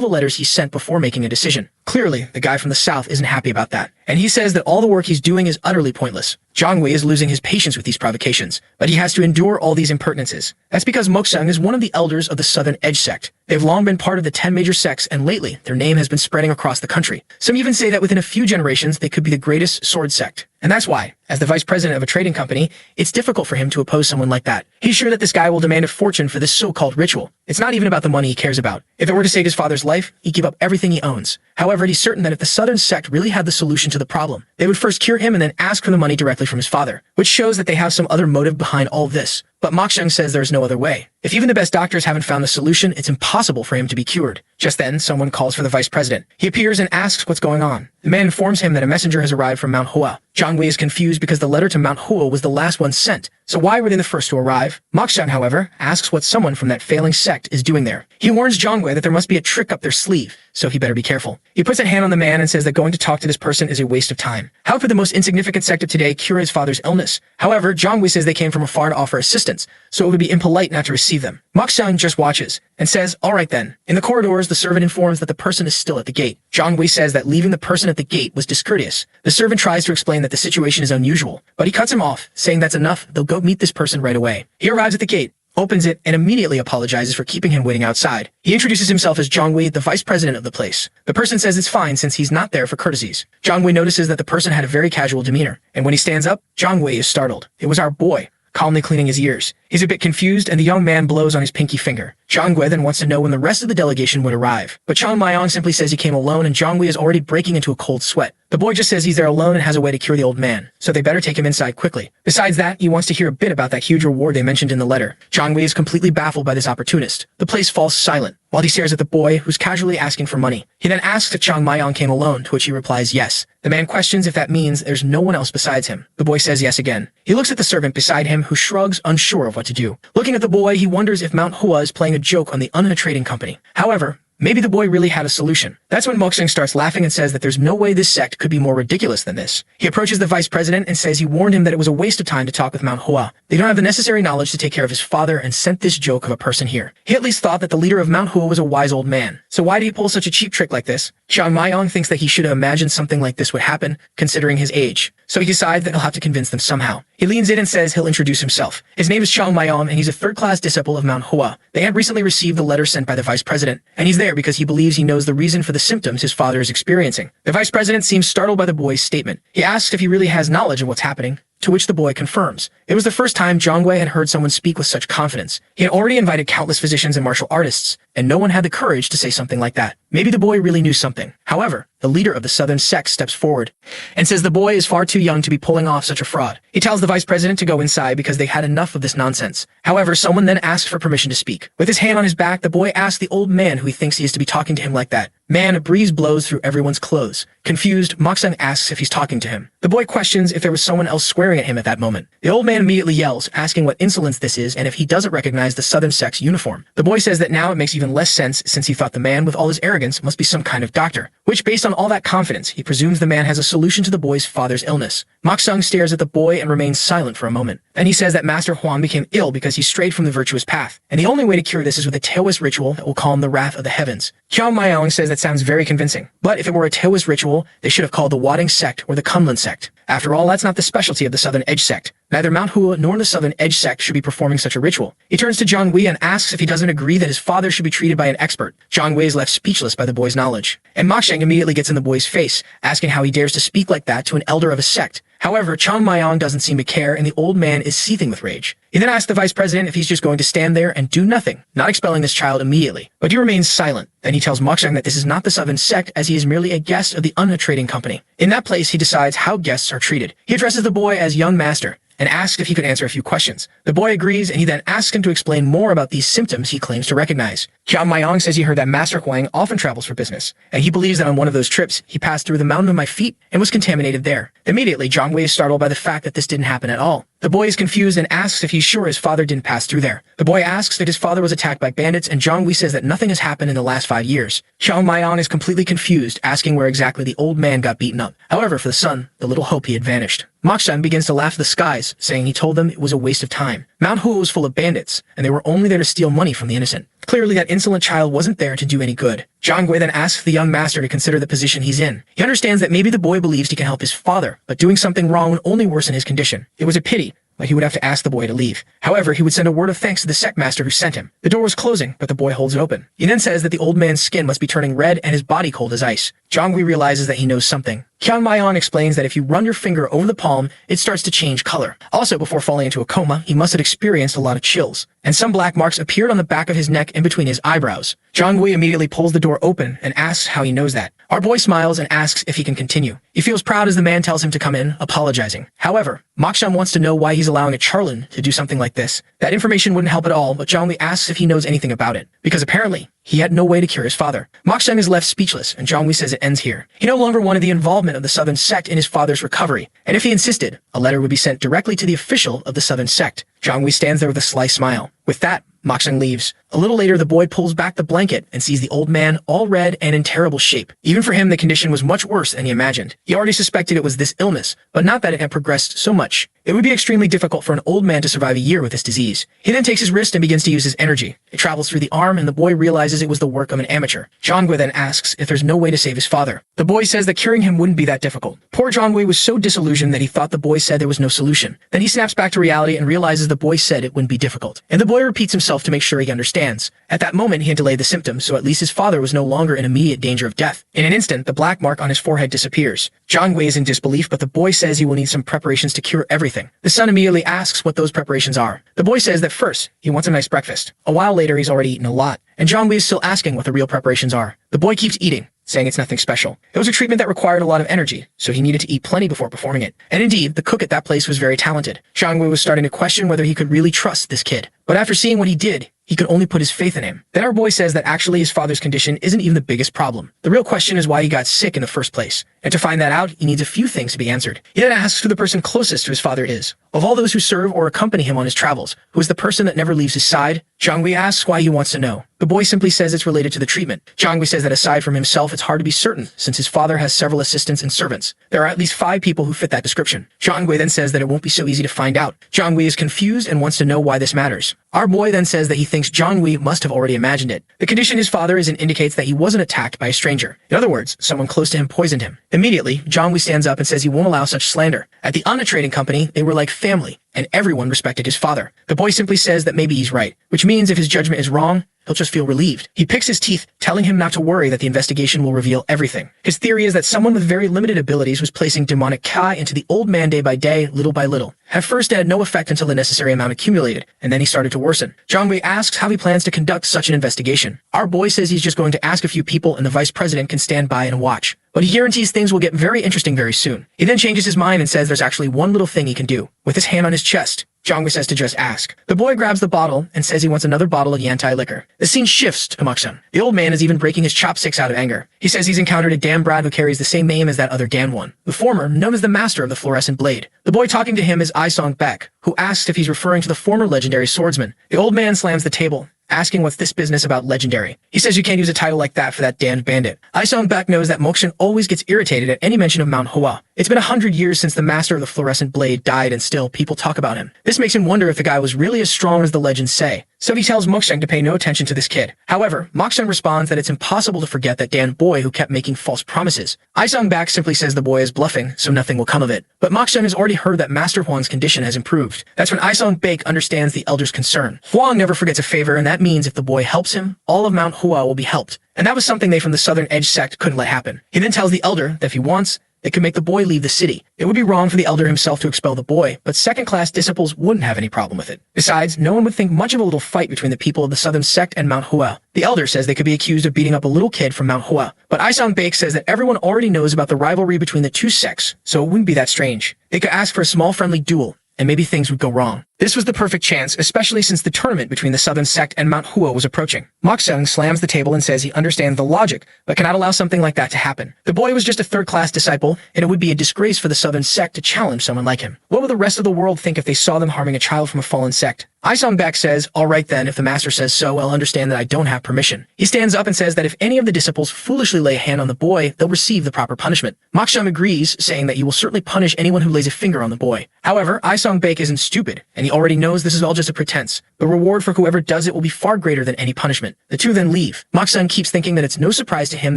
the letters he sent before making a decision. Clearly, the guy from the south isn't happy about that, and he says that all the work he's doing is utterly pointless. Zhonghui is losing his patience with these provocations, but he has to endure all these impertinences. That's because Muxiang is one of the elders of the Southern Edge sect. They've long been part of the 10 major sects, and lately, their name has been spreading across the country. Some even say that within a few generations, they could be the greatest sword sect. And that's why, as the vice president of a trading company, it's difficult for him to oppose someone like that. He's sure that this guy will demand a fortune for this so-called ritual. It's not even about the money he cares about. If it were to save his father's life, he'd give up everything he owns. However, he's certain that if the Southern sect really had the solution to the problem, they would first cure him and then ask for the money directly from his father, which shows that they have some other motive behind all this. But Muxiang says there's no other way. If even the best doctors haven't found the solution, it's impossible for him to be cured. Just then, someone calls for the vice president. He appears and asks what's going on. The man informs him that a messenger has arrived from Mount Hua. Zhonghui is confused because the letter to Mount Hua was the last one sent. So why were they the first to arrive? Muxiang, however, asks what someone from that failing sect is doing there. He warns Zhonghui that there must be a trick up their sleeve, so he better be careful. He puts a hand on the man and says that going to talk to this person is a waste of time. How could the most insignificant sect of today cure his father's illness? However, Zhonghui says they came from afar to offer assistance, so it would be impolite not to receive them. Muxiang just watches and says, all right then. In the corridors, the servant informs that the person is still at the gate. Zhonghui says that leaving the person at the gate was discourteous. The servant tries to explain that the situation is unusual, but he cuts him off, saying that's enough, they'll go meet this person right away. He arrives at the gate, opens it, and immediately apologizes for keeping him waiting outside. He introduces himself as Zhonghui, the vice president of the place. The person says it's fine since he's not there for courtesies. Zhonghui notices that the person had a very casual demeanor, and when he stands up, Zhonghui is startled. It was our boy, calmly cleaning his ears. He's a bit confused, and the young man blows on his pinky finger. Zhangwei then wants to know when the rest of the delegation would arrive, but Chang Maiyang simply says he came alone, and Zhangwei is already breaking into a cold sweat. The boy just says he's there alone and has a way to cure the old man, so they better take him inside quickly. Besides that, he wants to hear a bit about that huge reward they mentioned in the letter. Zhangwei is completely baffled by this opportunist. The place falls silent, while he stares at the boy, who's casually asking for money. He then asks if Chang Maiyang came alone, to which he replies yes. The man questions if that means there's no one else besides him. The boy says yes again. He looks at the servant beside him, who shrugs, unsure of what to do. Looking at the boy, he wonders if Manhwa is playing a joke on the Anicaps trading company. However, maybe the boy really had a solution. That's when Moxing starts laughing and says that there's no way this sect could be more ridiculous than this. He approaches the vice president and says he warned him that it was a waste of time to talk with Manhwa. They don't have the necessary knowledge to take care of his father and sent this joke of a person here. He at least thought that the leader of Manhwa was a wise old man. So why did he pull such a cheap trick like this? Chang Maiyang thinks that he should have imagined something like this would happen, considering his age. So he decides that he'll have to convince them somehow. He leans in and says he'll introduce himself. His name is Chang Maiyang, and he's a third-class disciple of Manhwa. They had recently received the letter sent by the vice president, and he's there because he believes he knows the reason for the symptoms his father is experiencing. The vice president seems startled by the boy's statement. He asks if he really has knowledge of what's happening, to which the boy confirms. It was the first time Zhangwei had heard someone speak with such confidence. He had already invited countless physicians and martial artists, and no one had the courage to say something like that. Maybe the boy really knew something. However, the leader of the southern sect steps forward and says the boy is far too young to be pulling off such a fraud. He tells the vice president to go inside because they had enough of this nonsense. However, someone then asks for permission to speak. With his hand on his back, the boy asks the old man who he thinks he is to be talking to him like that. Man, a breeze blows through everyone's clothes. Confused, Moxung asks if he's talking to him. The boy questions if there was someone else swearing at him at that moment. The old man immediately yells, asking what insolence this is and if he doesn't recognize the southern sect's uniform. The boy says that now it makes even less sense since he thought the man with all his arrogance must be some kind of doctor, which based on all that confidence, he presumes the man has a solution to the boy's father's illness. Moxung stares at the boy and remains silent for a moment. Then he says that Master Huang became ill because he strayed from the virtuous path, and the only way to cure this is with a Taoist ritual that will calm the wrath of the heavens. Chang Maiyang says that sounds very convincing, but if it were a Taoist ritual, they should have called the Wading sect or the Kunlun sect. After all, that's not the specialty of the Southern Edge sect. Neither Manhwa nor the Southern Edge sect should be performing such a ritual. He turns to Zhangwei and asks if he doesn't agree that his father should be treated by an expert. Zhangwei is left speechless by the boy's knowledge. And Moxing immediately gets in the boy's face, asking how he dares to speak like that to an elder of a sect. However, Chang Maiyang doesn't seem to care, and the old man is seething with rage. He then asks the vice president if he's just going to stand there and do nothing, not expelling this child immediately. But he remains silent. Then he tells Moxung that this is not the Southern sect, as he is merely a guest of the Anicaps trading company. In that place, he decides how guests are treated. He addresses the boy as young master, and asks if he could answer a few questions. The boy agrees, and he then asks him to explain more about these symptoms he claims to recognize. Chang Maiyang says he heard that Master Huang often travels for business, and he believes that on one of those trips, he passed through the mountain of my feet and was contaminated there. Immediately, Zhangwei is startled by the fact that this didn't happen at all. The boy is confused and asks if he's sure his father didn't pass through there. The boy asks that his father was attacked by bandits, and Zhangwei says that nothing has happened in the last 5 years. Chang Maiyang is completely confused, asking where exactly the old man got beaten up. However, for the son, the little hope he had vanished. Moxung begins to laugh at the skies, saying he told them it was a waste of time. Manhwa was full of bandits, and they were only there to steal money from the innocent. Clearly, that insolent child wasn't there to do any good. Zhangwei then asks the young master to consider the position he's in. He understands that maybe the boy believes he can help his father, but doing something wrong would only worsen his condition. It was a pity, but he would have to ask the boy to leave. However, he would send a word of thanks to the sect master who sent him. The door was closing, but the boy holds it open. He then says that the old man's skin must be turning red and his body cold as ice. Zhangwei realizes that he knows something. Chang Maiyang explains that if you run your finger over the palm, it starts to change color. Also, before falling into a coma, he must have experienced a lot of chills, and some black marks appeared on the back of his neck and between his eyebrows. Zhangwei immediately pulls the door open and asks how he knows that. Our boy smiles and asks if he can continue. He feels proud as the man tells him to come in, apologizing. However, Moxung wants to know why he's allowing a Charlatan to do something like this. That information wouldn't help at all, but Zhangwei asks if he knows anything about it, because apparently, he had no way to cure his father. Moxung is left speechless, and Zhangwei says it ends here. He no longer wanted the involvement of the Southern sect in his father's recovery, and if he insisted, a letter would be sent directly to the official of the Southern sect. Zhangwei stands there with a sly smile. With that, Moxung leaves. A little later, the boy pulls back the blanket and sees the old man all red and in terrible shape. Even for him, the condition was much worse than he imagined. He already suspected it was this illness, but not that it had progressed so much. It would be extremely difficult for an old man to survive a year with this disease. He then takes his wrist and begins to use his energy. It travels through the arm, and the boy realizes it was the work of an amateur. Zhangwei then asks if there's no way to save his father. The boy says that curing him wouldn't be that difficult. Poor Zhangwei was so disillusioned that he thought the boy said there was no solution. Then he snaps back to reality and realizes the boy said it wouldn't be difficult. And the boy repeats himself to make sure he understands. At that moment, he had delayed the symptoms, so at least his father was no longer in immediate danger of death. In an instant, the black mark on his forehead disappears. Zhangwei is in disbelief, but the boy says he will need some preparations to cure everything. everything. The son immediately asks what those preparations are. The boy says that first, he wants a nice breakfast. A while later, he's already eaten a lot, and Jongwei is still asking what the real preparations are. The boy keeps eating, saying it's nothing special. It was a treatment that required a lot of energy, so he needed to eat plenty before performing it. And indeed, the cook at that place was very talented. Jongwei was starting to question whether he could really trust this kid. But after seeing what he did, he could only put his faith in him. Then our boy says that actually his father's condition isn't even the biggest problem. The real question is why he got sick in the first place. And to find that out, he needs a few things to be answered. He then asks who the person closest to his father is. Of all those who serve or accompany him on his travels, who is the person that never leaves his side? Jongwei asks why he wants to know. The boy simply says it's related to the treatment. Jongwei says that aside from himself, it's hard to be certain, since his father has several assistants and servants. There are at least 5 people who fit that description. Jongwei then says that it won't be so easy to find out. Jongwei is confused and wants to know why this matters. Our boy then says that he thinks Jongwei must have already imagined it. The condition his father is in indicates that he wasn't attacked by a stranger. In other words, someone close to him poisoned him. Immediately, Jongwei stands up and says he won't allow such slander. At the Anna trading company, they were like family, and everyone respected his father. The boy simply says that maybe he's right, which means if his judgment is wrong, he'll just feel relieved. He picks his teeth, telling him not to worry that the investigation will reveal everything. His theory is that someone with very limited abilities was placing demonic Kai into the old man day by day, little by little. At first, it had no effect until the necessary amount accumulated, and then he started to worsen. Jongwei asks how he plans to conduct such an investigation. Our boy says he's just going to ask a few people and the vice president can stand by and watch. But he guarantees things will get very interesting very soon. He then changes his mind and says there's actually one little thing he can do. With his hand on his chest, Jongwei says to just ask. The boy grabs the bottle and says he wants another bottle of Yantai liquor. The scene shifts to Muksun. The old man is even breaking his chopsticks out of anger. He says he's encountered a Dan Brad who carries the same name as that other Dan one. The former, known as the master of the fluorescent blade. The boy talking to him is Isong Beck, who asks if he's referring to the former legendary swordsman. The old man slams the table, asking what's this business about legendary. He says you can't use a title like that for that damned bandit. Isong Beck knows that Mokshun always gets irritated at any mention of Manhwa. It's been 100 years since the master of the fluorescent blade died and still people talk about him. This makes him wonder if the guy was really as strong as the legends say. So he tells Mokshun to pay no attention to this kid. However, Mokshun responds that it's impossible to forget that Dan boy who kept making false promises. Isong Beck simply says the boy is bluffing, so nothing will come of it. But Mokshun has already heard that Master Huang's condition has improved. That's when Isong Beck understands the elder's concern. Huang never forgets a favor, and that means if the boy helps him, all of Mount Hua will be helped. And that was something they from the Southern Edge sect couldn't let happen. He then tells the elder that if he wants, they could make the boy leave the city. It would be wrong for the elder himself to expel the boy, but second-class disciples wouldn't have any problem with it. Besides, no one would think much of a little fight between the people of the Southern Sect and Mount Hua. The elder says they could be accused of beating up a little kid from Mount Hua, but Isong Beck says that everyone already knows about the rivalry between the two sects, so it wouldn't be that strange. They could ask for a small friendly duel, and maybe things would go wrong. This was the perfect chance, especially since the tournament between the Southern Sect and Mount Hua was approaching. Mokshun slams the table and says he understands the logic, but cannot allow something like that to happen. The boy was just a third-class disciple, and it would be a disgrace for the Southern Sect to challenge someone like him. What would the rest of the world think if they saw them harming a child from a fallen sect? Isong Beck says, all right then, if the master says so, I'll understand that I don't have permission. He stands up and says that if any of the disciples foolishly lay a hand on the boy, they'll receive the proper punishment. Mokshun agrees, saying that he will certainly punish anyone who lays a finger on the boy. However, Isong Beck isn't stupid, and he already knows this is all just a pretense. The reward for whoever does it will be far greater than any punishment. The two then leave. Mokshun keeps thinking that it's no surprise to him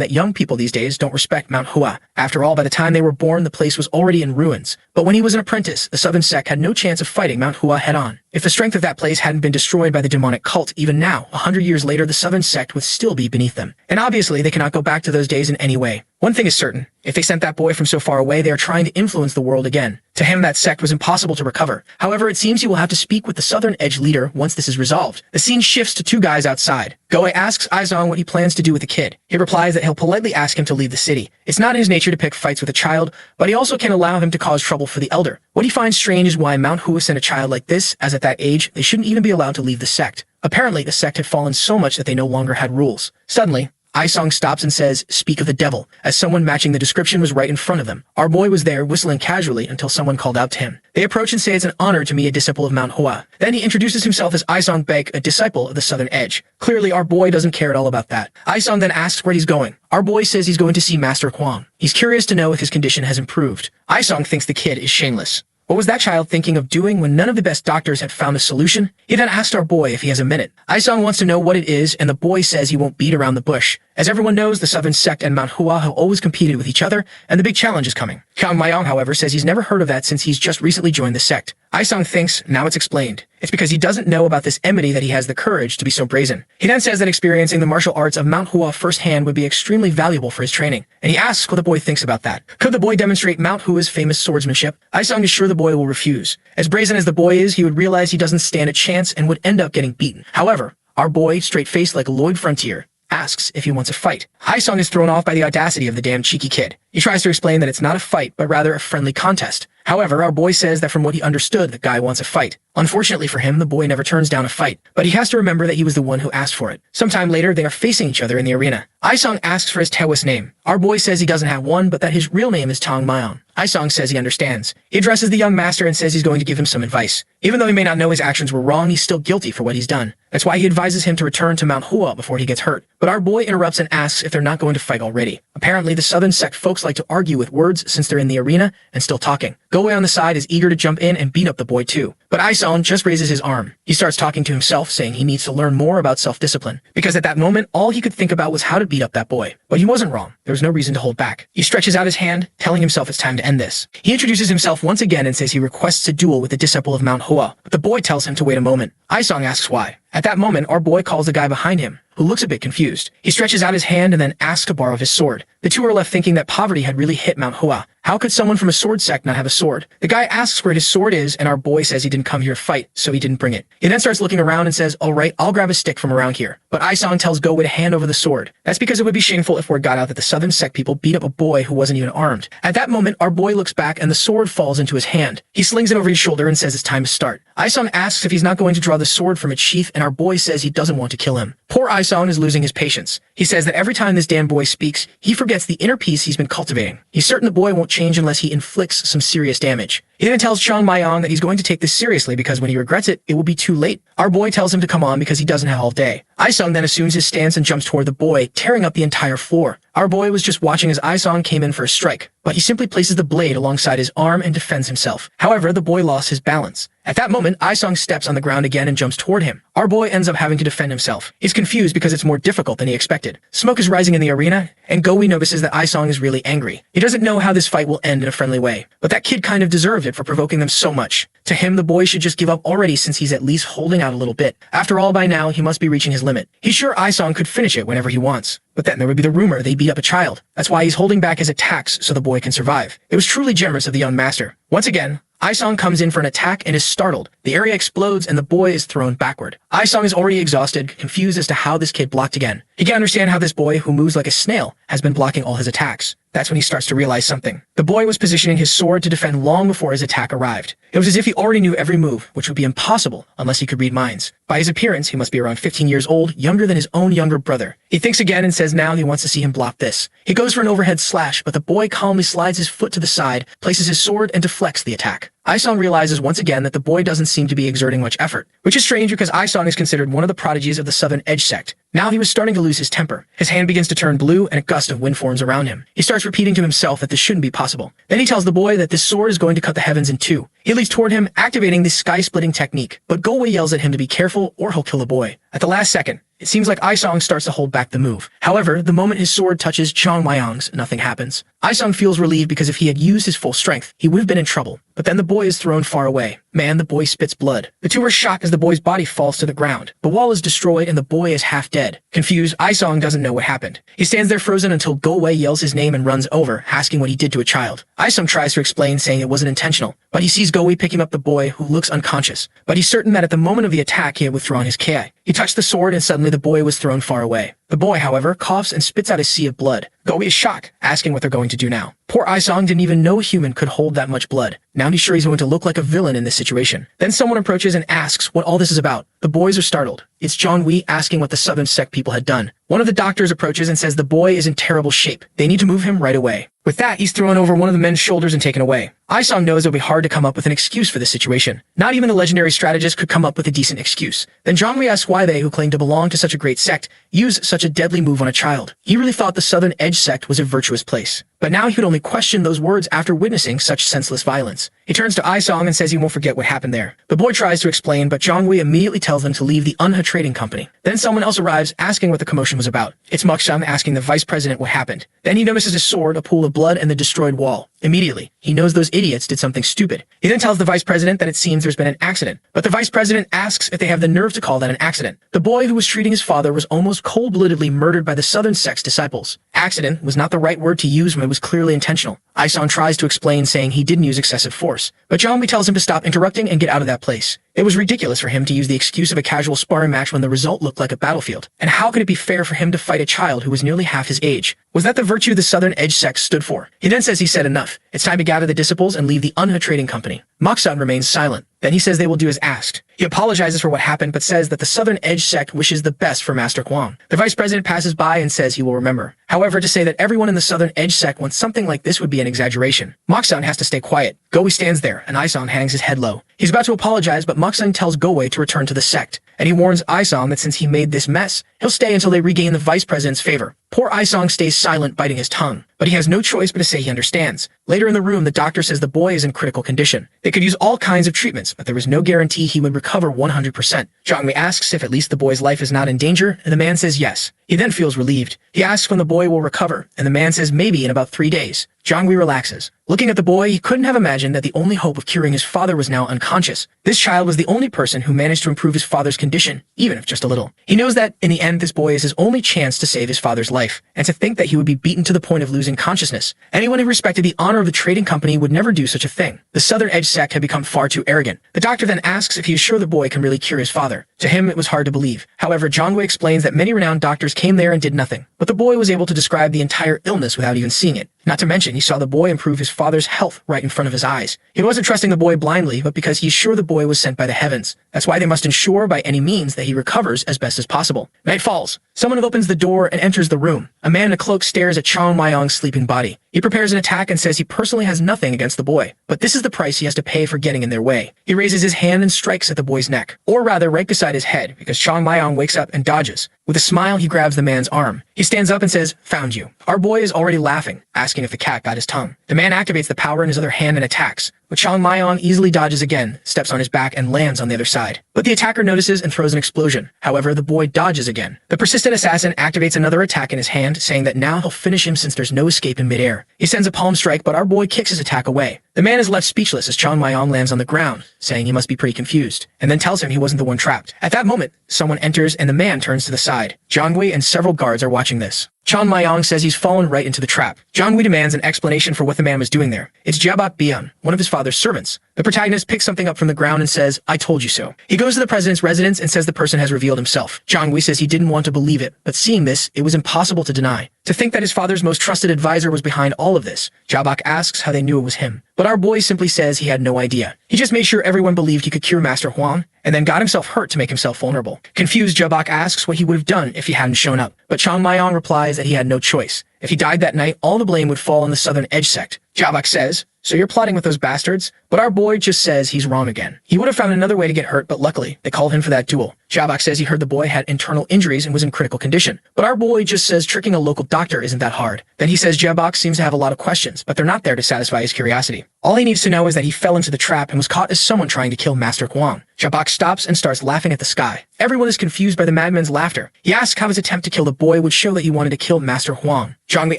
that young people these days don't respect Mount Hua. After all, by the time they were born, the place was already in ruins. But when he was an apprentice, the Southern Sect had no chance of fighting Mount Hua head-on. If the strength of that place hadn't been destroyed by the demonic cult, even now, 100 years later, the Southern Sect would still be beneath them. And obviously, they cannot go back to those days in any way. One thing is certain. If they sent that boy from so far away, they are trying to influence the world again. To him, that sect was impossible to recover. However, it seems he will have to speak with the Southern Edge leader once this is resolved. The scene shifts to two guys outside. Goei asks Izong what he plans to do with the kid. He replies that he'll politely ask him to leave the city. It's not in his nature to pick fights with a child, but he also can't allow him to cause trouble for the elder. What he finds strange is why Mount Hua sent a child like this, as at that age, they shouldn't even be allowed to leave the sect. Apparently, the sect had fallen so much that they no longer had rules. Suddenly, Isong stops and says, speak of the devil, as someone matching the description was right in front of them. Our boy was there, whistling casually until someone called out to him. They approach and say it's an honor to meet a disciple of Mount Hua. Then he introduces himself as Isong Beck, a disciple of the Southern Edge. Clearly, our boy doesn't care at all about that. Isong then asks where he's going. Our boy says he's going to see Master Huang. He's curious to know if his condition has improved. Isong thinks the kid is shameless. What was that child thinking of doing when none of the best doctors had found a solution? He then asked our boy if he has a minute. Isong wants to know what it is, and the boy says he won't beat around the bush, As everyone knows, the Southern Sect and Manhwa have always competed with each other, and the big challenge is coming. Kang Mayong, however, says he's never heard of that since he's just recently joined the sect. Aisong thinks, now it's explained. It's because he doesn't know about this enmity that he has the courage to be so brazen. He then says that experiencing the martial arts of Manhwa firsthand would be extremely valuable for his training, and he asks what the boy thinks about that. Could the boy demonstrate Manhwa's famous swordsmanship? Aisong is sure the boy will refuse. As brazen as the boy is, he would realize he doesn't stand a chance and would end up getting beaten. However, our boy, straight-faced like Lloyd Frontier, asks if he wants a fight. Aisong is thrown off by the audacity of the damn cheeky kid. He tries to explain that it's not a fight, but rather a friendly contest. However, our boy says that from what he understood, the guy wants a fight. Unfortunately for him, the boy never turns down a fight, but he has to remember that he was the one who asked for it. Sometime later, they are facing each other in the arena. Aisong asks for his Taoist name. Our boy says he doesn't have one, but that his real name is Tang Mayong. Aisong says he understands. He addresses the young master and says he's going to give him some advice. Even though he may not know his actions were wrong, he's still guilty for what he's done. That's why he advises him to return to Mount Hua before he gets hurt. But our boy interrupts and asks if they're not going to fight already. Apparently, the Southern Sect folks like to argue with words since they're in the arena and still talking. Go-Wei on the side is eager to jump in and beat up the boy too. But Aisong just raises his arm. He starts talking to himself, saying he needs to learn more about self-discipline. Because at that moment, all he could think about was how to beat up that boy. But he wasn't wrong. There was no reason to hold back. He stretches out his hand, telling himself it's time to end this. He introduces himself once again and says he requests a duel with the disciple of Mount Hua. But the boy tells him to wait a moment. Aisong asks why. At that moment, our boy calls the guy behind him, who looks a bit confused. He stretches out his hand and then asks to borrow his sword. The two are left thinking that poverty had really hit Mount Hua. How could someone from a sword sect not have a sword? The guy asks where his sword is, and our boy says he didn't come here to fight, so he didn't bring it. He then starts looking around and says, alright, I'll grab a stick from around here. But Aisong tells Go-Wei to hand over the sword. That's because it would be shameful if word got out that the Southern Sect people beat up a boy who wasn't even armed. At that moment, our boy looks back and the sword falls into his hand. He slings it over his shoulder and says it's time to start. Aisong asks if he's not going to draw the sword from its sheath, and our boy says he doesn't want to kill him. Poor Aisong is losing his patience. He says that every time this damn boy speaks, he forgets the inner peace he's been cultivating. He's certain the boy won't change unless he inflicts some serious damage. He then tells Chang Mayong that he's going to take this seriously because when he regrets it, it will be too late. Our boy tells him to come on because he doesn't have all day. Aisong then assumes his stance and jumps toward the boy, tearing up the entire floor. Our boy was just watching as Aisong came in for a strike, but he simply places the blade alongside his arm and defends himself. However, the boy lost his balance. At that moment, Aisong steps on the ground again and jumps toward him. Our boy ends up having to defend himself. He's confused because it's more difficult than he expected. Smoke is rising in the arena, and Go-Wei notices that Aisong is really angry. He doesn't know how this fight will end in a friendly way, but that kid kind of deserved it for provoking them so much. To him, the boy should just give up already since he's at least holding out a little bit. After all, by now, he must be reaching his limit. He's sure Aisong could finish it whenever he wants. But then there would be the rumor they beat up a child. That's why he's holding back his attacks so the boy can survive. It was truly generous of the young master. Once again, Aisong comes in for an attack and is startled. The area explodes and the boy is thrown backward. Aisong is already exhausted, confused as to how this kid blocked again. He can't understand how this boy, who moves like a snail, has been blocking all his attacks. That's when he starts to realize something. The boy was positioning his sword to defend long before his attack arrived. It was as if he already knew every move, which would be impossible unless he could read minds. By his appearance, he must be around 15 years old, younger than his own younger brother. He thinks again and says now he wants to see him block this. He goes for an overhead slash, but the boy calmly slides his foot to the side, places his sword, and deflects the attack. Aisong realizes once again that the boy doesn't seem to be exerting much effort, which is strange because Aisong is considered one of the prodigies of the Southern Edge sect. Now he was starting to lose his temper. His hand begins to turn blue and a gust of wind forms around him. He starts repeating to himself that this shouldn't be possible. Then he tells the boy that this sword is going to cut the heavens in two. He leaps toward him, activating the sky-splitting technique, but Go-Wei yells at him to be careful or he'll kill the boy. At the last second, it seems like Aisong starts to hold back the move. However, the moment his sword touches Chang Mayong's, nothing happens. Aisong feels relieved because if he had used his full strength, he would have been in trouble. But then the boy is thrown far away. Man, the boy spits blood. The two are shocked as the boy's body falls to the ground. The wall is destroyed and the boy is half dead. Confused, Aisong doesn't know what happened. He stands there frozen until Go-Wei yells his name and runs over, asking what he did to a child. Aisong tries to explain, saying it wasn't intentional, but he sees Go-Wei picking up the boy, who looks unconscious. But he's certain that at the moment of the attack, he had withdrawn his ki. He touched the sword and suddenly the boy was thrown far away. The boy, however, coughs and spits out a sea of blood. Go-Wei is shocked, asking what they're going to do now. Poor Aisong didn't even know a human could hold that much blood. Now he's sure he's going to look like a villain in this situation. Then someone approaches and asks what all this is about. The boys are startled. It's John Wee asking what the Southern Sect people had done. One of the doctors approaches and says the boy is in terrible shape. They need to move him right away. With that, he's thrown over one of the men's shoulders and taken away. Aisong knows it'll be hard to come up with an excuse for this situation. Not even the legendary strategist could come up with a decent excuse. Then John Wee asks why they, who claim to belong to such a great sect, use such a deadly move on a child. He really thought the Southern Edge sect was a virtuous place. but now he would only question those words after witnessing such senseless violence. He turns to Isong and says he won't forget what happened there. The boy tries to explain, but Jongwei immediately tells them to leave the Manhwa trading company. Then someone else arrives asking what the commotion was about. It's Mukshang asking the vice president what happened. Then he notices his sword, a pool of blood, and the destroyed wall. Immediately, he knows those idiots did something stupid. He then tells the vice president that it seems there's been an accident, but the vice president asks if they have the nerve to call that an accident. The boy who was treating his father was almost cold-bloodedly murdered by the Southern Sect's disciples. Accident was not the right word to use when it was clearly intentional. Isong tries to explain, saying he didn't use excessive force, but Jongwei tells him to stop interrupting and get out of that place. It was ridiculous for him to use the excuse of a casual sparring match when the result looked like a battlefield. And how could it be fair for him to fight a child who was nearly half his age? Was that the virtue the Southern Edge sect stood for? He then says he said enough. It's time to gather the disciples and leave the Manhwa trading company. Mukshang remains silent. Then he says they will do as asked. He apologizes for what happened, but says that the Southern Edge sect wishes the best for Master Huang. The vice president passes by and says he will remember. However, to say that everyone in the Southern Edge sect wants something like this would be an exaggeration. Mukshang has to stay quiet. Gowei stands there, and Isong hangs his head low. He's about to apologize, but Mukshang tells Gowei to return to the sect, and he warns Isong that since he made this mess, he'll stay until they regain the vice president's favor. Poor Isong stays silent, biting his tongue, but he has no choice but to say he understands. Later in the room, the doctor says the boy is in critical condition. They could use all kinds of treatments, but there was no guarantee he would recover 100%. Jongwei asks if at least the boy's life is not in danger, and the man says yes. He then feels relieved. He asks when the boy will recover, and the man says maybe in about 3 days. Jongwei relaxes. Looking at the boy, he couldn't have imagined that the only hope of curing his father was now unconscious. This child was the only person who managed to improve his father's condition, even if just a little. He knows that, in the end, this boy is his only chance to save his father's life, and to think that he would be beaten to the point of losing consciousness. Anyone who respected the honor of the trading company would never do such a thing. The Southern Edge sect had become far too arrogant. The doctor then asks if he is sure the boy can really cure his father. To him, it was hard to believe. However, Jongwei explains that many renowned doctors came there and did nothing, but the boy was able to describe the entire illness without even seeing it. Not to mention, he saw the boy improve his father's health right in front of his eyes. He wasn't trusting the boy blindly, but because he's sure the boy was sent by the heavens. That's why they must ensure by any means that he recovers as best as possible. Night falls. Someone opens the door and enters the room. A man in a cloak stares at Chang Mayong's sleeping body. He prepares an attack and says he personally has nothing against the boy, but this is the price he has to pay for getting in their way. He raises his hand and strikes at the boy's neck, or rather right beside his head, because Chang Mayong wakes up and dodges. With a smile, he grabs the man's arm. He stands up and says, "Found you." Our boy is already laughing, asking if the cat got his tongue. The man activates the power in his other hand and attacks, but Chang Mayong easily dodges again, steps on his back, and lands on the other side. But the attacker notices and throws an explosion. However, the boy dodges again. The persistent assassin activates another attack in his hand, saying that now he'll finish him since there's no escape in midair. He sends a palm strike, but our boy kicks his attack away. The man is left speechless as Chang Mayong lands on the ground, saying he must be pretty confused, and then tells him he wasn't the one trapped. At that moment, someone enters and the man turns to the side. Jongwei and several guards are watching this. Chang Mayong says he's fallen right into the trap. Jongwei demands an explanation for what the man was doing there. It's Jabak Bian, one of his father's servants. The protagonist picks something up from the ground and says, "I told you so." He goes to the president's residence and says the person has revealed himself. Jongwei says he didn't want to believe it, but seeing this, it was impossible to deny. To think that his father's most trusted advisor was behind all of this. Jabak asks how they knew it was him, but our boy simply says he had no idea. He just made sure everyone believed he could cure Master Huang, and then got himself hurt to make himself vulnerable. Confused, Jabak asks what he would have done if he hadn't shown up, but Chang Mayong replies that he had no choice. If he died that night, all the blame would fall on the Southern Edge sect. Jabak says, "So you're plotting with those bastards?" But our boy just says he's wrong again. He would have found another way to get hurt, but luckily, they called him for that duel. Jabak says he heard the boy had internal injuries and was in critical condition. But our boy just says tricking a local doctor isn't that hard. Then he says Jabak seems to have a lot of questions, but they're not there to satisfy his curiosity. All he needs to know is that he fell into the trap and was caught as someone trying to kill Master Huang. Jabak stops and starts laughing at the sky. Everyone is confused by the madman's laughter. He asks how his attempt to kill the boy would show that he wanted to kill Master Huang. Zhongli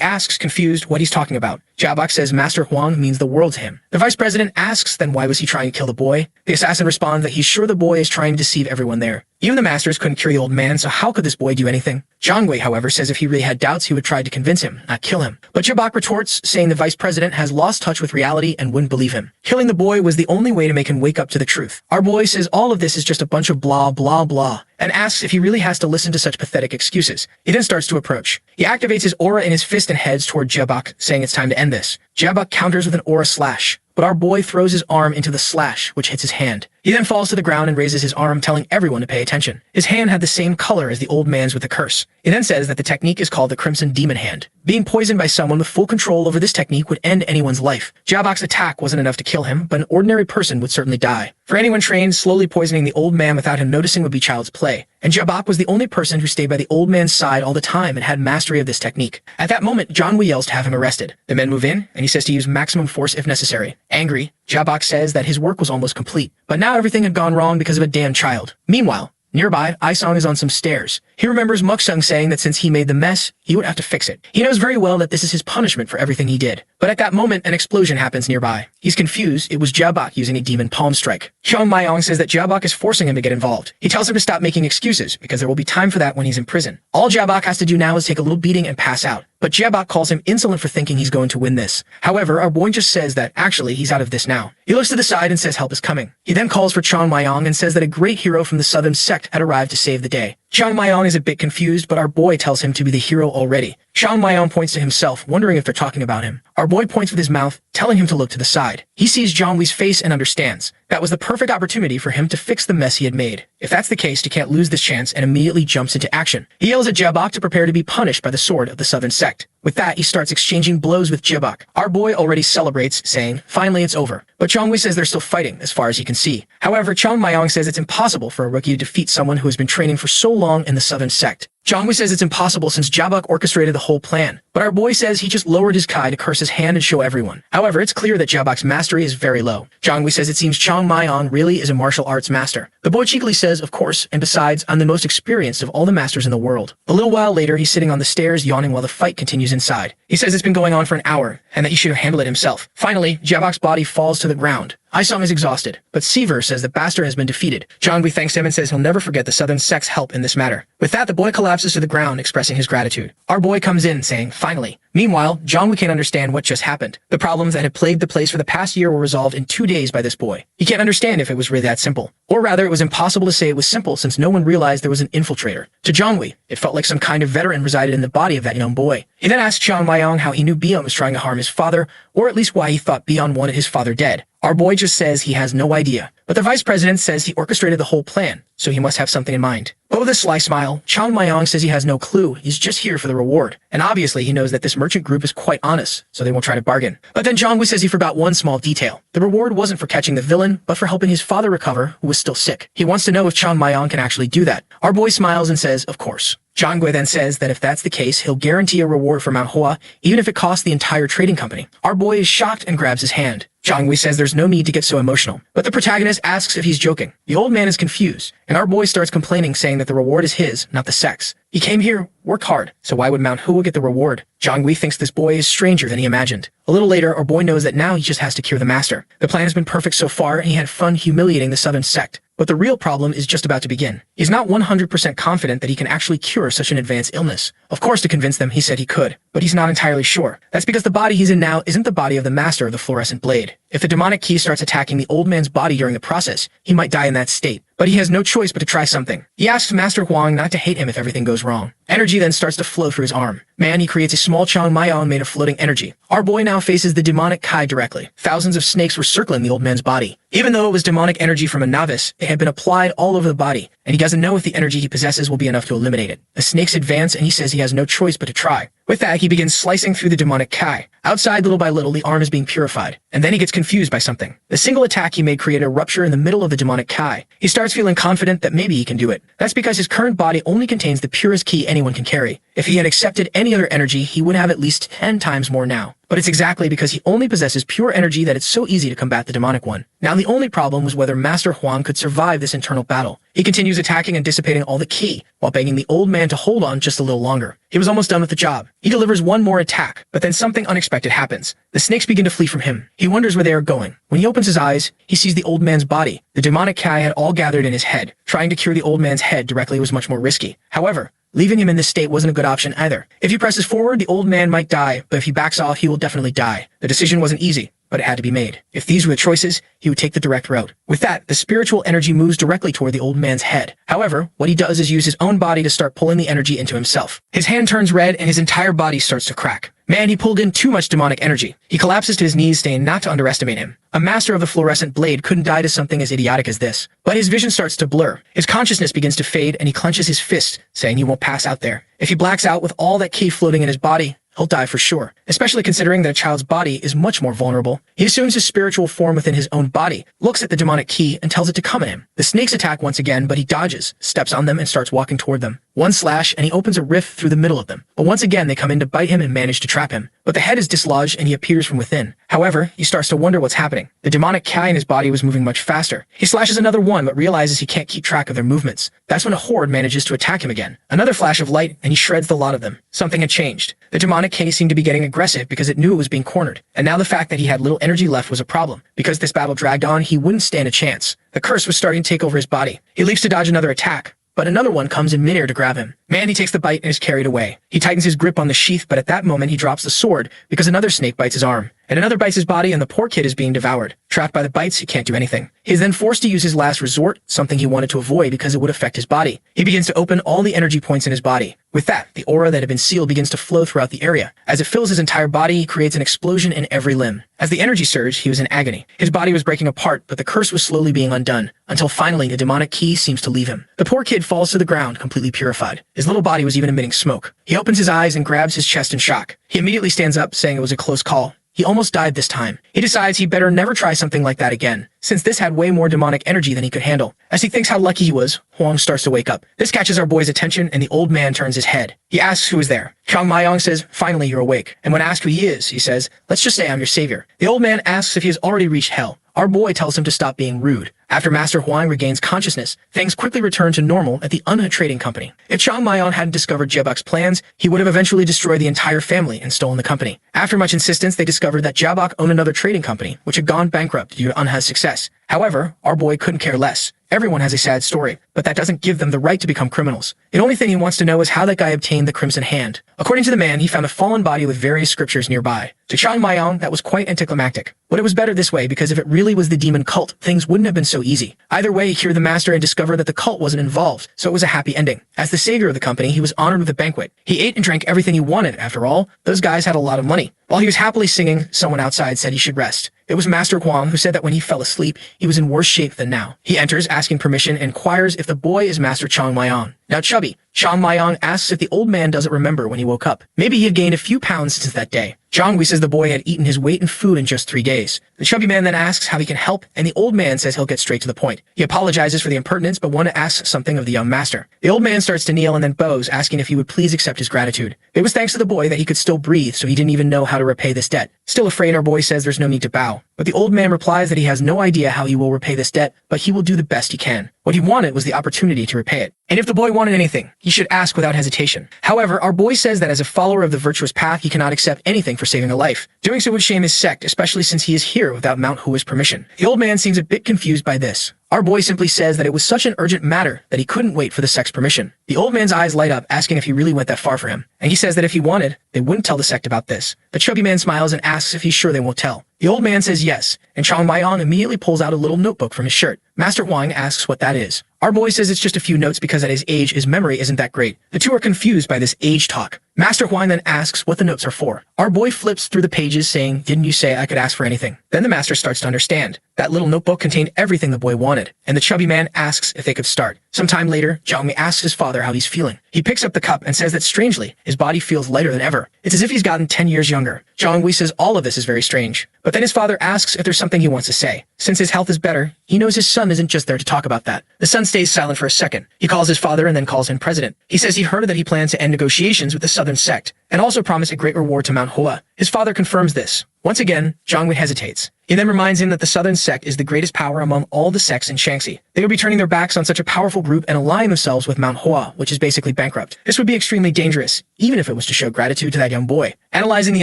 asks, confused, what he's talking about. Jabak says Master Huang means the world to him. The vice president asks then why was he trying to kill the boy? The assassin responds that he's sure the boy is trying to deceive everyone there. Even the masters couldn't cure the old man, so how could this boy do anything? Zhongwei, however, says if he really had doubts, he would try to convince him, not kill him. But Jabak retorts, saying the vice president has lost touch with reality and wouldn't believe him. Killing the boy was the only way to make him wake up to the truth. Our boy says all of this is just a bunch of blah blah blah, and asks if he really has to listen to such pathetic excuses. He then starts to approach. He activates his aura in his fist and heads toward Jabak, saying it's time to end this. Jabak counters with an aura slash, but our boy throws his arm into the slash, which hits his hand. He then falls to the ground and raises his arm, telling everyone to pay attention. His hand had the same color as the old man's with the curse. He then says that the technique is called the Crimson Demon Hand. Being poisoned by someone with full control over this technique would end anyone's life. Jabok's attack wasn't enough to kill him, but an ordinary person would certainly die. For anyone trained, slowly poisoning the old man without him noticing would be child's play. And Jabok was the only person who stayed by the old man's side all the time and had mastery of this technique. At that moment, John Woo yells to have him arrested. The men move in, and he says to use maximum force if necessary. Angry, Jabok says that his work was almost complete, but now everything had gone wrong because of a damn child. Meanwhile, nearby, Aesong is on some stairs. He remembers Muksung saying that since he made the mess, he would have to fix it. He knows very well that this is his punishment for everything he did. But at that moment, an explosion happens nearby. He's confused. It was Jabok using a demon palm strike. Chung Mayong says that Jabok is forcing him to get involved. He tells him to stop making excuses, because there will be time for that when he's in prison. All Jabok has to do now is take a little beating and pass out. But Jabok calls him insolent for thinking he's going to win this. However, our boy just says that actually he's out of this now. He looks to the side and says help is coming. He then calls for Chung Mayong and says that a great hero from the Southern Sect had arrived to save the day. Chung Mayong is a bit confused, but our boy tells him to be the hero already. Chung Mayong points to himself, wondering if they're talking about him. Our boy points with his mouth, telling him to look to the side. He sees Zhonghui's face and understands. That was the perfect opportunity for him to fix the mess he had made. If that's the case, he can't lose this chance and immediately jumps into action. He yells at Jabok to prepare to be punished by the sword of the Southern Sect. With that, he starts exchanging blows with Jabok. Our boy already celebrates, saying, finally it's over. But Zhonghui says they're still fighting, as far as he can see. However, Chung Mayong says it's impossible for a rookie to defeat someone who has been training for so long in the Southern Sect. Zhonghui says it's impossible since Jabok orchestrated the whole plan, but our boy says he just lowered his kai to curse his hand and show everyone. However, it's clear that Jabok's mastery is very low. Zhonghui says it seems Chung Mayong really is a martial arts master. The boy cheekily says, of course, and besides, I'm the most experienced of all the masters in the world. A little while later, he's sitting on the stairs yawning while the fight continues inside. He says it's been going on for an hour, and that he should have handled it himself. Finally, Jabok's body falls to the ground. Aesong is exhausted, but Seaver says that Bastard has been defeated. Zhonghui thanks him and says he'll never forget the Southern Sect's help in this matter. With that, the boy collapses to the ground, expressing his gratitude. Our boy comes in, saying, finally. Meanwhile, Zhonghui can't understand what just happened. The problems that had plagued the place for the past year were resolved in 2 days by this boy. He can't understand if it was really that simple. Or rather, it was impossible to say it was simple since no one realized there was an infiltrator. To Zhonghui, it felt like some kind of veteran resided in the body of that young boy. He then asked Chung Mayong how he knew Beon was trying to harm his father, or at least why he thought Beon wanted his father dead. Our boy just says he has no idea, but the vice president says he orchestrated the whole plan, so he must have something in mind. But with a sly smile, Chung Mayong says he has no clue, he's just here for the reward. And obviously he knows that this merchant group is quite honest, so they won't try to bargain. But then Zhonghui says he forgot one small detail. The reward wasn't for catching the villain, but for helping his father recover, who was still sick. He wants to know if Chung Mayong can actually do that. Our boy smiles and says, of course. Zhonghui then says that if that's the case, he'll guarantee a reward for Manhwa, even if it costs the entire trading company. Our boy is shocked and grabs his hand. Zhonghui says there's no need to get so emotional, but the protagonist asks if he's joking. The old man is confused, and our boy starts complaining, saying that the reward is his, not the sect's. He came here, worked hard, so why would Manhwa get the reward? Zhonghui thinks this boy is stranger than he imagined. A little later, our boy knows that now he just has to cure the master. The plan has been perfect so far, and he had fun humiliating the Southern Sect. But the real problem is just about to begin. He's not 100% confident that he can actually cure such an advanced illness. Of course, to convince them, he said he could, but he's not entirely sure. That's because the body he's in now isn't the body of the master of the fluorescent blade. If the demonic key starts attacking the old man's body during the process, he might die in that state. But he has no choice but to try something. He asks Master Huang not to hate him if everything goes wrong. Energy then starts to flow through his arm. He creates a small Chung Mayong made of floating energy. Our boy now faces the demonic Kai directly. Thousands of snakes were circling the old man's body. Even though it was demonic energy from a novice, it had been applied all over the body, and he doesn't know if the energy he possesses will be enough to eliminate it. The snakes advance, and he says he has no choice but to try. With that, he begins slicing through the demonic Kai. Outside, little by little, the arm is being purified, and then he gets confused by something. The single attack he made created a rupture in the middle of the demonic Kai. He starts feeling confident that maybe he can do it. That's because his current body only contains the purest ki anyone can carry. If he had accepted any other energy, he would have at least 10 times more now. But it's exactly because he only possesses pure energy that it's so easy to combat the demonic one. Now the only problem was whether Master Huang could survive this internal battle. He continues attacking and dissipating all the ki, while begging the old man to hold on just a little longer. He was almost done with the job. He delivers one more attack, but then something unexpected happens. The snakes begin to flee from him. He wonders where they are going. When he opens his eyes, he sees the old man's body. The demonic Kai had all gathered in his head. Trying to cure the old man's head directly was much more risky. However, leaving him in this state wasn't a good option either. If he presses forward, the old man might die, but if he backs off, he will definitely die. The decision wasn't easy, but it had to be made. If these were the choices, he would take the direct route. With that, the spiritual energy moves directly toward the old man's head. However, what he does is use his own body to start pulling the energy into himself. His hand turns red and his entire body starts to crack. Man, he pulled in too much demonic energy. He collapses to his knees, saying not to underestimate him. A master of the fluorescent blade couldn't die to something as idiotic as this. But his vision starts to blur. His consciousness begins to fade, and he clenches his fist, saying he won't pass out there. If he blacks out with all that ki floating in his body, he'll die for sure, especially considering that a child's body is much more vulnerable. He assumes his spiritual form within his own body, looks at the demonic ki, and tells it to come at him. The snakes attack once again, but he dodges, steps on them, and starts walking toward them. One slash, and he opens a rift through the middle of them. But once again, they come in to bite him and manage to trap him. But the head is dislodged, and he appears from within. However, he starts to wonder what's happening. The demonic ki in his body was moving much faster. He slashes another one, but realizes he can't keep track of their movements. That's when a horde manages to attack him again. Another flash of light, and he shreds the lot of them. Something had changed. The demonic ki seemed to be getting aggressive because it knew it was being cornered. And now the fact that he had little energy left was a problem. Because this battle dragged on, he wouldn't stand a chance. The curse was starting to take over his body. He leaps to dodge another attack, but another one comes in midair to grab him. Man, he takes the bite and is carried away. He tightens his grip on the sheath, but at that moment he drops the sword because another snake bites his arm. And another bites his body, and the poor kid is being devoured. Trapped by the bites, he can't do anything. He is then forced to use his last resort, something he wanted to avoid because it would affect his body. He begins to open all the energy points in his body. With that, the aura that had been sealed begins to flow throughout the area. As it fills his entire body, he creates an explosion in every limb. As the energy surged, he was in agony. His body was breaking apart, but the curse was slowly being undone, until finally the demonic ki seems to leave him. The poor kid falls to the ground, completely purified. His little body was even emitting smoke. He opens his eyes and grabs his chest in shock. He immediately stands up, saying it was a close call. He almost died this time. He decides he better never try something like that again, since this had way more demonic energy than he could handle. As he thinks how lucky he was, Huang starts to wake up. This catches our boy's attention, and the old man turns his head. He asks who is there. Chang Mayong says, finally you're awake. And when asked who he is, he says, let's just say I'm your savior. The old man asks if he has already reached hell. Our boy tells him to stop being rude. After Master Huang regains consciousness, things quickly return to normal at the Unha Trading Company. If Chang Mayon hadn't discovered Jiabok's plans, he would have eventually destroyed the entire family and stolen the company. After much insistence, they discovered that Jiabok owned another trading company, which had gone bankrupt due to Unha's success. However, our boy couldn't care less. Everyone has a sad story, but that doesn't give them the right to become criminals. The only thing he wants to know is how that guy obtained the Crimson Hand. According to the man, he found a fallen body with various scriptures nearby. To Chang Mayong, that was quite anticlimactic. But it was better this way, because if it really was the demon cult, things wouldn't have been so easy. Either way, he cured the master and discovered that the cult wasn't involved, so it was a happy ending. As the savior of the company, he was honored with a banquet. He ate and drank everything he wanted. After all, those guys had a lot of money. While he was happily singing, someone outside said he should rest. It was Master Huang, who said that when he fell asleep, he was in worse shape than now. He enters, asking permission, and inquires if the boy is Master Chang Mayong. Now chubby, Chang Mayong asks if the old man doesn't remember when he woke up. Maybe he had gained a few pounds since that day. Zhanghui says the boy had eaten his weight in food in just 3 days. The chubby man then asks how he can help, and the old man says he'll get straight to the point. He apologizes for the impertinence, but one asks something of the young master. The old man starts to kneel and then bows, asking if he would please accept his gratitude. It was thanks to the boy that he could still breathe, so he didn't even know how to repay this debt. Still afraid, our boy says there's no need to bow. But the old man replies that he has no idea how he will repay this debt, but he will do the best he can. What he wanted was the opportunity to repay it. And if the boy wanted anything, he should ask without hesitation. However, our boy says that as a follower of the virtuous path, he cannot accept anything for saving a life. Doing so would shame his sect, especially since he is here without Mount Hua's permission. The old man seems a bit confused by this. Our boy simply says that it was such an urgent matter that he couldn't wait for the sect's permission. The old man's eyes light up, asking if he really went that far for him. And he says that if he wanted, they wouldn't tell the sect about this. The chubby man smiles and asks if he's sure they won't tell. The old man says yes, and Chang Mayong immediately pulls out a little notebook from his shirt. Master Huang asks what that is. Our boy says it's just a few notes because at his age, his memory isn't that great. The two are confused by this age talk. Master Huang then asks what the notes are for. Our boy flips through the pages saying, "Didn't you say I could ask for anything?" Then the master starts to understand. That little notebook contained everything the boy wanted, and the chubby man asks if they could start. Sometime later, Zhangmi asks his father how he's feeling. He picks up the cup and says that strangely, his body feels lighter than ever. It's as if he's gotten 10 years younger. Zhanghui says all of this is very strange. But then his father asks if there's something he wants to say. Since his health is better, he knows his son isn't just there to talk about that. The son stays silent for a second. He calls his father and then calls him president. He says he heard that he plans to end negotiations with the southern sect, and also promise a great reward to Mount Hua. His father confirms this. Once again, Zhanghui hesitates. He then reminds him that the southern sect is the greatest power among all the sects in Shaanxi. They would be turning their backs on such a powerful group and aligning themselves with Mount Hua, which is basically bankrupt. This would be extremely dangerous, even if it was to show gratitude to that young boy. Analyzing the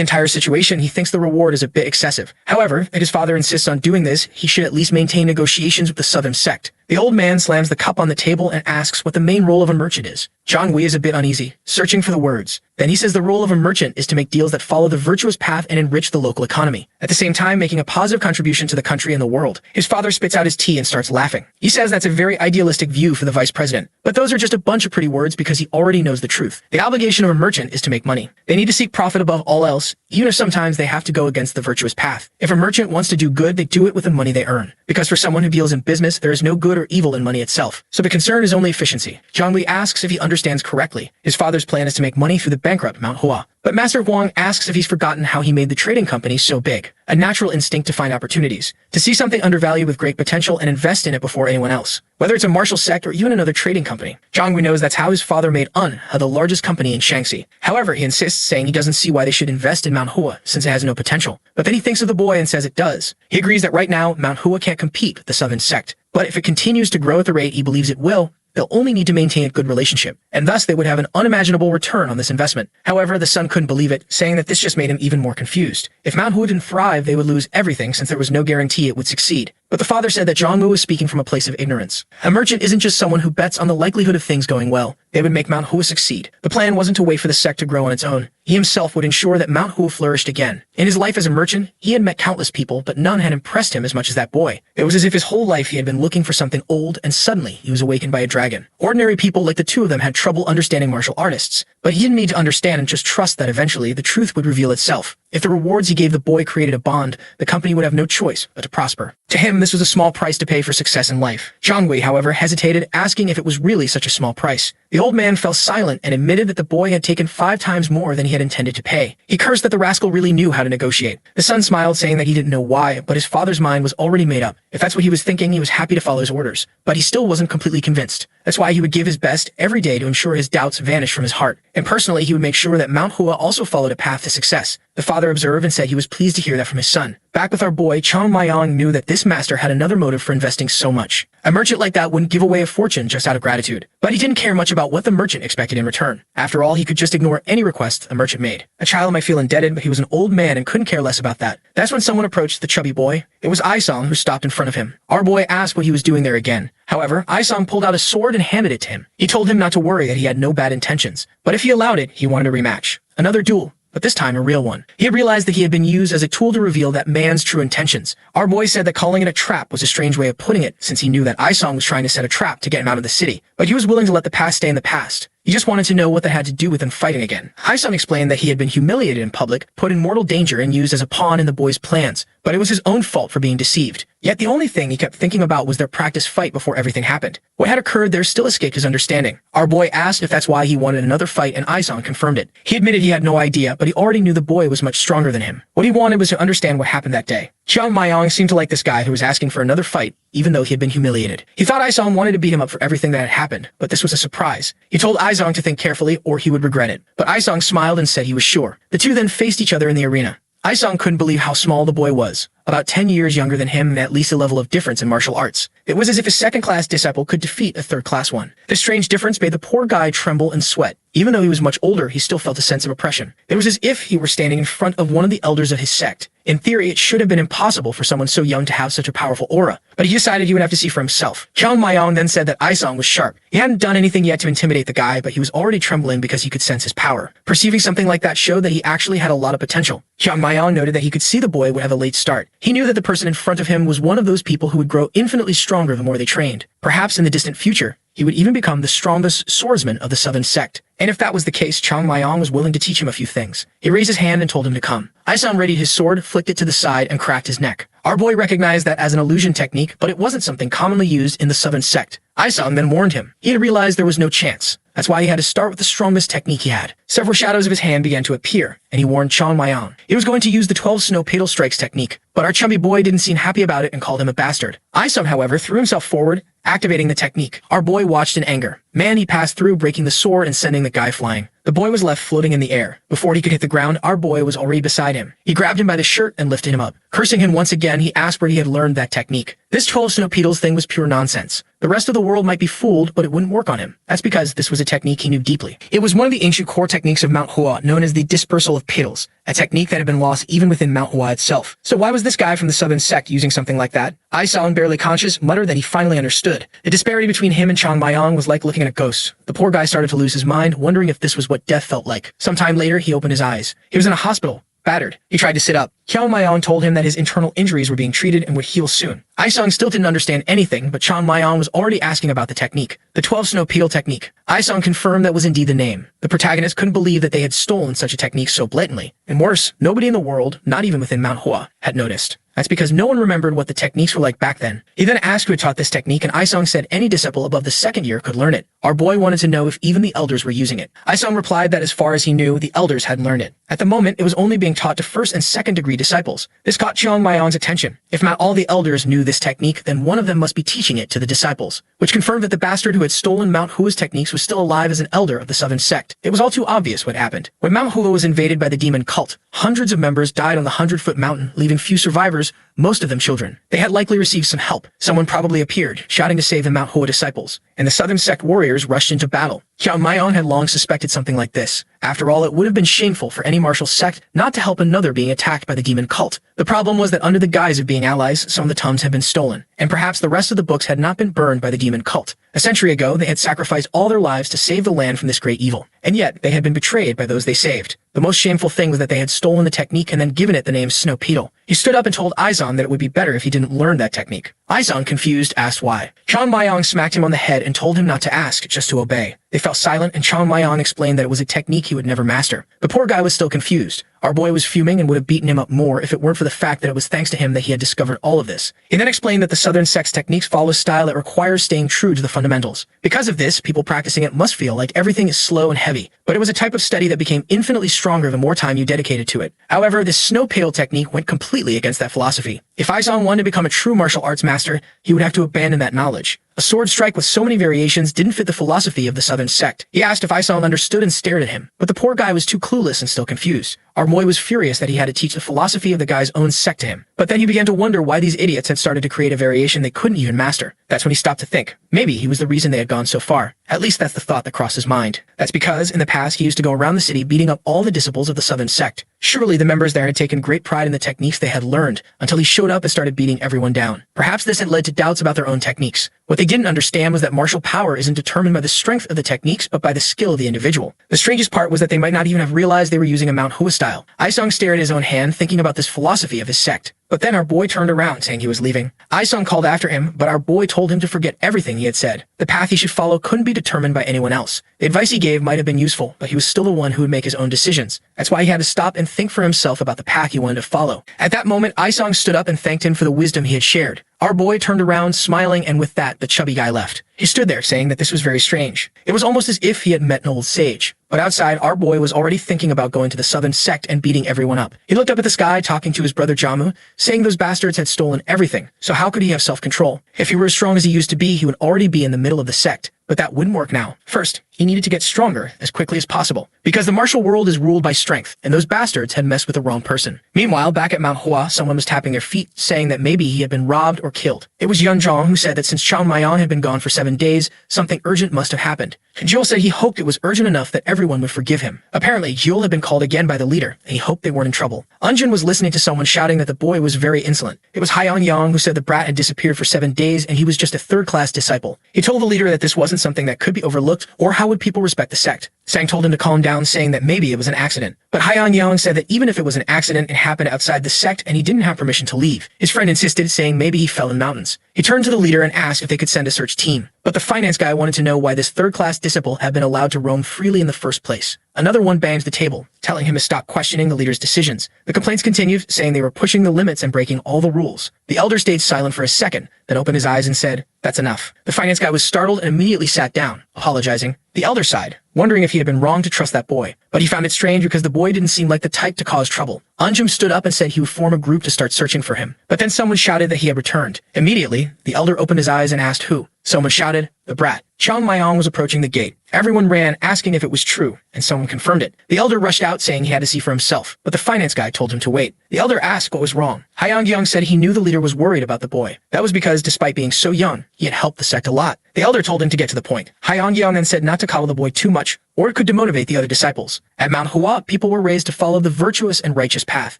entire situation, he thinks the reward is a bit excessive. However, if his father insists on doing this, he should at least maintain negotiations with the southern sect. The old man slams the cup on the table and asks what the main role of a merchant is. Zhanghui is a bit uneasy, searching for the words. Then he says the role of a merchant is to make deals that follow the virtuous path and enrich the local economy. at the same time making a positive contribution to the country and the world. His father spits out his tea and starts laughing. He says that's a very idealistic view for the vice president, but those are just a bunch of pretty words because he already knows the truth. The obligation of a merchant is to make money. They need to seek profit above all else, even if sometimes they have to go against the virtuous path. If a merchant wants to do good, they do it with the money they earn. Because for someone who deals in business, there is no good or evil in money itself. So the concern is only efficiency. Zhongli asks if he understands correctly. His father's plan is to make money through the bankrupt Manhwa. But Master Huang asks if he's forgotten how he made the trading company so big. A natural instinct to find opportunities, to see something undervalued with great potential and invest in it before anyone else. Whether it's a martial sect or even another trading company. Zhongli knows that's how his father made Unha the largest company in Shaanxi. However, he insists, saying he doesn't see why they should invest in Manhua since it has no potential. But then he thinks of the boy and says it does. He agrees that right now, Manhua can't compete with the Southern Sect. But if it continues to grow at the rate he believes it will, they'll only need to maintain a good relationship, and thus they would have an unimaginable return on this investment. However, the son couldn't believe it, saying that this just made him even more confused. If Manhua didn't thrive, they would lose everything since there was no guarantee it would succeed. But the father said that Zhongmu was speaking from a place of ignorance. A merchant isn't just someone who bets on the likelihood of things going well. They would make Manhua succeed. The plan wasn't to wait for the sect to grow on its own. He himself would ensure that Manhua flourished again. In his life as a merchant, he had met countless people, but none had impressed him as much as that boy. It was as if his whole life he had been looking for something old, and suddenly he was awakened by a dragon. Ordinary people like the two of them had trouble understanding martial artists, but he didn't need to understand and just trust that eventually the truth would reveal itself. If the rewards he gave the boy created a bond, the company would have no choice but to prosper. To him, this was a small price to pay for success in life. Zhongli, however, hesitated, asking if it was really such a small price. The old man fell silent and admitted that the boy had taken 5 times more than he had intended to pay. He cursed that the rascal really knew how to negotiate. The son smiled, saying that he didn't know why, but his father's mind was already made up. If that's what he was thinking, he was happy to follow his orders. But he still wasn't completely convinced. That's why he would give his best every day to ensure his doubts vanished from his heart. And personally, he would make sure that Manhua also followed a path to success. The father observed and said he was pleased to hear that from his son. Back with our boy, Chang Maiyang knew that this master had another motive for investing so much. A merchant like that wouldn't give away a fortune just out of gratitude. But he didn't care much about what the merchant expected in return. After all, he could just ignore any request the merchant made. A child might feel indebted, but he was an old man and couldn't care less about that. That's when someone approached the chubby boy. It was Aisong who stopped in front of him. Our boy asked what he was doing there again. However, Aisong pulled out a sword and handed it to him. He told him not to worry, that he had no bad intentions. But if he allowed it, he wanted a rematch. Another duel. But this time a real one. He had realized that he had been used as a tool to reveal that man's true intentions. Our boy said that calling it a trap was a strange way of putting it, since he knew that Aisong was trying to set a trap to get him out of the city. But he was willing to let the past stay in the past. He just wanted to know what that had to do with him fighting again. Aisong explained that he had been humiliated in public, put in mortal danger, and used as a pawn in the boy's plans. But it was his own fault for being deceived. Yet the only thing he kept thinking about was their practice fight before everything happened. What had occurred there still escaped his understanding. Our boy asked if that's why he wanted another fight, and Aisong confirmed it. He admitted he had no idea, but he already knew the boy was much stronger than him. What he wanted was to understand what happened that day. Chiang Maiyang seemed to like this guy who was asking for another fight, even though he had been humiliated. He thought Aisong wanted to beat him up for everything that had happened, but this was a surprise. He told Aisong to think carefully or he would regret it. But Aisong smiled and said he was sure. The two then faced each other in the arena. Aisong couldn't believe how small the boy was. About 10 years younger than him and at least a level of difference in martial arts. It was as if a second-class disciple could defeat a third-class one. This strange difference made the poor guy tremble and sweat. Even though he was much older, he still felt a sense of oppression. It was as if he were standing in front of one of the elders of his sect. In theory, it should have been impossible for someone so young to have such a powerful aura. But he decided he would have to see for himself. Chiang Maiyang then said that Aisong was sharp. He hadn't done anything yet to intimidate the guy, but he was already trembling because he could sense his power. Perceiving something like that showed that he actually had a lot of potential. Chiang Maiyang noted that he could see the boy would have a late start. He knew that the person in front of him was one of those people who would grow infinitely stronger the more they trained. Perhaps in the distant future, he would even become the strongest swordsman of the Southern Sect. And if that was the case, Chiang Maiyang was willing to teach him a few things. He raised his hand and told him to come. Aisong readied his sword, flicked it to the side, and cracked his neck. Our boy recognized that as an illusion technique, but it wasn't something commonly used in the Southern Sect. Aisong then warned him. He had realized there was no chance. That's why he had to start with the strongest technique he had. Several shadows of his hand began to appear, and he warned Chiang Maiyang. He was going to use the 12 snow petal strikes technique, but our chubby boy didn't seem happy about it and called him a bastard. Aisong, however, threw himself forward, activating the technique. Our boy watched in anger. Man, he passed through, breaking the sword and sending the guy flying. The boy was left floating in the air. Before he could hit the ground, our boy was already beside him. He grabbed him by the shirt and lifted him up. Cursing him once again, he asked where he had learned that technique. This 12 snow petals thing was pure nonsense. The rest of the world might be fooled, but it wouldn't work on him. That's because this was a technique he knew deeply. It was one of the ancient core techniques of Manhua, known as the dispersal of petals, a technique that had been lost even within Manhua itself. So why was this guy from the Southern Sect using something like that? Aisong, barely conscious, muttered that he finally understood. The disparity between him and Chiang Maiyang was like looking at a ghost. The poor guy started to lose his mind, wondering if this was what death felt like. Sometime later, he opened his eyes. He was in a hospital. battered. He tried to sit up. Xiao Maiyang told him that his internal injuries were being treated and would heal soon. Aisong still didn't understand anything, but Chan Maiyang was already asking about the technique, the 12 Snow Peel technique. Aisong confirmed that was indeed the name. The protagonist couldn't believe that they had stolen such a technique so blatantly. And worse, nobody in the world, not even within Manhwa, had noticed. That's because no one remembered what the techniques were like back then. He then asked who had taught this technique, and Aisong said any disciple above the second year could learn it. Our boy wanted to know if even the elders were using it. Aisong replied that as far as he knew, the elders hadn't learned it. At the moment, it was only being taught to first and second degree disciples. This caught Chiang Maiyang's attention. If not all the elders knew this technique, then one of them must be teaching it to the disciples, which confirmed that the bastard who had stolen Mount Hua's techniques was still alive as an elder of the Southern Sect. It was all too obvious what happened. When Mount Hua was invaded by the demon cult, hundreds of members died on the 100-foot mountain, leaving few survivors, most of them children. They had likely received some help. Someone probably appeared, shouting to save the Mount Hua disciples, and the Southern Sect warriors rushed into battle. Xiao Maiyang had long suspected something like this. After all, it would have been shameful for any martial sect not to help another being attacked by the demon cult. The problem was that under the guise of being allies, some of the tomes had been stolen, and perhaps the rest of the books had not been burned by the demon cult. A century ago, they had sacrificed all their lives to save the land from this great evil, and yet they had been betrayed by those they saved. The most shameful thing was that they had stolen the technique and then given it the name Snow Peel. He stood up and told Aizan that it would be better if he didn't learn that technique. Aizan, confused, asked why. Chan Maiyang smacked him on the head and told him not to ask, just to obey. They fell silent, and Chan Maiyang explained that it was a technique he would never master. The poor guy was still confused. Our boy was fuming and would have beaten him up more if it weren't for the fact that it was thanks to him that he had discovered all of this. He then explained that the Southern Sect's techniques follow a style that requires staying true to the fundamentals. Because of this, people practicing it must feel like everything is slow and heavy, but it was a type of study that became infinitely stronger the more time you dedicated to it. However, this Snow Pale technique went completely against that philosophy. If Aizan wanted to become a true martial arts master, he would have to abandon that knowledge. A sword strike with so many variations didn't fit the philosophy of the Southern Sect. He asked if Aizan understood and stared at him, but the poor guy was too clueless and still confused. Our boy was furious that he had to teach the philosophy of the guy's own sect to him. But then he began to wonder why these idiots had started to create a variation they couldn't even master. That's when he stopped to think. Maybe he was the reason they had gone so far. At least that's the thought that crossed his mind. That's because, in the past, he used to go around the city beating up all the disciples of the Southern Sect. Surely the members there had taken great pride in the techniques they had learned, until he showed up and started beating everyone down. Perhaps this had led to doubts about their own techniques. What they didn't understand was that martial power isn't determined by the strength of the techniques, but by the skill of the individual. The strangest part was that they might not even have realized they were using a Mount Hua style. Aisong stared at his own hand, thinking about this philosophy of his sect. But then our boy turned around, saying he was leaving. Aisong called after him, but our boy told him to forget everything he had said. The path he should follow couldn't be determined by anyone else. The advice he gave might have been useful, but he was still the one who would make his own decisions. That's why he had to stop and think for himself about the path he wanted to follow. At that moment, Aisong stood up and thanked him for the wisdom he had shared. Our boy turned around, smiling, and with that, the chubby guy left. He stood there, saying that this was very strange. It was almost as if he had met an old sage. But outside, our boy was already thinking about going to the Southern Sect and beating everyone up. He looked up at the sky, talking to his brother Jamu, saying those bastards had stolen everything. So how could he have self-control? If he were as strong as he used to be, he would already be in the middle of the sect. But that wouldn't work now. First, he needed to get stronger as quickly as possible, because the martial world is ruled by strength, and those bastards had messed with the wrong person. Meanwhile, back at Mount Hua, someone was tapping their feet, saying that maybe he had been robbed or killed. It was Yun Zhong who said that since Chang Maiyang had been gone for 7 days, something urgent must have happened. Jiul said he hoped it was urgent enough that everyone would forgive him. Apparently, Jiul had been called again by the leader, and he hoped they weren't in trouble. Unjun was listening to someone shouting that the boy was very insolent. It was Haiyan Yang who said the brat had disappeared for 7 days and he was just a third-class disciple. He told the leader that this wasn't something that could be overlooked, or how would people respect the sect. Sang told him to calm down, saying that maybe it was an accident. But Haiyan Yang said that even if it was an accident, it happened outside the sect and he didn't have permission to leave. His friend insisted, saying maybe he fell in mountains. He turned to the leader and asked if they could send a search team. But the finance guy wanted to know why this third-class disciple had been allowed to roam freely in the first place. Another one banged the table, telling him to stop questioning the leader's decisions. The complaints continued, saying they were pushing the limits and breaking all the rules. The elder stayed silent for a second, then opened his eyes and said, "That's enough." The finance guy was startled and immediately sat down, apologizing. The elder sighed, wondering if he had been wrong to trust that boy. But he found it strange because the boy didn't seem like the type to cause trouble. Anjum stood up and said he would form a group to start searching for him. But then someone shouted that he had returned. Immediately, the elder opened his eyes and asked who. Someone shouted, "The brat." Chang Maiyang was approaching the gate. Everyone ran, asking if it was true, and someone confirmed it. The elder rushed out, saying he had to see for himself, but the finance guy told him to wait. The elder asked what was wrong. Haiyang Yang said he knew the leader was worried about the boy. That was because, despite being so young, he had helped the sect a lot. The elder told him to get to the point. Haiyang Yang then said not to coddle the boy too much, or it could demotivate the other disciples. At Mount Hua, people were raised to follow the virtuous and righteous path.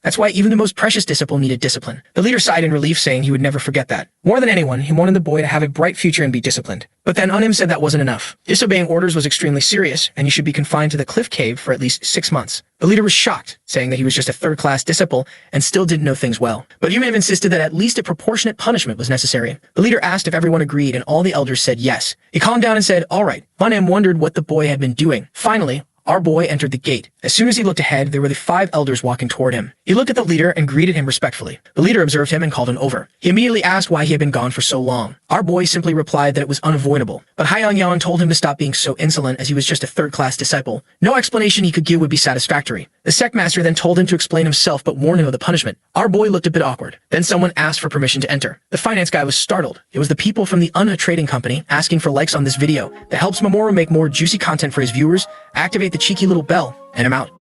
That's why even the most precious disciple needed discipline. The leader sighed in relief, saying he would never forget that. More than anyone, he wanted the boy to have a bright future and be disciplined. But then Unim said that wasn't enough. Disobeying orders was extremely serious, and he should be confined to the cliff cave for at least 6 months. The leader was shocked, saying that he was just a third-class disciple and still didn't know things well. But Yumev insisted that at least a proportionate punishment was necessary. The leader asked if everyone agreed, and all the elders said yes. He calmed down and said, "All right." Manhwa wondered what the boy had been doing. Finally, our boy entered the gate. As soon as he looked ahead, there were the 5 elders walking toward him. He looked at the leader and greeted him respectfully. The leader observed him and called him over. He immediately asked why he had been gone for so long. Our boy simply replied that it was unavoidable. But Haiyang told him to stop being so insolent, as he was just a third-class disciple. No explanation he could give would be satisfactory. The sect master then told him to explain himself but warned him of the punishment. Our boy looked a bit awkward. Then someone asked for permission to enter. The finance guy was startled. It was the people from the Unha trading company asking for likes on this video that helps Mamoru make more juicy content for his viewers. Activate the cheeky little bell, and I'm out.